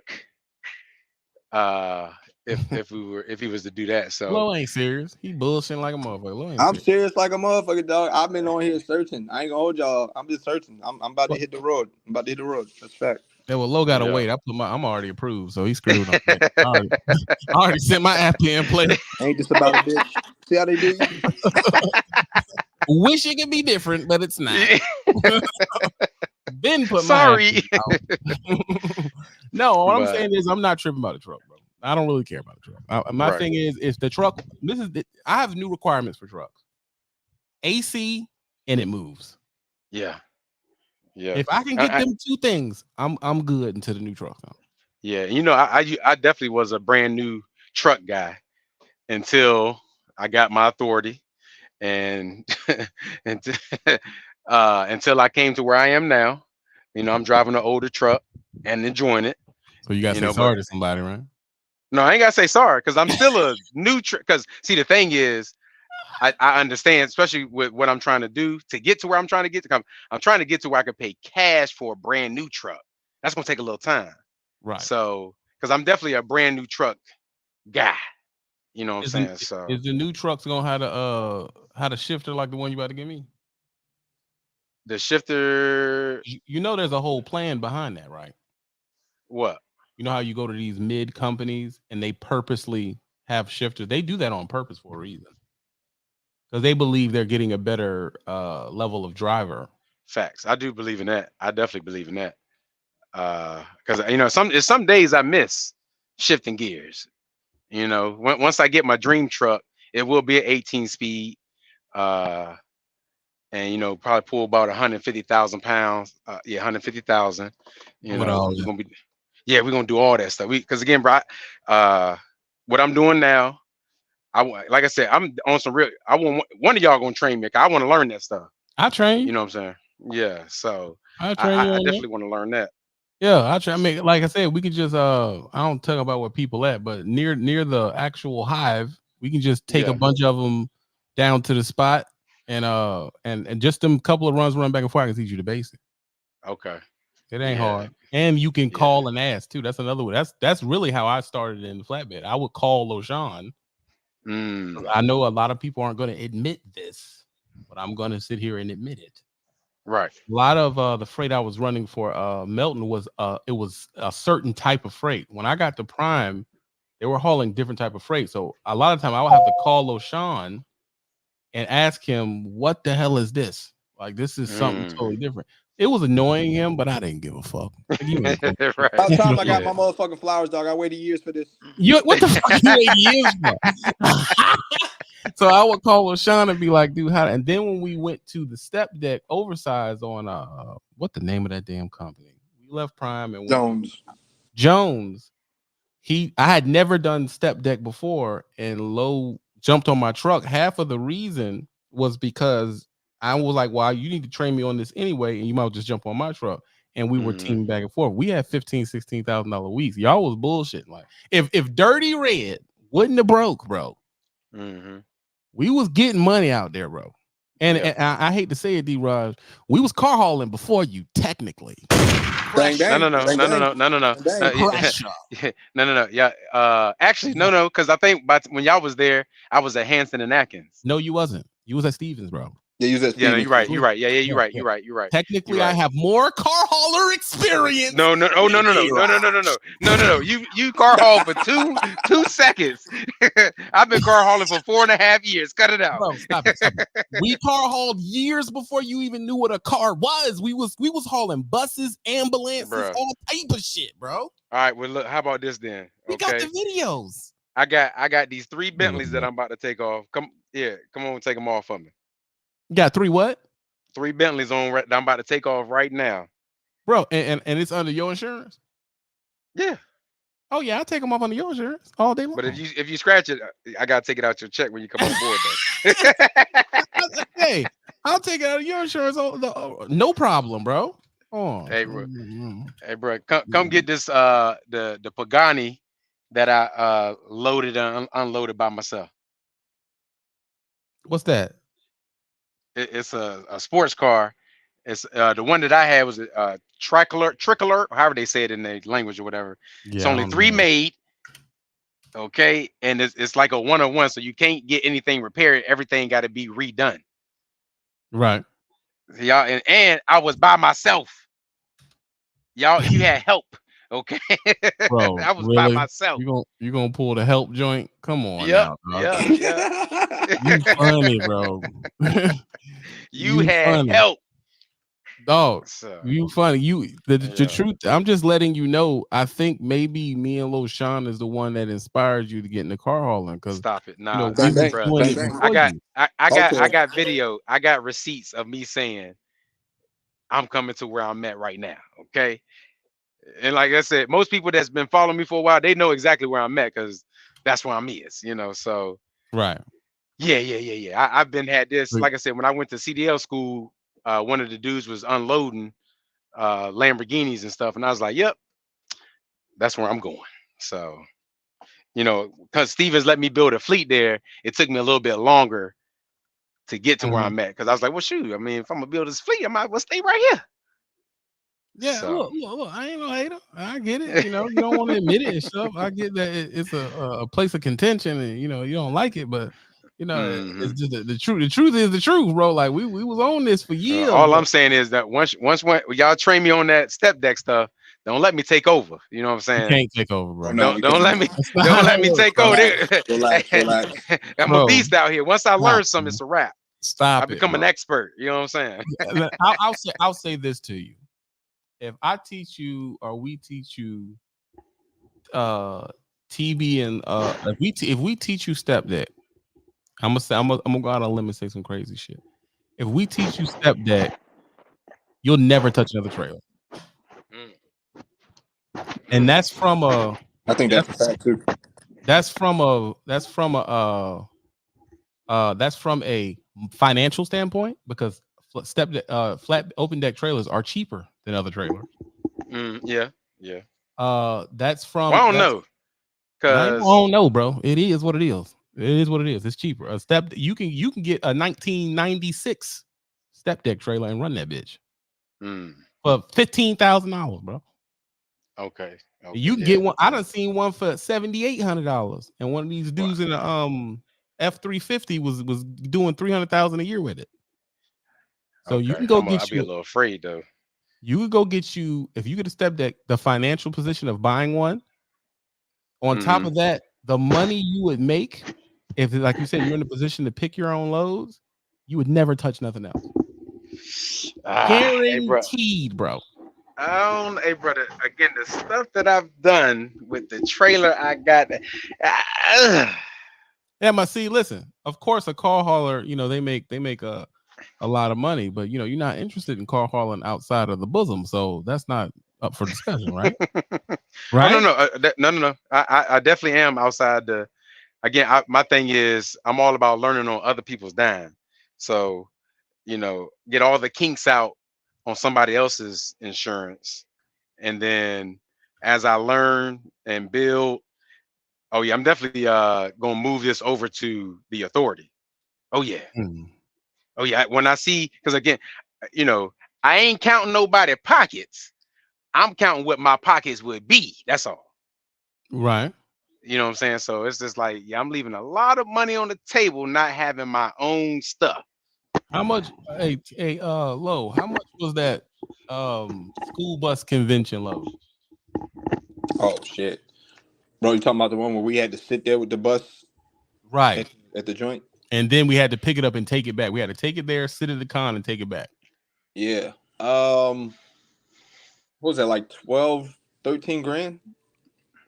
Speaker 6: If he was to do that. So
Speaker 1: Lo ain't serious. He bullshitting like a motherfucker.
Speaker 7: I'm serious like a motherfucker, dog. I've been on here searching. I ain't gonna hold y'all. I'm just searching. I'm about to hit the road. That's fact.
Speaker 1: Yeah, well, Lo gotta wait. I'm already approved, so he's screwed up. I already sent my app in play.
Speaker 7: Ain't this about a bitch? See how they do you?
Speaker 1: Wish it could be different, but it's not. Ben put
Speaker 6: sorry.
Speaker 1: No, what I'm saying is I'm not tripping about the truck, bro. I don't really care about the truck. My thing is the truck. I have new requirements for trucks. AC and it moves.
Speaker 6: Yeah.
Speaker 1: If I can get them two things, I'm good into the new truck now.
Speaker 6: Yeah, I definitely was a brand new truck guy until I got my authority, and until I came to where I am now. I'm driving an older truck and enjoying it.
Speaker 1: So you gotta say sorry to somebody, right?
Speaker 6: No, I ain't gotta say sorry, because I'm still a new truck. Because see, the thing is, I understand, especially with what I'm trying to do to get to where I'm trying to get to. I'm trying to get to where I can pay cash for a brand new truck. That's gonna take a little time,
Speaker 1: right?
Speaker 6: So, because I'm definitely a brand new truck guy. You know what I'm saying? So,
Speaker 1: is the new trucks gonna have a shifter like the one you about to give me?
Speaker 6: The shifter,
Speaker 1: there's a whole plan behind that, right?
Speaker 6: What?
Speaker 1: You know how you go to these mid companies and they purposely have shifters? They do that on purpose for a reason. Because they believe they're getting a better level of driver.
Speaker 6: Facts. I do believe in that. I definitely believe in that. Because you know, some days I miss shifting gears. You know, once I get my dream truck, it will be an 18 speed. And you know, probably pull about 150,000 pounds. Yeah, 150,000. You
Speaker 1: With
Speaker 6: know,
Speaker 1: all
Speaker 6: we're
Speaker 1: that.
Speaker 6: gonna be, yeah, we're gonna do all that stuff. Because again, bro, what I'm doing now, like I said, I'm on some real. I want one of y'all gonna train me. 'Cause I want to learn that stuff.
Speaker 1: I train.
Speaker 6: You know what I'm saying? Yeah. So
Speaker 1: I train you
Speaker 6: I
Speaker 1: on that.
Speaker 6: definitely want to learn that.
Speaker 1: Yeah, I try. I mean, like I said, we could just I don't talk about where people at, but near the actual hive, we can just take a
Speaker 6: Yeah.
Speaker 1: bunch of them down to the spot and just them couple of runs run back and forth. I can teach you the basics.
Speaker 6: Okay.
Speaker 1: It ain't
Speaker 6: Yeah.
Speaker 1: hard. And you can
Speaker 6: Yeah.
Speaker 1: call and ask too. That's another way. That's really how I started in the flatbed. I would call LoShawn. I know a lot of people aren't going to admit this, but I'm going to sit here and admit it.
Speaker 6: Right.
Speaker 1: A lot of the freight I was running for Melton was it was a certain type of freight. When I got to Prime, they were hauling different type of freight. So a lot of time I would have to call LoShawn and ask him, what the hell is this? Like, this is something totally different. It was annoying him, but I didn't give a fuck. Like, you ain't going
Speaker 6: Right.
Speaker 7: By the time I got
Speaker 6: Yeah.
Speaker 7: my motherfucking flowers, dog, I waited years for this.
Speaker 1: What the fuck you waited years for? So I would call LoShawn and be like, dude, how? And then when we went to the step deck oversized on what the name of that damn company? We left Prime and went Jones. I had never done step deck before, and Low jumped on my truck. Half of the reason was because I was like, well, you need to train me on this anyway, and you might just jump on my truck. And we were teaming back and forth. We had $15,000-$16,000 weeks. Y'all was bullshitting. Like, if Dirty Red wouldn't have broke, bro, we was getting money out there, bro. And, and I hate to say it, D-Raj, we was car hauling before you, technically.
Speaker 7: Bang, bang.
Speaker 6: No. Yeah. Actually, no. Because I think when y'all was there, I was at Hanson and Atkins.
Speaker 1: No, you wasn't. You was at Stevens, bro.
Speaker 7: Yeah, you was at Stevens.
Speaker 6: Yeah, you're right. Yeah, you're right. You're right.
Speaker 1: Technically, I have more car hauler experience.
Speaker 6: No. You car hauled for two seconds. I've been car hauling for 4.5 years. Cut it out.
Speaker 1: Bro, stop it. We car hauled years before you even knew what a car was. We was hauling buses, ambulances, all type of shit, bro.
Speaker 6: All right, well, look, how about this then?
Speaker 1: We got the videos.
Speaker 6: I got these 3 Bentleys that I'm about to take off. Come on, take them off for me.
Speaker 1: You got 3 what?
Speaker 6: 3 Bentleys that I'm about to take off right now,
Speaker 1: bro. And it's under your insurance?
Speaker 6: Yeah.
Speaker 1: Oh yeah, I'll take them off under your insurance all day long.
Speaker 6: But if you scratch it, I gotta take it out your check when you come on board, though.
Speaker 1: Hey, I'll take it out of your insurance. No problem, bro. Oh,
Speaker 6: hey, bro, come get this the Pagani that I loaded and unloaded by myself.
Speaker 1: What's that?
Speaker 6: It's a sports car. It's the one that I had was a tricolor, however they say it in the language or whatever. Yeah, it's only 3 made. Okay, and it's like a 101, so you can't get anything repaired. Everything got to be redone.
Speaker 1: Right.
Speaker 6: Y'all, and I was by myself. Y'all, you had help. Okay,
Speaker 1: bro,
Speaker 6: I was
Speaker 1: really?
Speaker 6: by myself.
Speaker 1: You gonna pull the help joint? Come on,
Speaker 6: now,
Speaker 1: yeah. You funny, bro.
Speaker 6: you had funny. Help,
Speaker 1: dog. You funny. The truth. I'm just letting you know. I think maybe me and LoShawn is the one that inspired you to get in the car hauling. Because
Speaker 6: stop it, nah.
Speaker 1: I
Speaker 6: got video. I got receipts of me saying I'm coming to where I'm at right now. Okay. And like I said, most people that's been following me for a while, they know exactly where I'm at because that's where I'm is, so
Speaker 1: right.
Speaker 6: Yeah. I've been had this, like I said, when I went to CDL school, one of the dudes was unloading Lamborghinis and stuff, and I was like, yep, that's where I'm going. So, because Stevens let me build a fleet there, it took me a little bit longer to get to where I'm at, because I was like, well, shoot, I mean, if I'm gonna build this fleet, I might as well stay right here.
Speaker 1: Yeah, so. Look, I ain't no hater. I get it. You don't want to admit it and stuff. I get that it's a place of contention, and you don't like it, but it's just the truth. The truth is the truth, bro. Like we was on this for years.
Speaker 6: All I'm saying is that once y'all train me on that step deck stuff, Don't let me take over. You know what I'm saying?
Speaker 1: You can't take over, bro.
Speaker 7: Oh, no,
Speaker 6: Don't let me take over.
Speaker 7: Relax.
Speaker 6: I'm
Speaker 1: Bro,
Speaker 6: a beast out here. Once I learn something, it's a wrap.
Speaker 1: Stop
Speaker 6: I become an expert. You know what I'm saying?
Speaker 1: I'll say this to you. If I teach you or we teach you TB and if we teach you step deck, I'm gonna go out on a limb and say some crazy shit. If we teach you step deck, you'll never touch another trailer. And that's from a
Speaker 7: I think that's a fact too.
Speaker 1: That's from a financial standpoint because flat open deck trailers are cheaper than other trailers.
Speaker 6: Yeah.
Speaker 1: That's from.
Speaker 6: Well, I don't know.
Speaker 1: I don't know, bro. It is what it is. It is what it is. It's cheaper. A step you can get a 1996 step deck trailer and run that bitch for $15,000, bro.
Speaker 6: Okay.
Speaker 1: You can get one. I done seen one for $7,800, and one of these dudes in the F-350 was doing $300,000 a year with it. So you can go
Speaker 6: I'll be a little afraid though.
Speaker 1: You could go get you if you get a step deck, the financial position of buying one. On top of that, the money you would make if, like you said, you're in a position to pick your own loads, you would never touch nothing else. Guaranteed, bro.
Speaker 6: Hey, brother. Again, the stuff that I've done with the trailer I got.
Speaker 1: Yeah, see, listen. Of course, a car hauler, they make a lot of money, but you're not interested in car hauling outside of the bosom, so that's not up for discussion, right? Right?
Speaker 6: Oh, no. I definitely am outside the. Again, my thing is I'm all about learning on other people's dime. So, get all the kinks out on somebody else's insurance, and then as I learn and build, oh yeah, I'm definitely gonna move this over to the authority. Oh yeah. Oh yeah. When I see, because again, I ain't counting nobody pockets. I'm counting what my pockets would be. That's all.
Speaker 1: Right.
Speaker 6: You know what I'm saying? So it's just like, yeah, I'm leaving a lot of money on the table, not having my own stuff.
Speaker 1: How much? Hey, Lo, how much was that school bus convention load?
Speaker 7: Oh shit, bro! You talking about the one where we had to sit there with the bus,
Speaker 1: right,
Speaker 7: at the joint,
Speaker 1: and then we had to pick it up and take it back. We had to take it there, sit at the con, and take it back.
Speaker 7: Yeah. What was that, like 12, 13 grand?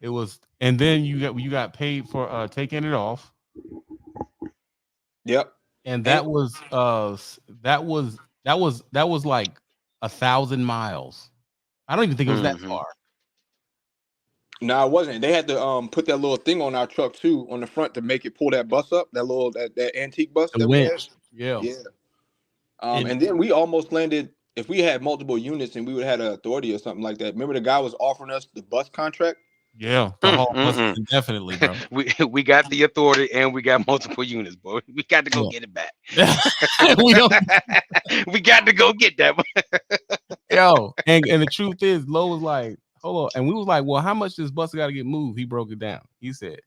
Speaker 1: It was, and then you got paid for taking it off.
Speaker 7: Yep.
Speaker 1: And that was like 1,000 miles. I don't even think it was that far.
Speaker 7: No, it wasn't. They had to put that little thing on our truck too on the front to make it pull that bus up, that antique bus that we had.
Speaker 1: Yeah.
Speaker 7: And then we almost landed. If we had multiple units and we would have had an authority or something like that. Remember the guy was offering us the bus contract?
Speaker 1: Yeah, the whole bus indefinitely, bro.
Speaker 6: we got the authority and we got multiple units, boy. We got to go get it back. We got to go get that.
Speaker 1: Yo, and the truth is, Lo was like, hold on. And we was like, well, how much this bus got to get moved? He broke it down. He said,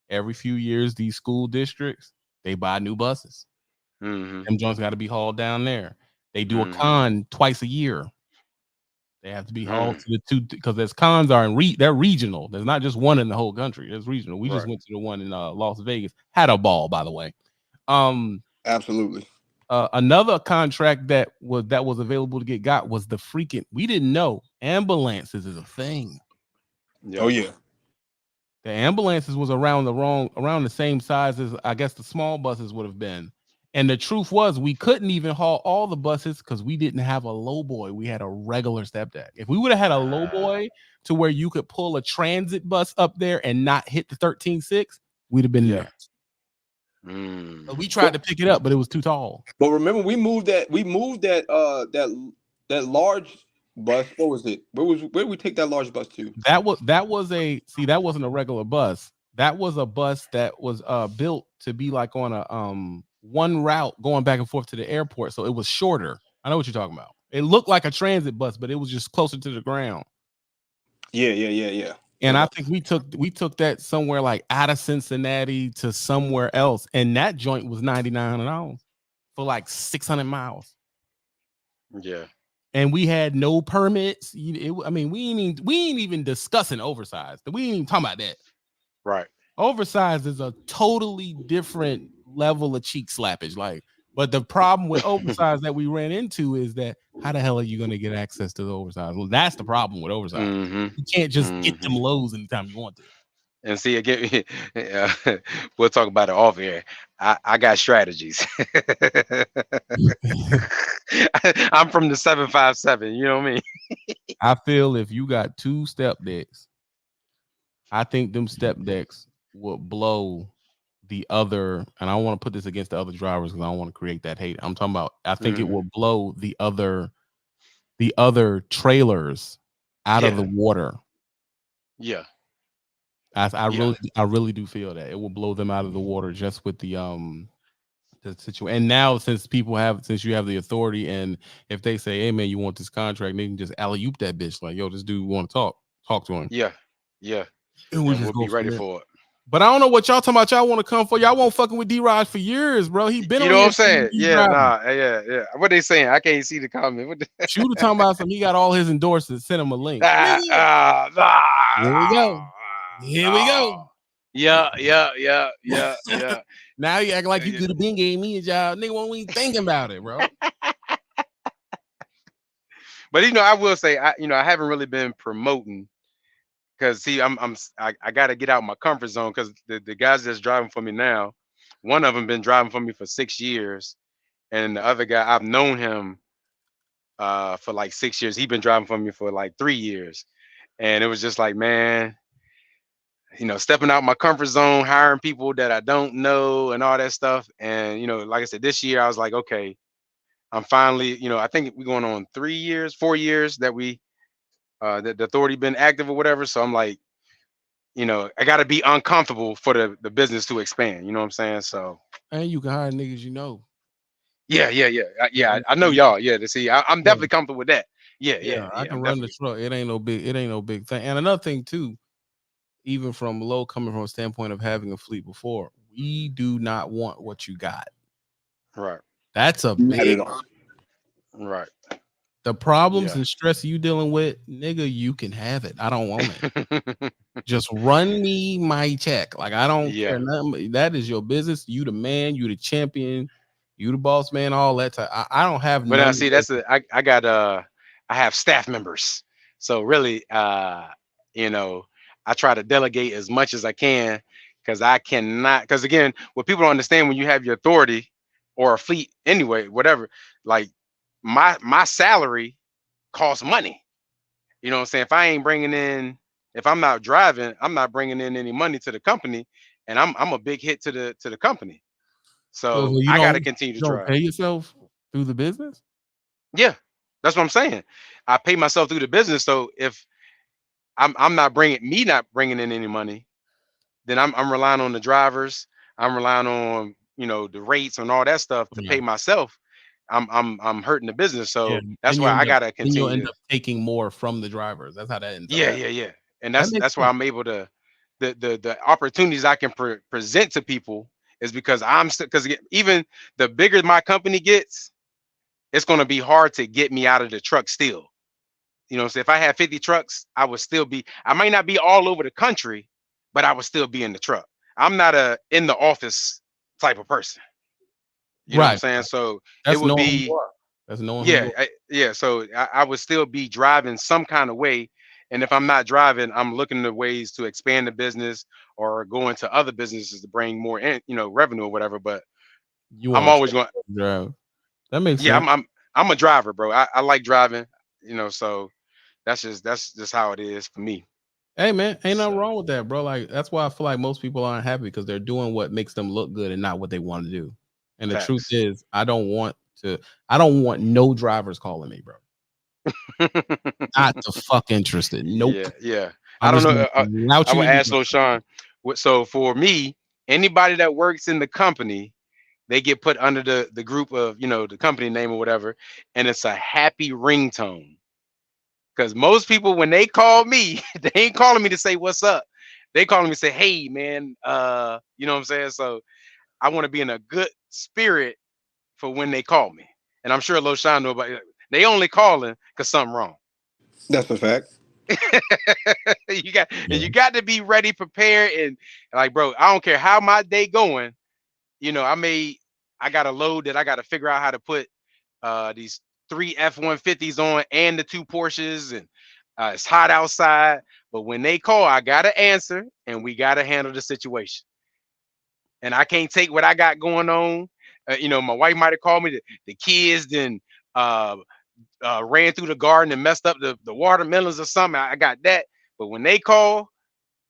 Speaker 1: every few years, these school districts, they buy new buses. Them joints got to be hauled down there. They do a con twice a year. They have to be hauled to the two because there's cons are they're regional. There's not just one in the whole country. There's regional. We just went to the one in Las Vegas. Had a ball, by the way.
Speaker 7: Absolutely.
Speaker 1: Another contract that was available to get was the freaking. We didn't know ambulances is a thing.
Speaker 7: Oh yeah.
Speaker 1: The ambulances was around the same size as I guess the small buses would have been. And the truth was, we couldn't even haul all the buses because we didn't have a low boy. We had a regular step deck. If we would have had a low boy to where you could pull a transit bus up there and not hit the 13.6, we'd have been there. But we tried to pick it up, but it was too tall.
Speaker 7: But remember, we moved that large bus. What was it? Where did we take that large bus to?
Speaker 1: That wasn't a regular bus. That was a bus that was built to be like on a one route going back and forth to the airport, so it was shorter. I know what you're talking about. It looked like a transit bus, but it was just closer to the ground.
Speaker 7: Yeah.
Speaker 1: And I think we took that somewhere like out of Cincinnati to somewhere else, and that joint was $9,900 for like 600 miles.
Speaker 6: Yeah.
Speaker 1: and we had no permits. I mean, we ain't even discussing oversized. We ain't even talking about that.
Speaker 6: Right.
Speaker 1: Oversized is a totally different level of cheek slappage. Like, but the problem with oversized that we ran into is that how the hell are you going to get access to the oversized? Well, that's the problem with oversized. You can't just get them lows anytime you want to.
Speaker 6: And see again, we'll talk about it off air. I got strategies. I'm from the 757. You know what I mean?
Speaker 1: I feel if you got 2 step decks, I think them step decks will blow the other. And I don't want to put this against the other drivers because I don't want to create that hate. I'm talking about. I think it will blow the other trailers out of the water.
Speaker 6: Yeah.
Speaker 1: I really do feel that it will blow them out of the water just with the situation. And now since you have the authority, and if they say, hey man, you want this contract, they can just alley-oop that bitch like, yo, this dude want to talk to him.
Speaker 6: Yeah.
Speaker 1: And
Speaker 6: we'll be ready for it.
Speaker 1: But I don't know what y'all talking about. Y'all want to come for. Y'all won't fucking with D-Rod for years, bro. He been
Speaker 6: you
Speaker 1: on
Speaker 6: know
Speaker 1: here
Speaker 6: what I'm saying? Yeah,
Speaker 1: driving.
Speaker 6: yeah. What they saying? I can't see the comment.
Speaker 1: Shooter talking about something. He got all his endorsements. Send him a link. Here we go. Here we go.
Speaker 6: Yeah.
Speaker 1: Now you act like you could have been gave me a job. Nigga won't even thinking about it, bro.
Speaker 6: But I will say, I haven't really been promoting because see, I got to get out my comfort zone because the guys that's driving for me now, one of them been driving for me for 6 years, and the other guy I've known him for like 6 years. He's been driving for me for like 3 years, and it was just like, man, stepping out my comfort zone, hiring people that I don't know and all that stuff. And, like I said, this year I was like, okay, I'm finally, I think we're going on 4 years that that the authority been active or whatever. So I'm like, I got to be uncomfortable for the business to expand. You know what I'm saying? So.
Speaker 1: And you can hire niggas,
Speaker 6: Yeah. I know y'all. Yeah. To see, I'm definitely comfortable with that. Yeah.
Speaker 1: I can run the truck. It ain't no big thing. And another thing too, even from low coming from a standpoint of having a fleet before, we do not want what you got.
Speaker 6: Right.
Speaker 1: That's a big
Speaker 6: right.
Speaker 1: The problems and stress you dealing with, nigga, you can have it. I don't want it. Just run me my check. Like I don't care nothing. That is your business. You the man, you the champion, you the boss man, all that time. I don't have
Speaker 6: But now see, I have staff members. So really I try to delegate as much as I can because I cannot, because again, what people don't understand when you have your authority or a fleet anyway, whatever, like my salary costs money. You know what I'm saying? If I'm not driving, I'm not bringing in any money to the company, and I'm a big hit to the company. So I got to continue to drive.
Speaker 1: Pay yourself through the business?
Speaker 6: Yeah, that's what I'm saying. I pay myself through the business. So if I'm not bringing in any money, then I'm relying on the drivers. I'm relying on the rates and all that stuff to pay myself. I'm hurting the business. So that's why I gotta continue.
Speaker 1: You'll end up taking more from the drivers. That's how that ends up.
Speaker 6: Yeah. And that's why I'm able to the opportunities I can present to people is because because even the bigger my company gets, it's gonna be hard to get me out of the truck still. So if I had 50 trucks, I might not be all over the country, but I would still be in the truck. I'm not a in the office type of person. You know what I'm saying? So
Speaker 1: that's
Speaker 6: it would be,
Speaker 1: that's knowing.
Speaker 6: So I would still be driving some kind of way. And if I'm not driving, I'm looking at ways to expand the business or go into other businesses to bring more in, revenue or whatever. But I'm always going to
Speaker 1: drive. That makes sense.
Speaker 6: I'm a driver, bro. I like driving, so that's just how it is for me.
Speaker 1: Hey man, ain't nothing wrong with that, bro. Like that's why I feel like most people aren't happy because they're doing what makes them look good and not what they want to do. And the truth is, I don't want no drivers calling me, bro. Not the fuck interested. Nope.
Speaker 6: Yeah. I don't know. I would ask LoSean. So for me, anybody that works in the company, they get put under the group of the company name or whatever, and it's a happy ringtone. Because most people, when they call me, they ain't calling me to say what's up. They calling me to say, hey man, you know what I'm saying? So I want to be in a good spirit for when they call me. And I'm sure LoSean know about it. They only calling because something wrong.
Speaker 7: That's a fact.
Speaker 6: You got to be ready, prepared, and like, bro, I don't care how my day going. I got a load that I got to figure out how to put these 3 F-150s on and the 2 Porsches, and it's hot outside. But when they call, I gotta answer, and we gotta handle the situation. And I can't take what I got going on. My wife might have called me. The kids then ran through the garden and messed up the watermelons or something. I got that. But when they call,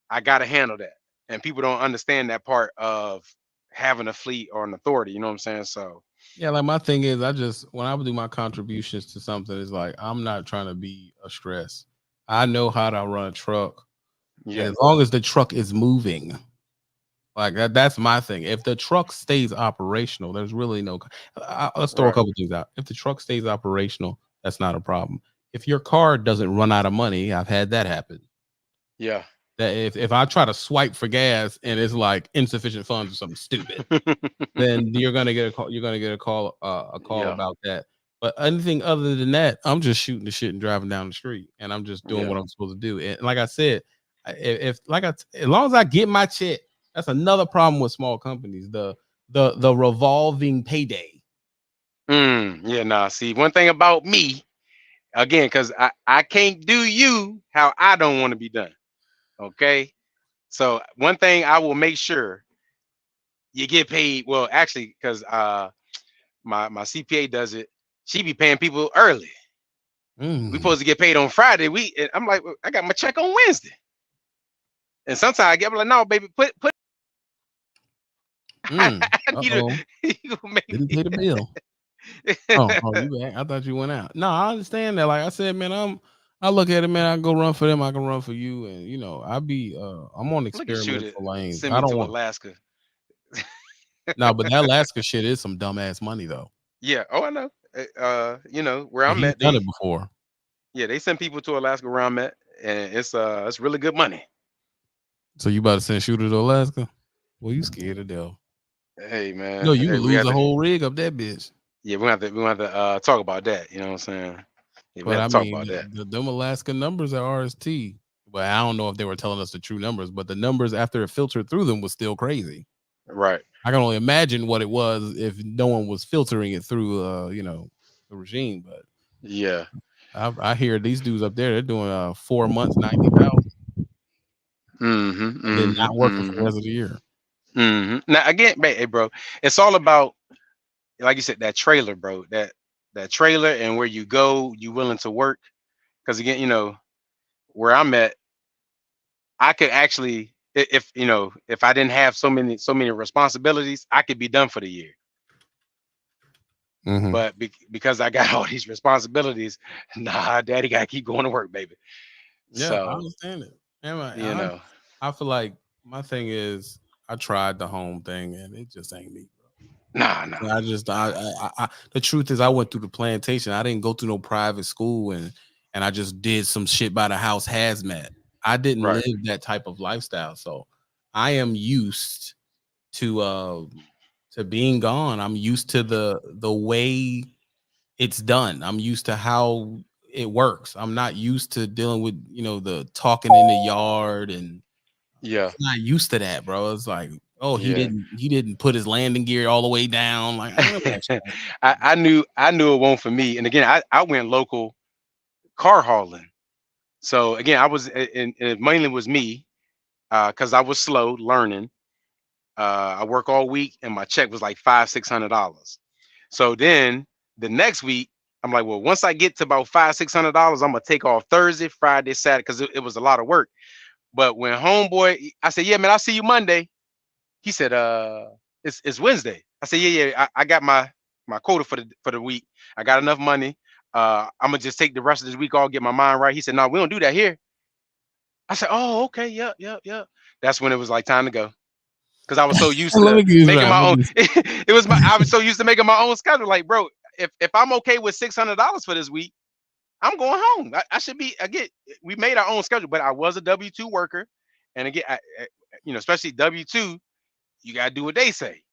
Speaker 6: I gotta handle that. And people don't understand that part of having a fleet or an authority. You know what I'm saying? So
Speaker 1: yeah, like my thing is, when I do my contributions to something, it's like I'm not trying to be a stress. I know how to run a truck, and as long as the truck is moving, like that's my thing. If the truck stays operational, there's really no. Let's throw a couple things out. If the truck stays operational, that's not a problem. If your car doesn't run out of money, I've had that happen.
Speaker 6: Yeah.
Speaker 1: That if I try to swipe for gas and it's like insufficient funds or something stupid, then you're gonna get a call. You're gonna get a call about that. But anything other than that, I'm just shooting the shit and driving down the street, and I'm just doing what I'm supposed to do. And like I said, as long as I get my check, that's another problem with small companies. The revolving payday.
Speaker 6: See, one thing about me, again, because I can't do you how I don't want to be done. Okay. So one thing I will make sure you get paid. Well, actually, because my CPA does it, she be paying people early. We supposed to get paid on Friday. I'm like, I got my check on Wednesday. And sometimes I get like, no, baby, put
Speaker 1: I need didn't pay the bill. You back? I thought you went out. No, I understand that. Like I said, man, I look at it, man. I can go run for them. I can run for you, and I'm on experimental lanes.
Speaker 6: Send me to Alaska.
Speaker 1: No, but that Alaska shit is some dumbass money though.
Speaker 6: Yeah. Oh, I know. Where I'm at.
Speaker 1: Done it before.
Speaker 6: Yeah, they send people to Alaska where I'm at, and it's really good money.
Speaker 1: So you about to send Shooter to Alaska? Well, you scared of death.
Speaker 6: Hey man.
Speaker 1: No, you can lose the whole rig up that bitch.
Speaker 6: Yeah, we have to talk about that. You know what I'm saying? Yeah,
Speaker 1: but I mean, them Alaska numbers are RST. But I don't know if they were telling us the true numbers, but the numbers after it filtered through them was still crazy.
Speaker 6: Right.
Speaker 1: I can only imagine what it was if no one was filtering it through, the regime. But
Speaker 6: yeah,
Speaker 1: I hear these dudes up there, they're doing 4 months, 90,000. And then not working for the rest of the year.
Speaker 6: Now again, hey, bro, it's all about, like you said, that trailer, bro. That trailer and where you go, you willing to work. Because again, where I'm at, I could actually, if I didn't have so many responsibilities, I could be done for the year. But because I got all these responsibilities, nah, daddy gotta keep going to work, baby.
Speaker 1: Yeah, so, I understand it. And I feel like my thing is I tried the home thing and it just ain't me, bro.
Speaker 6: Nah.
Speaker 1: I the truth is I went through the plantation. I didn't go through no private school and I just did some shit by the house hazmat. I didn't live that type of lifestyle. So I am used to being gone. I'm used to the way it's done. I'm used to how it works. I'm not used to dealing with, the talking in the yard, and I'm not used to that, bro. It's like, he didn't put his landing gear all the way down. Like
Speaker 6: I knew it won't for me. And again, I went local car hauling. So again, I was, and it mainly was me, because I was slow learning. I work all week and my check was like $500-$600. So then the next week, I'm like, well, once I get to about $500-$600, I'm gonna take off Thursday, Friday, Saturday, because it was a lot of work. But when homeboy, I said, yeah, man, I'll see you Monday. He said, it's Wednesday. I said, yeah, I got my quota for the week. I got enough money. I'm gonna just take the rest of this week off, get my mind right. He said, no, we don't do that here. I said, oh, okay, yep. That's when it was like time to go. Because I was so used to making my own. I was so used to making my own schedule. Like, bro, if I'm okay with $600 for this week, I'm going home. I should be. Again, we made our own schedule, but I was a W-2 worker, and again, especially W-2, you gotta do what they say.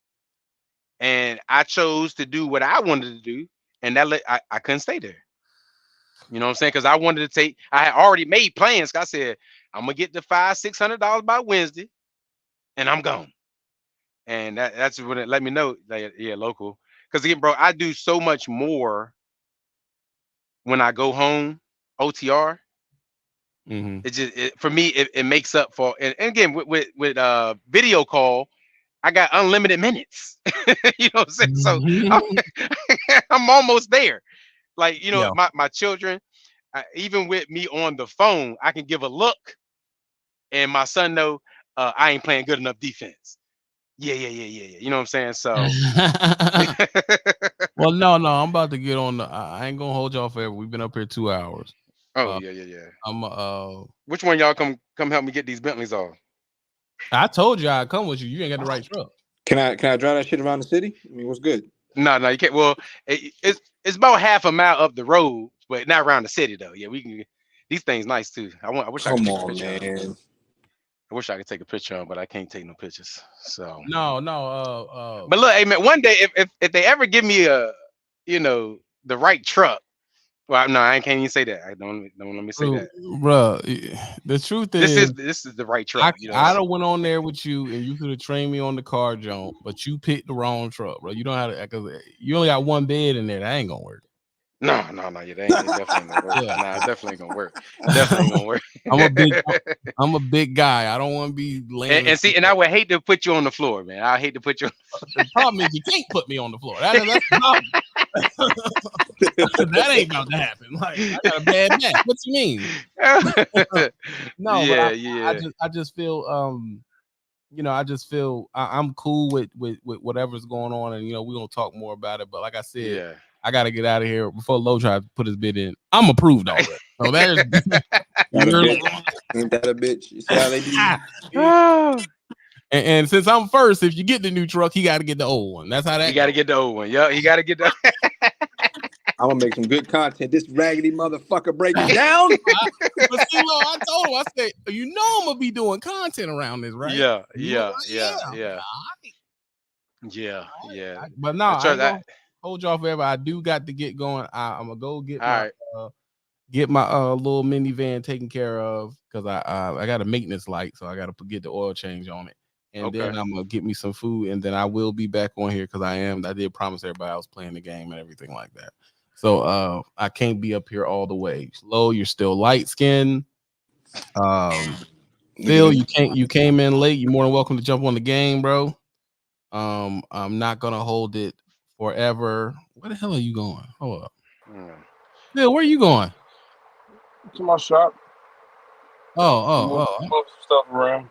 Speaker 6: And I chose to do what I wanted to do, and I couldn't stay there. You know what I'm saying? Because I wanted to take. I had already made plans. I said I'm gonna get the $500-$600 by Wednesday, and I'm gone. And that's when it let me know, like, yeah, local. Because again, bro, I do so much more when I go home. OTR. It just for me, it makes up for. And again, with video call, I got unlimited minutes. You know what I'm saying? So I'm almost there. Like, you know,
Speaker 1: Yeah.
Speaker 6: my children, even with me on the phone, I can give a look, and my son know I ain't playing good enough defense. Yeah. You know what I'm saying? So.
Speaker 1: Well, no, I'm about to get on the. I ain't gonna hold y'all forever. We've been up here 2 hours.
Speaker 6: Oh yeah.
Speaker 1: I'm
Speaker 6: Which one y'all come help me get these Bentleys off?
Speaker 1: I told you I'd come with you. You ain't got the right truck.
Speaker 7: Can I drive that shit around the city? I mean, what's good?
Speaker 6: No, you can't. Well, it's about half a mile up the road, but not around the city though. Yeah, we can. These things nice too. I wish I could
Speaker 7: Come
Speaker 6: take a
Speaker 7: on,
Speaker 6: picture of them.
Speaker 7: man.
Speaker 6: I wish I could take a picture of them, but I can't take no pictures. So
Speaker 1: No.
Speaker 6: But look, hey man, one day if they ever give me the right truck, well, no, I can't even say that. I don't let me say that.
Speaker 1: Bro, the truth is,
Speaker 6: This is the right truck.
Speaker 1: I don't went on there with you, and you could have trained me on the car jump, but you picked the wrong truck, bro. You don't have to, because you only got one bed in there. That ain't gonna work.
Speaker 6: No, yeah, it definitely ain't gonna work.
Speaker 1: Yeah.
Speaker 6: Nah, it definitely ain't gonna work. Definitely ain't gonna work.
Speaker 1: I'm a big guy. I don't want to be laying.
Speaker 6: And see, and I would hate to put you on the floor, man. I hate to put you on
Speaker 1: the problem is you can't put me on the floor. That's the problem. That ain't about to happen. Like, I got a bad back. What you mean? No,
Speaker 6: yeah,
Speaker 1: but I just feel I'm cool with whatever's going on, and we're gonna talk more about it. But like I said, I gotta get out of here before Low tries to put his bid in. I'm approved already. So that is
Speaker 7: Ain't that a bitch? You see how they do?
Speaker 1: And since I'm first, if you get the new truck, he got to get the old one. That's how that.
Speaker 6: You got to get the old one. Yeah, he got to get the.
Speaker 7: I'm gonna make some good content. This raggedy motherfucker breaking down.
Speaker 1: But see, Lo, I told him, I said, I'm gonna be doing content around this, right?
Speaker 6: Yeah.
Speaker 1: But no, I ain't gonna hold y'all forever. I do got to get going. I'm gonna go get my little minivan taken care of, because I got a maintenance light, so I got to get the oil change on it. And then I'm gonna get me some food, and then I will be back on here because I did promise everybody I was playing the game and everything like that. So I can't be up here all the way. Low, you're still light skinned. Phil, you came in late. You're more than welcome to jump on the game, bro. I'm not gonna hold it forever. Where the hell are you going? Hold up. Phil, where are you going?
Speaker 8: To my shop.
Speaker 1: Oh.
Speaker 8: Move some stuff around.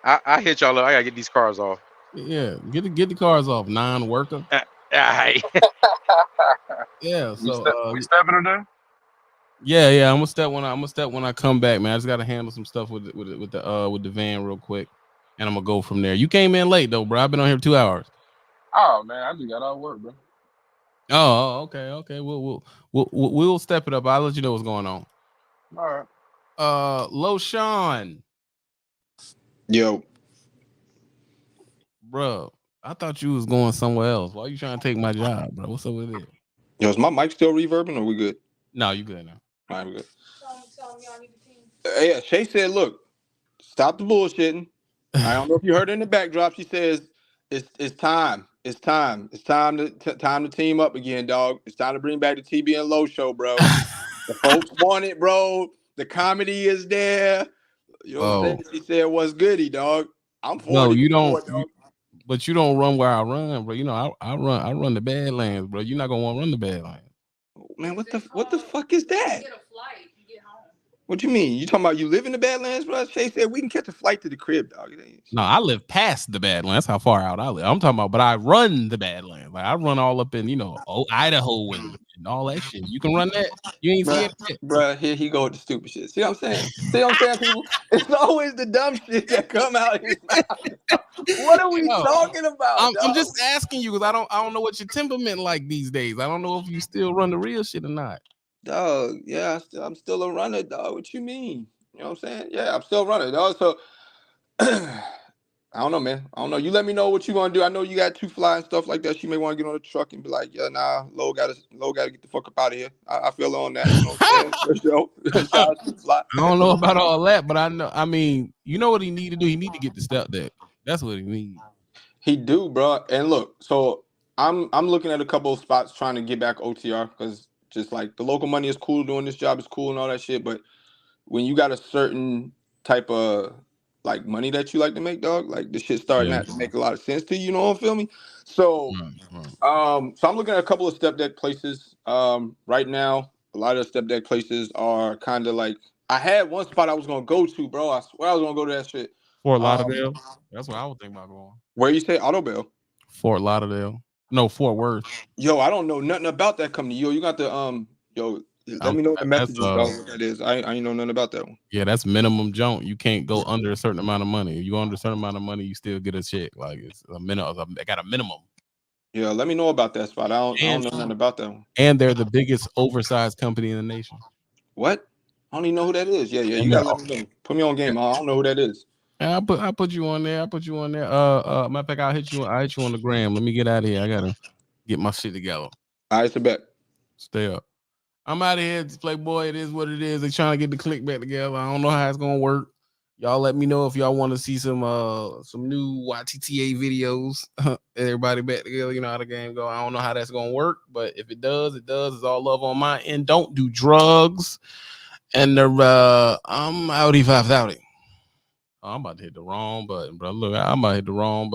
Speaker 6: I hit y'all up. I gotta get these cars off.
Speaker 1: Yeah, get the cars off, non-worker.
Speaker 6: Yeah,
Speaker 1: so
Speaker 8: we stepping today?
Speaker 1: Yeah, I'm gonna step when I come back, man. I just gotta handle some stuff with the van real quick, and I'm gonna go from there. You came in late though, bro. I've been on here 2 hours.
Speaker 8: Oh man, I just got out of work, bro.
Speaker 1: Oh, okay. We'll step it up. I'll let you know what's going on.
Speaker 8: All right.
Speaker 1: Low Sean.
Speaker 7: Yo.
Speaker 1: Bro, I thought you was going somewhere else. Why are you trying to take my job, bro? What's up with it?
Speaker 7: Yo, is my mic still reverbing or we good?
Speaker 1: No, you good now.
Speaker 7: All right, we good. Yeah, Shay said, look, stop the bullshitting. I don't know if you heard her in the backdrop. She says, it's time. It's time to team up again, dog. It's time to bring back the TB and Low show, bro. The folks want it, bro. The comedy is there. You know what I'm saying? She said, what's goody, dog? I'm for it.
Speaker 1: No, you don't. But you don't run where I run, bro. I run the Badlands, bro. You're not gonna want to run the Badlands.
Speaker 7: Man, what the fuck is that? What you mean? You talking about you live in the Badlands, bro? Shay said we can catch a flight to the crib, dog.
Speaker 1: No, I live past the Badlands. That's how far out I live. I'm talking about, but I run the Badlands. Like, I run all up in, Idaho and all that shit. You can run that. You ain't scared of it,
Speaker 7: bro. Here he go with the stupid shit. See what I'm saying? People? It's always the dumb shit that come out of his mouth. What are we talking about?
Speaker 1: I'm just asking you, because I don't know what your temperament like these days. I don't know if you still run the real shit or not.
Speaker 7: Dog, yeah, I'm still a runner, dog. What you mean? You know what I'm saying? Yeah, I'm still running, dog. So I I don't know, man. I don't know. You let me know what you want to do. I know you got 2 fly and stuff like that. She may want to get on the truck and be like, yeah, nah, Lo got to get the fuck up out of here. I feel her on that. You know what I'm saying? For sure. Shout out to Fly.
Speaker 1: I don't know about all that, but I know. I mean, you know what he need to do? He need to get the step deck. That's what he needs.
Speaker 7: He do, bro. And look, so I'm looking at a couple of spots trying to get back OTR because just like the local money is cool, doing this job is cool and all that shit, but when you got a certain type of like money that you like to make, dog, like this shit starting not to make a lot of sense to you. You know what I feel me? So, so I'm looking at a couple of step deck places. Right now, a lot of the step deck places are kind of like I had one spot I was gonna go to, bro. I swear I was gonna go to that shit.
Speaker 1: Fort Lauderdale. That's what I would think about going.
Speaker 7: Where you say Autobell?
Speaker 1: Fort Lauderdale. No, Fort Worth.
Speaker 7: Yo, I don't know nothing about that company. Yo, you got the let me know the messages, dog, what that is. I ain't know nothing about that one.
Speaker 1: Yeah, that's minimum junk. You can't go under a certain amount of money. If you go under a certain amount of money, you still get a check. Like it's a minimum. I got a minimum.
Speaker 7: Yeah, let me know about that spot. I don't know nothing about that one.
Speaker 1: And they're the biggest oversized company in the nation.
Speaker 7: What? I don't even know who that is. Yeah, you gotta let me know. Put me on game. I don't know who that is.
Speaker 1: I put you on there. Matter of fact, I'll hit you on the gram. Let me get out of here. I gotta get my shit together.
Speaker 7: All right, it's a bet.
Speaker 1: Stay up. I'm out of here. Playboy, it is what it is. They're trying to get the click back together. I don't know how it's gonna work. Y'all let me know if y'all want to see some new YTTA videos. Everybody back together. You know how the game go. I don't know how that's gonna work, but if it does, it does. It's all love on my end. Don't do drugs. And I'm outie 5 outie. I'm about to hit the wrong button, bro. Look, I'm about to hit the wrong button.